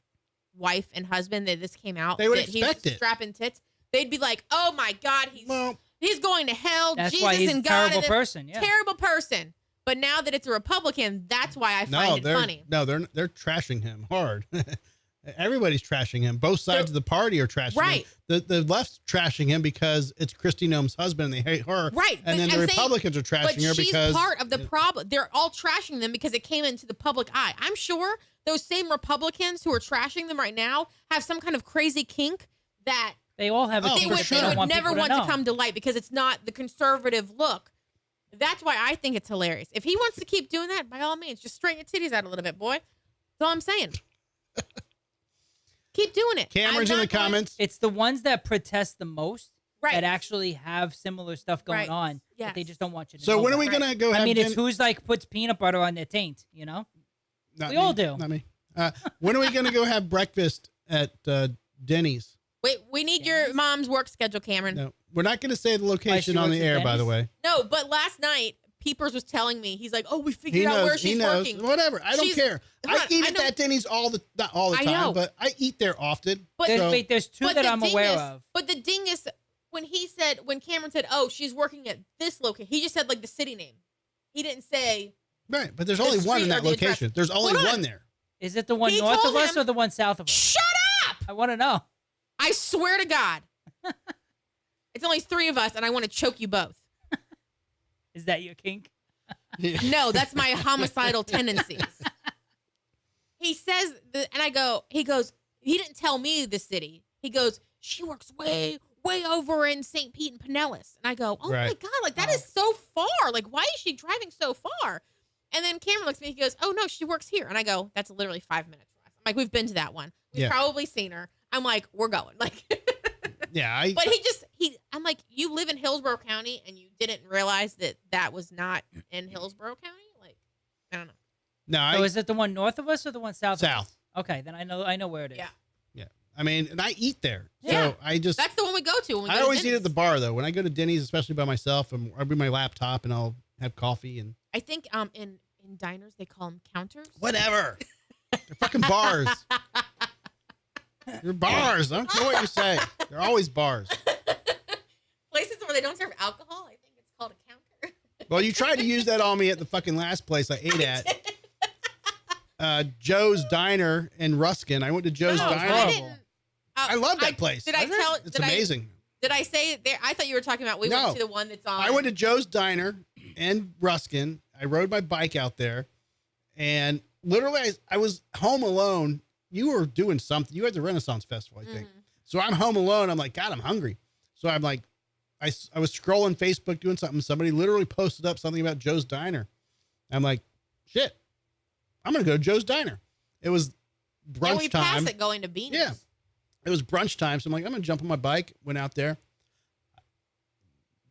Speaker 2: wife and husband that this came out,
Speaker 1: They would
Speaker 2: that
Speaker 1: expect
Speaker 2: he's
Speaker 1: it.
Speaker 2: strapping tits, they'd be like, "Oh my God, he's going to hell.
Speaker 3: That's
Speaker 2: Jesus
Speaker 3: why he's
Speaker 2: and
Speaker 3: a
Speaker 2: God,
Speaker 3: terrible person. Yeah.
Speaker 2: terrible person." But now that it's a Republican, that's why I find it funny.
Speaker 1: they're trashing him hard. Everybody's trashing him. Both sides of the party are trashing
Speaker 2: Right.
Speaker 1: him. The left's trashing him because it's Kristi Noem's husband and they hate her.
Speaker 2: Right.
Speaker 1: And then
Speaker 2: but
Speaker 1: the
Speaker 2: I'm saying-
Speaker 1: Republicans are
Speaker 2: But
Speaker 1: trashing her
Speaker 2: she's
Speaker 1: because
Speaker 2: part of the problem. They're all trashing them because it came into the public eye. I'm sure those same Republicans who are trashing them right now have some kind of crazy kink that
Speaker 3: They all have a
Speaker 1: Oh,
Speaker 3: kink
Speaker 1: for
Speaker 3: that
Speaker 1: sure.
Speaker 3: they
Speaker 2: they
Speaker 3: don't
Speaker 2: would
Speaker 3: want
Speaker 2: never
Speaker 3: people
Speaker 2: want to
Speaker 3: know.
Speaker 2: come to light because it's not the conservative look. That's why I think it's hilarious. If he wants to keep doing that, by all means, just straighten your titties out a little bit, boy. That's all I'm saying. Keep doing it.
Speaker 1: Cameron's
Speaker 2: I'm
Speaker 1: in the
Speaker 2: not going-
Speaker 1: comments.
Speaker 3: It's the ones that protest the most
Speaker 2: Right.
Speaker 3: that actually have similar stuff going
Speaker 2: Right.
Speaker 3: on
Speaker 2: Yes.
Speaker 3: that they just don't want you to
Speaker 1: So
Speaker 3: know
Speaker 1: when are
Speaker 3: about.
Speaker 1: we
Speaker 2: Right.
Speaker 1: gonna go?
Speaker 3: I
Speaker 1: have
Speaker 3: mean, it's
Speaker 1: din-
Speaker 3: who's like puts peanut butter on their taint, you know?
Speaker 1: Not
Speaker 3: we
Speaker 1: me.
Speaker 3: all do.
Speaker 1: Not me. When are we gonna go have breakfast at Denny's?
Speaker 2: Wait, we need your mom's work schedule, Cameron.
Speaker 1: No, we're not gonna say the location
Speaker 3: she
Speaker 1: on
Speaker 3: works
Speaker 1: the
Speaker 3: at
Speaker 1: air. By the
Speaker 3: Denny's?
Speaker 1: way,
Speaker 2: No, but last night, Peepers was telling me, he's like, "Oh, we
Speaker 1: he
Speaker 2: figured out where
Speaker 1: knows. He
Speaker 2: she's
Speaker 1: knows.
Speaker 2: working."
Speaker 1: Whatever. I don't
Speaker 2: She's-
Speaker 1: care.
Speaker 2: Hold
Speaker 1: I
Speaker 2: on,
Speaker 1: eat
Speaker 2: I
Speaker 1: at
Speaker 2: know-
Speaker 1: that Denny's not all the
Speaker 2: I
Speaker 1: time,
Speaker 2: know.
Speaker 1: but I eat there often.
Speaker 2: But-
Speaker 3: There's two
Speaker 2: But
Speaker 3: that
Speaker 2: the
Speaker 3: I'm
Speaker 2: ding
Speaker 3: aware
Speaker 2: is-
Speaker 3: of.
Speaker 2: But the ding is, when Cameron said, "Oh, she's working at this location," he just said like the city name. He didn't say.
Speaker 1: Right, but there's
Speaker 2: The
Speaker 1: only one
Speaker 2: street
Speaker 1: in
Speaker 2: or
Speaker 1: that
Speaker 2: the address.
Speaker 1: location. There's only
Speaker 2: Hold on.
Speaker 1: one there.
Speaker 3: Is it the one
Speaker 2: He
Speaker 3: north
Speaker 2: told
Speaker 3: of us
Speaker 2: him-
Speaker 3: or the one south of us?
Speaker 2: Shut up!
Speaker 3: I want to know.
Speaker 2: I swear to God, it's only 3 of us, and I want to choke you both.
Speaker 3: Is that your kink?
Speaker 2: No, that's my homicidal tendencies. He says, and I go, he goes, he didn't tell me the city. He goes, she works way over in St. Pete and Pinellas. And I go, oh my
Speaker 1: Right.
Speaker 2: God, like that is so far. Like, why is she driving so far? And then Cameron looks at me, he goes, oh no, she works here. And I go, that's literally 5 minutes from us. I'm like, we've been to that one. We've
Speaker 1: Yeah.
Speaker 2: probably seen her. I'm like, we're going. Like,
Speaker 1: Yeah,
Speaker 2: but I'm like, you live in Hillsborough County and you didn't realize that was not in Hillsborough County? Like, I don't know.
Speaker 1: no,
Speaker 3: So is it the one north of us or the one south of us?
Speaker 1: South.
Speaker 3: Okay, then I know where it is.
Speaker 2: Yeah.
Speaker 1: Yeah, I mean, and I eat there,
Speaker 2: Yeah.
Speaker 1: so I just
Speaker 2: That's the one we go to when we go
Speaker 1: I
Speaker 2: to
Speaker 1: always eat
Speaker 2: Denny's.
Speaker 1: at the bar though. When I go to Denny's, especially by myself, I'll bring my laptop and I'll have coffee and
Speaker 2: I think in diners they call them counters.
Speaker 1: whatever. They're fucking bars. They're bars. I don't care what you say. They're always bars.
Speaker 2: Places where they don't serve alcohol, I think it's called a counter.
Speaker 1: Well, you tried to use that on me at the fucking last place I ate at. Joe's Diner in Ruskin. I went to Joe's
Speaker 2: No,
Speaker 1: Diner.
Speaker 2: I
Speaker 3: horrible.
Speaker 2: didn't.
Speaker 1: I love that place.
Speaker 2: Did I
Speaker 1: Is it?
Speaker 2: tell?
Speaker 1: It's
Speaker 2: did
Speaker 1: amazing.
Speaker 2: Did I say it there? I thought you were talking about we
Speaker 1: No.
Speaker 2: went to the one that's on.
Speaker 1: I went to Joe's Diner in Ruskin. I rode my bike out there, and literally, I was home alone. You were doing something. You had the Renaissance Festival, I think. So I'm home alone. I'm like, God, I'm hungry. So I'm like, I was scrolling Facebook doing something. Somebody literally posted up something about Joe's Diner. I'm like, shit, I'm going to go to Joe's Diner. It was
Speaker 2: Yeah,
Speaker 1: brunch
Speaker 2: we
Speaker 1: time.
Speaker 2: passed it going to Beanie's.
Speaker 1: Yeah. It was brunch time. So I'm like, I'm going to jump on my bike. Went out there.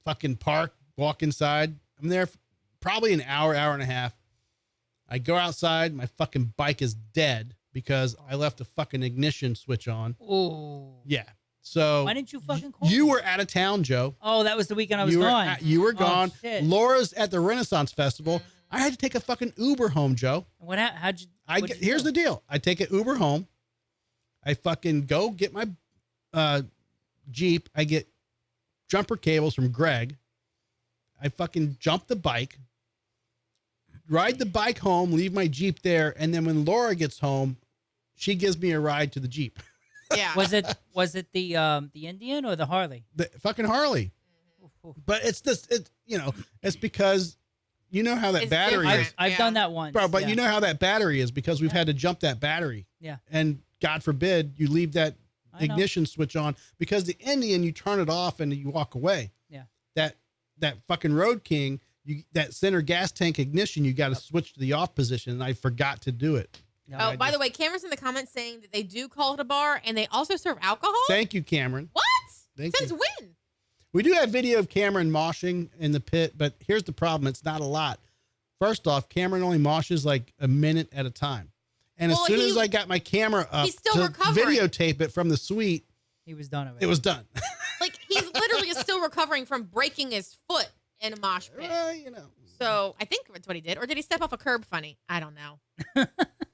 Speaker 1: Fucking park, walk inside. I'm there for probably an hour and a half. I go outside. My fucking bike is dead. because I left a fucking ignition switch on.
Speaker 3: Oh.
Speaker 1: Yeah. So
Speaker 3: Why didn't you fucking call
Speaker 1: you
Speaker 3: me?
Speaker 1: were out of town, Joe.
Speaker 3: Oh, that was the weekend I was
Speaker 1: you
Speaker 3: gone.
Speaker 1: You were gone.
Speaker 3: Shit.
Speaker 1: Laura's at the Renaissance Festival. I had to take a fucking Uber home, Joe.
Speaker 3: How'd you?
Speaker 1: Here's the deal. I take an Uber home. I fucking go get my Jeep. I get jumper cables from Greg. I fucking jump the bike, ride the bike home, leave my Jeep there, and then when Laura gets home, she gives me a ride to the Jeep.
Speaker 2: Yeah.
Speaker 3: Was it the Indian or the Harley?
Speaker 1: The fucking Harley. But it's it's because you know how that
Speaker 2: It's
Speaker 1: battery
Speaker 2: different.
Speaker 1: is.
Speaker 3: I've
Speaker 2: Yeah.
Speaker 3: done that once.
Speaker 1: Bro, but
Speaker 3: yeah.
Speaker 1: you know how that battery is because we've had to jump that battery.
Speaker 3: Yeah.
Speaker 1: And God forbid you leave that
Speaker 3: I know.
Speaker 1: ignition switch on because the Indian, you turn it off and you walk away.
Speaker 3: Yeah.
Speaker 1: That fucking Road King, that center gas tank ignition, you got to switch to the off position. And I forgot to do it.
Speaker 3: No,
Speaker 2: Oh, by the way, Cameron's in the comments saying that they do call it a bar and they also serve alcohol.
Speaker 1: Thank you, Cameron.
Speaker 2: What?
Speaker 1: Thank
Speaker 2: Since
Speaker 1: you.
Speaker 2: when?
Speaker 1: We do have video of Cameron moshing in the pit, but here's the problem. It's not a lot. First off, Cameron only moshes like a minute at a time. And
Speaker 2: Well,
Speaker 1: as soon
Speaker 2: he-
Speaker 1: as I got my camera up
Speaker 2: he's still
Speaker 1: to
Speaker 2: recovering.
Speaker 1: videotape it from the suite,
Speaker 3: he was done already.
Speaker 1: it was done.
Speaker 2: Like he's literally still recovering from breaking his foot in a mosh pit.
Speaker 1: You know.
Speaker 2: So I think that's what he did. Or did he step off a curb funny? I don't know.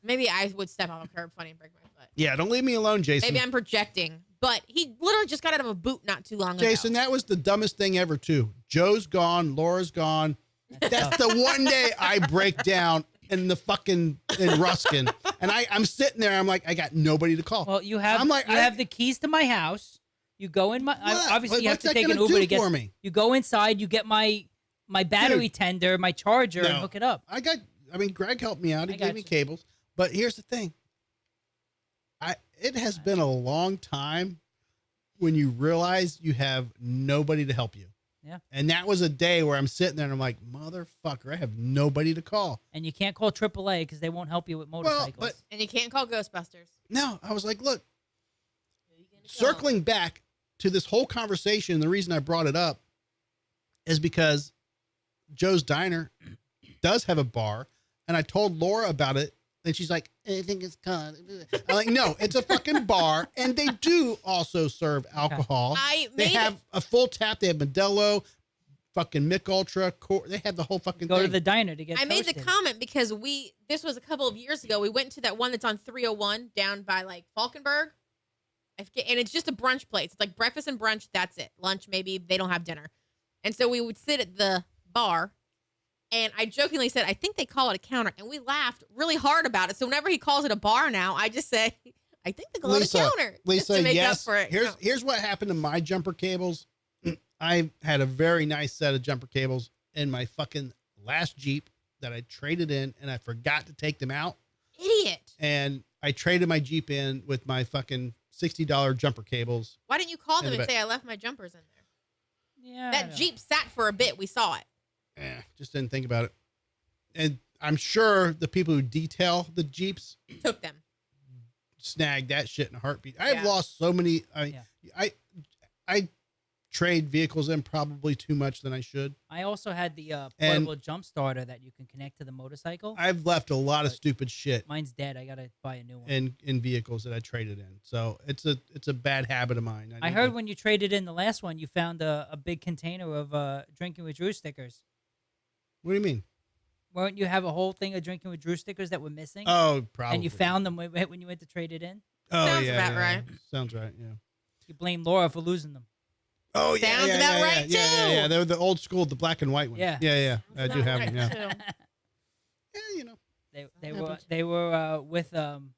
Speaker 2: Maybe I would step off a curb funny and break my foot.
Speaker 1: Yeah, don't leave me alone, Jason.
Speaker 2: Maybe I'm projecting. But he literally just got out of a boot not too long
Speaker 1: Jason,
Speaker 2: ago.
Speaker 1: that was the dumbest thing ever, too. Joe's gone. Laura's gone. That's the one day I break down in Ruskin. And I'm sitting there. I'm like, I got nobody to call.
Speaker 3: Well, you have
Speaker 1: I'm like,
Speaker 3: you have the keys to my house. You go in my
Speaker 1: What?
Speaker 3: obviously you have
Speaker 1: What's
Speaker 3: to
Speaker 1: that
Speaker 3: take an
Speaker 1: gonna
Speaker 3: Uber
Speaker 1: do
Speaker 3: to get
Speaker 1: for me?
Speaker 3: You go inside, you get my battery tender, my charger, and
Speaker 1: No.
Speaker 3: hook it up.
Speaker 1: Greg helped me out. He
Speaker 3: I
Speaker 1: gave
Speaker 3: got
Speaker 1: me
Speaker 3: you.
Speaker 1: cables. But here's the thing. It has been a long time when you realize you have nobody to help you.
Speaker 3: Yeah.
Speaker 1: And that was a day where I'm sitting there and I'm like, motherfucker, I have nobody to call.
Speaker 3: And you can't call AAA because they won't help you with motorcycles.
Speaker 1: but
Speaker 2: And you can't call Ghostbusters.
Speaker 1: no, I was like, look,
Speaker 2: Who you gonna call?
Speaker 1: circling back to this whole conversation, the reason I brought it up is because Joe's Diner does have a bar, and I told Laura about it, and she's like, I think it's called. I'm like, no, it's a fucking bar, and they do also serve alcohol. They have a full tap. They have Modelo, fucking Mick Ultra. They have the whole fucking
Speaker 3: go
Speaker 1: thing.
Speaker 3: to the diner to get
Speaker 2: I made the
Speaker 3: toasted.
Speaker 2: comment because this was a couple of years ago. We went to that one that's on 301 down by like Falkenberg. I forget, and it's just a brunch place. It's like breakfast and brunch. That's it. Lunch, maybe they don't have dinner. And so we would sit at the bar, and I jokingly said, I think they call it a counter. And we laughed really hard about it. So whenever he calls it a bar now, I just say, I think they call it a counter. just
Speaker 1: Lisa,
Speaker 2: to make up
Speaker 1: yes.
Speaker 2: for it.
Speaker 1: Here's what happened to my jumper cables. I had a very nice set of jumper cables in my fucking last Jeep that I traded in, and I forgot to take them out.
Speaker 2: Idiot.
Speaker 1: And I traded my Jeep in with my fucking $60 jumper cables.
Speaker 2: Why didn't you call them
Speaker 1: In the
Speaker 2: and
Speaker 1: back.
Speaker 2: say, I left my jumpers in there?
Speaker 3: Yeah. I
Speaker 2: That
Speaker 3: know.
Speaker 2: Jeep sat for a bit. We saw it.
Speaker 1: Just didn't think about it. And I'm sure the people who detail the Jeeps
Speaker 2: Took them.
Speaker 1: snagged that shit in a heartbeat. I've
Speaker 2: Yeah.
Speaker 1: lost so many.
Speaker 3: Yeah.
Speaker 1: I trade vehicles in probably too much than I should.
Speaker 3: I also had the
Speaker 1: And-
Speaker 3: portable jump starter that you can connect to the motorcycle.
Speaker 1: I've left a lot of
Speaker 3: But-
Speaker 1: stupid shit
Speaker 3: Mine's dead. I gotta buy a new one.
Speaker 1: in vehicles that I traded in. So it's a bad habit of mine.
Speaker 3: I
Speaker 1: need
Speaker 3: heard
Speaker 1: to-
Speaker 3: when you traded in the last one, you found a big container of drinking with Drew stickers.
Speaker 1: What do you mean?
Speaker 3: Weren't you have a whole thing of drinking with Drew stickers that were missing?
Speaker 1: Oh, probably.
Speaker 3: and you found them when you went to trade it in?
Speaker 1: Oh,
Speaker 2: Sounds
Speaker 1: yeah,
Speaker 2: about
Speaker 1: yeah,
Speaker 2: right.
Speaker 1: Sounds right. Yeah.
Speaker 3: You blame Laura for losing them.
Speaker 1: Oh yeah,
Speaker 2: Sounds
Speaker 1: yeah,
Speaker 2: about
Speaker 1: yeah,
Speaker 2: right,
Speaker 1: yeah,
Speaker 2: too.
Speaker 1: Yeah, they were the old school, the black and white ones.
Speaker 3: Yeah.
Speaker 1: yeah. I do have them. Yeah,
Speaker 2: Too.
Speaker 1: yeah, you know.
Speaker 3: They
Speaker 1: That
Speaker 3: were
Speaker 1: happens.
Speaker 3: they were with an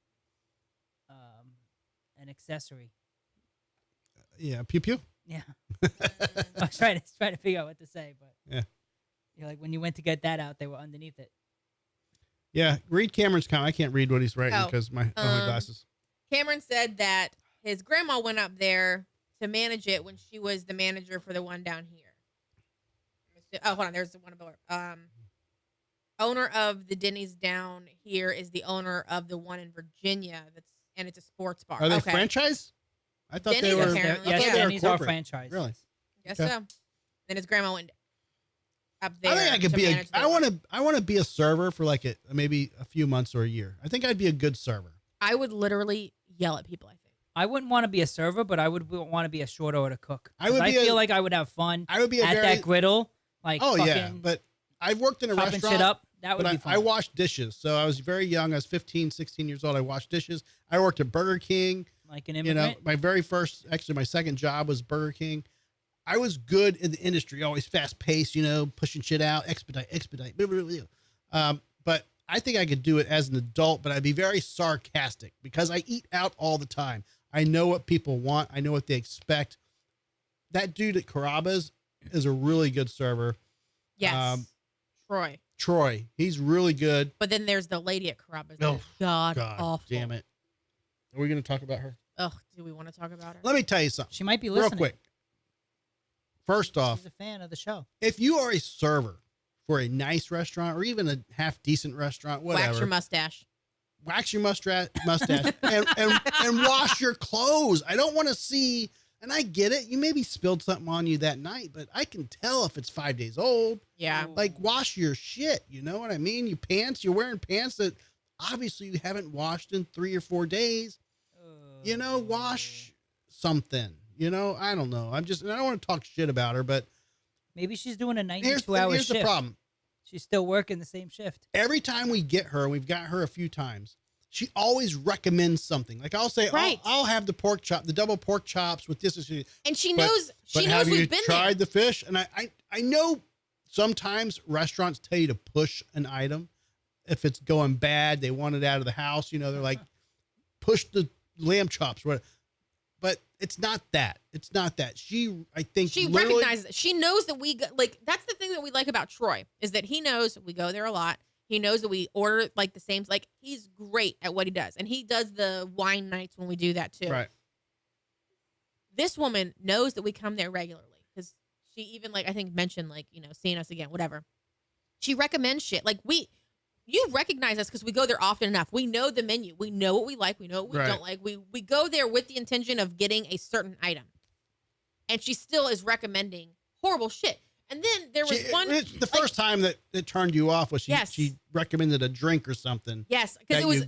Speaker 3: accessory.
Speaker 1: Yeah, pew pew.
Speaker 3: Yeah. I was trying to figure out what to say, but
Speaker 1: Yeah.
Speaker 3: You're like when you went to get that out, they were underneath it.
Speaker 1: Yeah, read Cameron's comment. I can't read what he's writing
Speaker 2: Oh,
Speaker 1: because my glasses.
Speaker 2: Cameron said that his grandma went up there to manage it when she was the manager for the one down here. Oh, hold on. There's the one above. Owner of the Denny's down here is the owner of the one in Virginia. And it's a sports bar.
Speaker 1: Are they
Speaker 2: okay.
Speaker 1: franchise? I thought they
Speaker 2: Denny's
Speaker 1: were.
Speaker 2: apparently,
Speaker 1: I thought
Speaker 2: yeah.
Speaker 1: they were
Speaker 3: Denny's are
Speaker 1: corporate.
Speaker 3: franchise.
Speaker 1: Really?
Speaker 2: Guess
Speaker 1: Okay.
Speaker 2: so. Then his grandma went up there.
Speaker 1: I think I could
Speaker 2: to
Speaker 1: be
Speaker 2: manage the
Speaker 1: I want to be a server for like maybe a few months or a year. I think I'd be a good server.
Speaker 2: I would literally yell at people, I think.
Speaker 3: I wouldn't want to be a server, but I would want to be a short order cook.
Speaker 1: I would.
Speaker 3: I feel like I would have fun.
Speaker 1: I would be
Speaker 3: at that griddle. Like,
Speaker 1: oh yeah, but I've worked in a
Speaker 3: chopping
Speaker 1: restaurant.
Speaker 3: shit up. That would be fun.
Speaker 1: I washed dishes, so I was very young. I was 15, 16 years old. I washed dishes. I worked at Burger King.
Speaker 3: Like an immigrant.
Speaker 1: My second job was Burger King. I was good in the industry, always fast paced, pushing shit out, expedite. Blah, blah, blah. But I think I could do it as an adult, but I'd be very sarcastic because I eat out all the time. I know what people want. I know what they expect. That dude at Carrabba's is a really good server.
Speaker 2: Yes.
Speaker 1: Troy. He's really good.
Speaker 2: But then there's the lady at Carrabba's.
Speaker 1: Oh,
Speaker 2: God awful.
Speaker 1: Damn it. Are we going to talk about her?
Speaker 2: Ugh, do we want to talk about her?
Speaker 1: Let me tell you something.
Speaker 3: She might be listening.
Speaker 1: Real quick. First off,
Speaker 3: she's a fan of the show.
Speaker 1: If you are a server for a nice restaurant or even a half decent restaurant, whatever.
Speaker 2: Wax your mustache.
Speaker 1: Wax your mustache and wash your clothes. I don't want to see, and I get it. You maybe spilled something on you that night, but I can tell if it's 5 days old.
Speaker 2: Yeah.
Speaker 1: Like wash your shit. You know what I mean? You're wearing pants that obviously you haven't washed in 3 or 4 days. Wash something. I don't know. I don't want to talk shit about her, but
Speaker 3: maybe she's doing a 92-hour shift.
Speaker 1: Here's the problem.
Speaker 3: She's still working the same shift.
Speaker 1: Every time we get her, we've got her a few times, she always recommends something. Like I'll say,
Speaker 2: right.
Speaker 1: I'll have the pork chop, the double pork chops with this.
Speaker 2: And she knows we've been there.
Speaker 1: Have you tried the fish? And I know sometimes restaurants tell you to push an item. If it's going bad, they want it out of the house. They're like, push the lamb chops. But it's not that. It's not that. I think
Speaker 2: she recognizes it. She knows that that's the thing that we like about Troy is that he knows we go there a lot. He knows that we order like the same. Like he's great at what he does, and he does the wine nights when we do that too.
Speaker 1: Right.
Speaker 2: This woman knows that we come there regularly because she even I think mentioned seeing us again, whatever. She recommends shit you recognize us because we go there often enough. We know the menu. We know what we like. We know what we don't like. We go there with the intention of getting a certain item. And she still is recommending horrible shit. And then there was
Speaker 1: the first time that it turned you off was she recommended a drink or something.
Speaker 2: Yes, because it was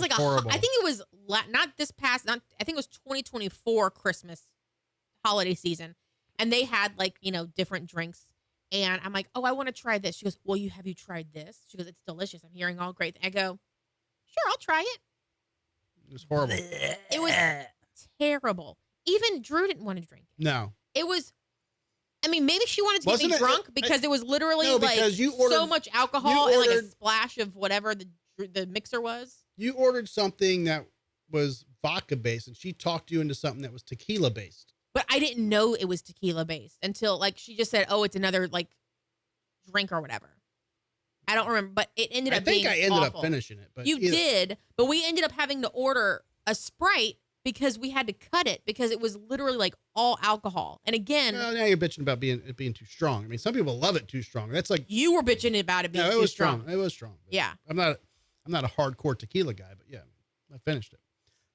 Speaker 2: like
Speaker 1: horrible.
Speaker 2: I think it was not this past. I think it was 2024 Christmas holiday season, and they had different drinks. And I'm like, oh, I want to try this. She goes, well, have you tried this? She goes, it's delicious. I'm hearing all great. I go, sure, I'll try it.
Speaker 1: It was horrible.
Speaker 2: It was terrible. Even Drew didn't want to drink it.
Speaker 1: No.
Speaker 2: It was, maybe she wanted to get me drunk because it was literally so much alcohol and a splash of whatever the mixer was.
Speaker 1: You ordered something that was vodka based and she talked you into something that was tequila based.
Speaker 2: But I didn't know it was tequila based until she just said, "Oh, it's another drink or whatever." I don't remember, but it ended up being
Speaker 1: I think I ended
Speaker 2: awful.
Speaker 1: up finishing it. But
Speaker 2: you did, but we ended up having to order a Sprite because we had to cut it because it was literally all alcohol. And again,
Speaker 1: now you're bitching about it being too strong. Some people love it too strong. That's
Speaker 2: you were bitching about it being too strong.
Speaker 1: It was strong.
Speaker 2: Yeah,
Speaker 1: I'm not a hardcore tequila guy, but yeah, I finished it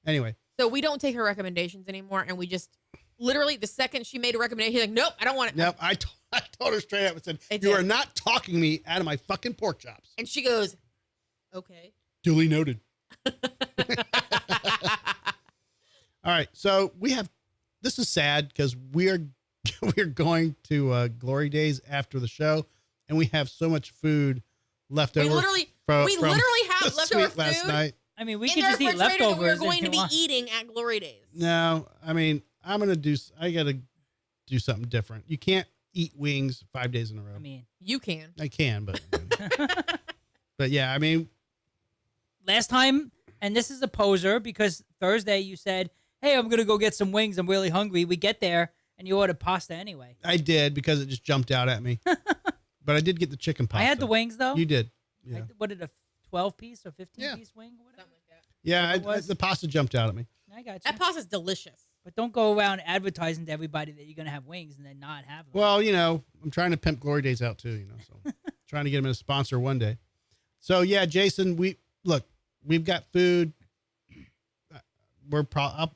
Speaker 1: anyway.
Speaker 2: So we don't take her recommendations anymore, and we just. Literally, the second she made a recommendation, he's like, nope, I don't want it.
Speaker 1: Nope, I told her straight up and said, you are not talking me out of my fucking pork chops.
Speaker 2: And she goes, okay.
Speaker 1: Duly noted. All right, so this is sad because we're going to Glory Days after the show, and we have so much food left over.
Speaker 2: We literally have leftover food
Speaker 1: last night.
Speaker 3: We could just eat leftovers.
Speaker 2: We're going to be eating at Glory Days.
Speaker 1: No, I gotta do something different. You can't eat wings 5 days in a row.
Speaker 2: You can.
Speaker 1: I can, but but yeah,
Speaker 3: last time, and this is a poser because Thursday you said, hey, I'm gonna go get some wings. I'm really hungry. We get there and you ordered pasta anyway.
Speaker 1: I did because it just jumped out at me. But I did get the chicken pasta.
Speaker 3: I had the wings though.
Speaker 1: You did. Yeah.
Speaker 3: What did a 12-piece or 15-piece wing or whatever?
Speaker 2: Something like that.
Speaker 1: Yeah, the pasta jumped out at me.
Speaker 3: I got you.
Speaker 2: That pasta's delicious.
Speaker 3: But don't go around advertising to everybody that you're going to have wings and then not have them.
Speaker 1: Well, I'm trying to pimp Glory Days out too, so trying to get them as a sponsor one day. So yeah, Jason, we've got food.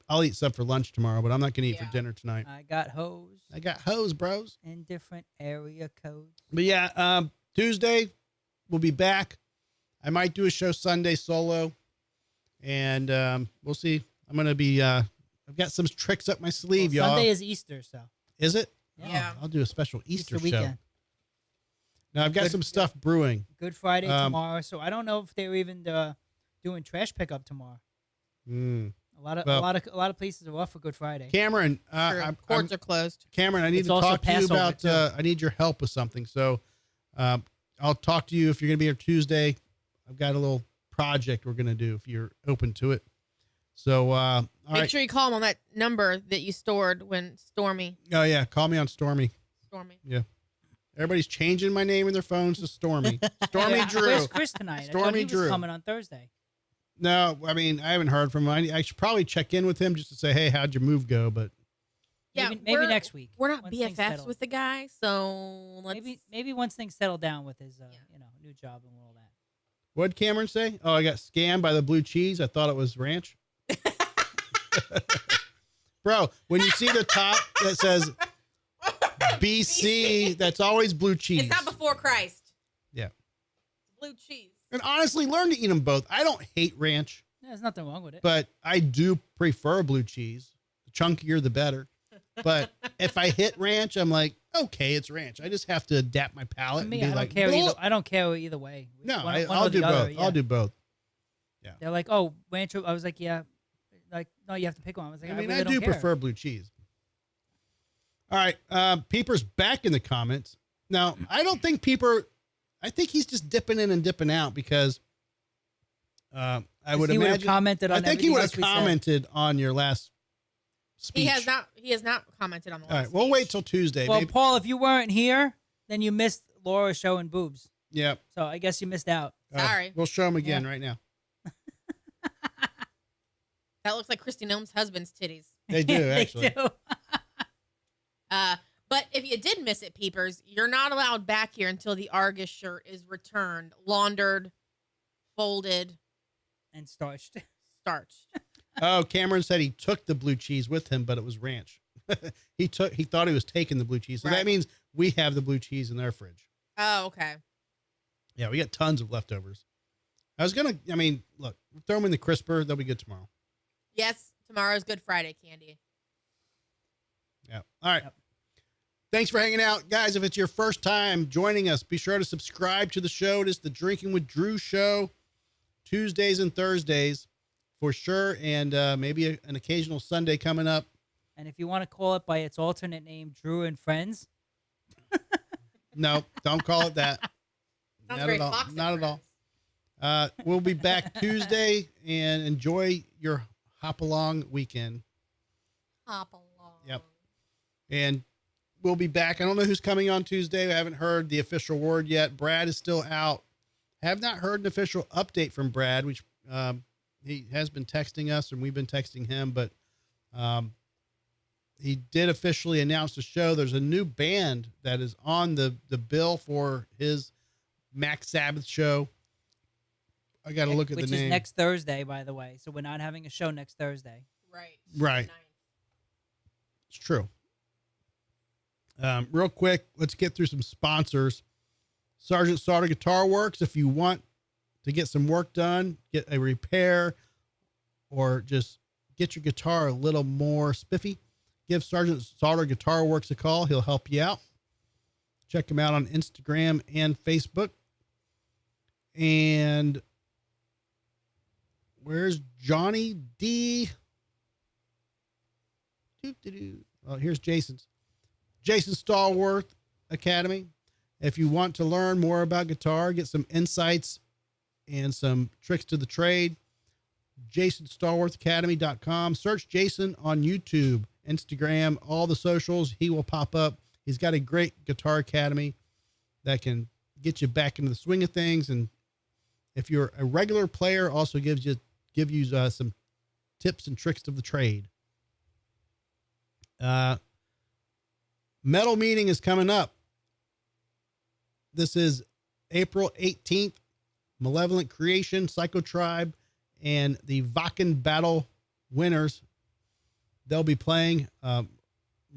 Speaker 1: I'll eat some for lunch tomorrow, but I'm not going to eat for dinner tonight.
Speaker 3: I got hose,
Speaker 1: bros.
Speaker 3: And different area codes.
Speaker 1: But yeah, Tuesday we'll be back. I might do a show Sunday solo. and we'll see. I'm gonna be. I've got some tricks up my sleeve, y'all.
Speaker 3: Sunday is Easter, so
Speaker 1: Is it?
Speaker 2: Yeah.
Speaker 1: Oh, I'll do a special Easter show.
Speaker 3: weekend.
Speaker 1: Now I've got some stuff brewing.
Speaker 3: Good Friday tomorrow, so I don't know if they're even doing trash pickup tomorrow.
Speaker 1: Mm.
Speaker 3: A lot of places are off for Good Friday.
Speaker 1: Cameron,
Speaker 2: Courts are closed.
Speaker 1: Cameron, I need
Speaker 3: It's
Speaker 1: to
Speaker 3: also
Speaker 1: talk to you
Speaker 3: Passover,
Speaker 1: about.
Speaker 3: too.
Speaker 1: I need your help with something. So, I'll talk to you if you're going to be here Tuesday. I've got a little project we're going to do if you're open to it. So, all
Speaker 2: Make
Speaker 1: right.
Speaker 2: sure you call him on that number that you stored when Stormy.
Speaker 1: Oh yeah, call me on Stormy.
Speaker 2: Stormy.
Speaker 1: Yeah, everybody's changing my name in their phones to Stormy. Stormy Drew.
Speaker 3: Where's Chris tonight? I thought
Speaker 1: Stormy
Speaker 3: he was
Speaker 1: Drew.
Speaker 3: coming on Thursday.
Speaker 1: No, I mean I haven't heard from him. I should probably check in with him just to say, hey, how'd your move go? But
Speaker 2: Yeah,
Speaker 3: maybe
Speaker 2: we're-
Speaker 3: next week.
Speaker 2: We're not
Speaker 3: once things
Speaker 2: BFFs
Speaker 3: settle.
Speaker 2: with the guy, so let's.
Speaker 3: Maybe once things settle down with his new job and all that.
Speaker 1: what'd Cameron say? Oh, I got scammed by the blue cheese. I thought it was ranch. Bro, when you see the top that says BC, that's always blue cheese.
Speaker 2: It's not before Christ.
Speaker 1: Yeah.
Speaker 2: Blue cheese.
Speaker 1: And honestly, learn to eat them both. I don't hate ranch,
Speaker 3: Yeah, there's nothing wrong with it.
Speaker 1: but I do prefer blue cheese. The chunkier, the better. But if I hit ranch, I'm like, okay, it's ranch. I just have to adapt my palate.
Speaker 3: To me,
Speaker 1: and be
Speaker 3: I don't
Speaker 1: like,
Speaker 3: care.
Speaker 1: "Bleh."
Speaker 3: I don't care either way.
Speaker 1: No,
Speaker 3: One
Speaker 1: I'll
Speaker 3: or
Speaker 1: do
Speaker 3: the other,
Speaker 1: both.
Speaker 3: yeah.
Speaker 1: I'll do both.
Speaker 3: They're like, oh, ranch. I was like, yeah. Like, no, you have to pick one. I was like,
Speaker 1: I
Speaker 3: I
Speaker 1: mean,
Speaker 3: really
Speaker 1: I
Speaker 3: don't
Speaker 1: do
Speaker 3: care.
Speaker 1: prefer blue cheese. All right. Peeper's back in the comments. Now, I don't think Peeper, I think he's just dipping in and dipping out because I would
Speaker 3: he would have
Speaker 1: imagine.
Speaker 3: commented on
Speaker 1: I think he
Speaker 3: everything
Speaker 1: would
Speaker 3: else
Speaker 1: have
Speaker 3: we said.
Speaker 1: commented on your last speech.
Speaker 2: He has not commented on the last.
Speaker 1: All right. We'll
Speaker 2: speech.
Speaker 1: wait till Tuesday.
Speaker 3: Well,
Speaker 1: Maybe.
Speaker 3: Paul, if you weren't here, then you missed Laura showing boobs.
Speaker 1: Yeah.
Speaker 3: So I guess you missed out.
Speaker 2: Sorry.
Speaker 1: We'll show him again right now.
Speaker 2: That looks like Christy Gnome's husband's titties.
Speaker 1: They do,
Speaker 3: They
Speaker 1: actually.
Speaker 3: do.
Speaker 2: But if you did miss it, Peepers, you're not allowed back here until the Argus shirt is returned, laundered, folded,
Speaker 3: And starched.
Speaker 2: starched.
Speaker 1: Oh, Cameron said he took the blue cheese with him, but it was ranch. He thought he was taking the blue cheese. So that
Speaker 2: Right.
Speaker 1: means we have the blue cheese in our fridge.
Speaker 2: Oh, okay.
Speaker 1: Yeah, we got tons of leftovers. Look, throw them in the crisper. They'll be good tomorrow.
Speaker 2: Yes, tomorrow's Good Friday candy.
Speaker 1: Yeah. All right.
Speaker 3: Yep.
Speaker 1: Thanks for hanging out. Guys, if it's your first time joining us, be sure to subscribe to the show. It is the Drinking with Drew show, Tuesdays and Thursdays for sure. And maybe an occasional Sunday coming up.
Speaker 3: And if you want to call it by its alternate name, Drew and Friends,
Speaker 1: No, don't call it that.
Speaker 2: Sounds
Speaker 1: Not
Speaker 2: very
Speaker 1: at all.
Speaker 2: Fox and
Speaker 1: Not at all.
Speaker 2: Friends.
Speaker 1: We'll be back Tuesday and enjoy your hop along weekend.
Speaker 2: Hop along.
Speaker 1: Yep. And we'll be back. I don't know who's coming on Tuesday. I haven't heard the official word yet. Brad is still out. Have not heard an official update from Brad, which he has been texting us and we've been texting him, but he did officially announce the show. There's a new band that is on the bill for his Max Sabbath show. I got to look at the
Speaker 3: which
Speaker 1: name.
Speaker 3: is next Thursday, by the way. So we're not having a show next Thursday.
Speaker 2: Right.
Speaker 1: Right. It's true. Real quick, let's get through some sponsors. Sergeant Sauter Guitar Works. If you want to get some work done, get a repair, or just get your guitar a little more spiffy, give Sergeant Sauter Guitar Works a call. He'll help you out. Check him out on Instagram and Facebook. And where's Johnny D? Oh, here's Jason's. Jason Stallworth Academy. If you want to learn more about guitar, get some insights and some tricks to the trade, JasonStallworthAcademy.com. Search Jason on YouTube, Instagram, all the socials. He will pop up. He's got a great guitar academy that can get you back into the swing of things. And if you're a regular player, also give you some tips and tricks of the trade. Metal Meeting is coming up. This is April 18th. Malevolent Creation, Psycho Tribe, and the Vakken Battle winners. They'll be playing.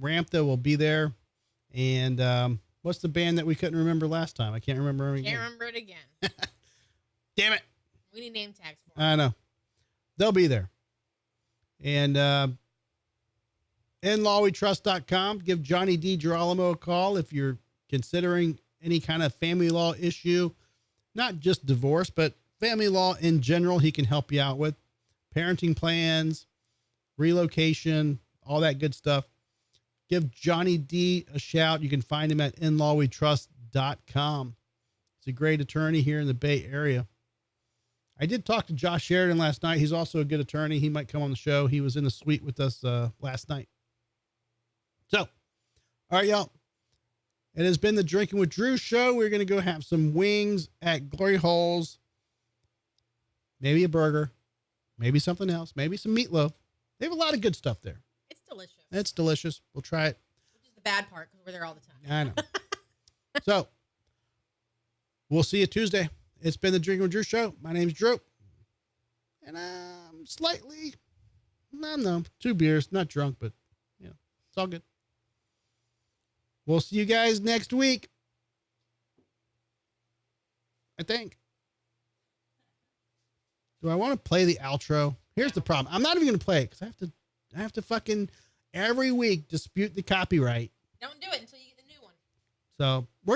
Speaker 1: Ramtha will be there. And what's the band that we couldn't remember last time? I can't remember.
Speaker 2: Can't remember it again.
Speaker 1: Damn it.
Speaker 2: We need name tags for it.
Speaker 1: I know. they'll be there. And inlawwetrust.com. Give Johnny D. Girolamo a call if you're considering any kind of family law issue, not just divorce, but family law in general. He can help you out with parenting plans, relocation, all that good stuff. Give Johnny D a shout. You can find him at inlawwetrust.com. He's a great attorney here in the Bay Area. I did talk to Josh Sheridan last night. He's also a good attorney. He might come on the show. He was in the suite with us last night. So, all right, y'all. It has been the Drinking with Drew show. We're going to go have some wings at Glory Holes. Maybe a burger. Maybe something else. Maybe some meatloaf. They have a lot of good stuff there.
Speaker 2: It's delicious.
Speaker 1: It's delicious. We'll try it.
Speaker 2: Which is the bad part because we're there all the time.
Speaker 1: I know. So, we'll see you Tuesday. It's been the Drinking with Drew show. My name's Drew. And I'm slightly, no, 2 beers, not drunk, but it's all good. We'll see you guys next week. I think. Do I want to play the outro? Here's the problem. I'm not even going to play it because I have to fucking every week dispute the copyright.
Speaker 2: Don't do it until you get the new one.
Speaker 1: So we're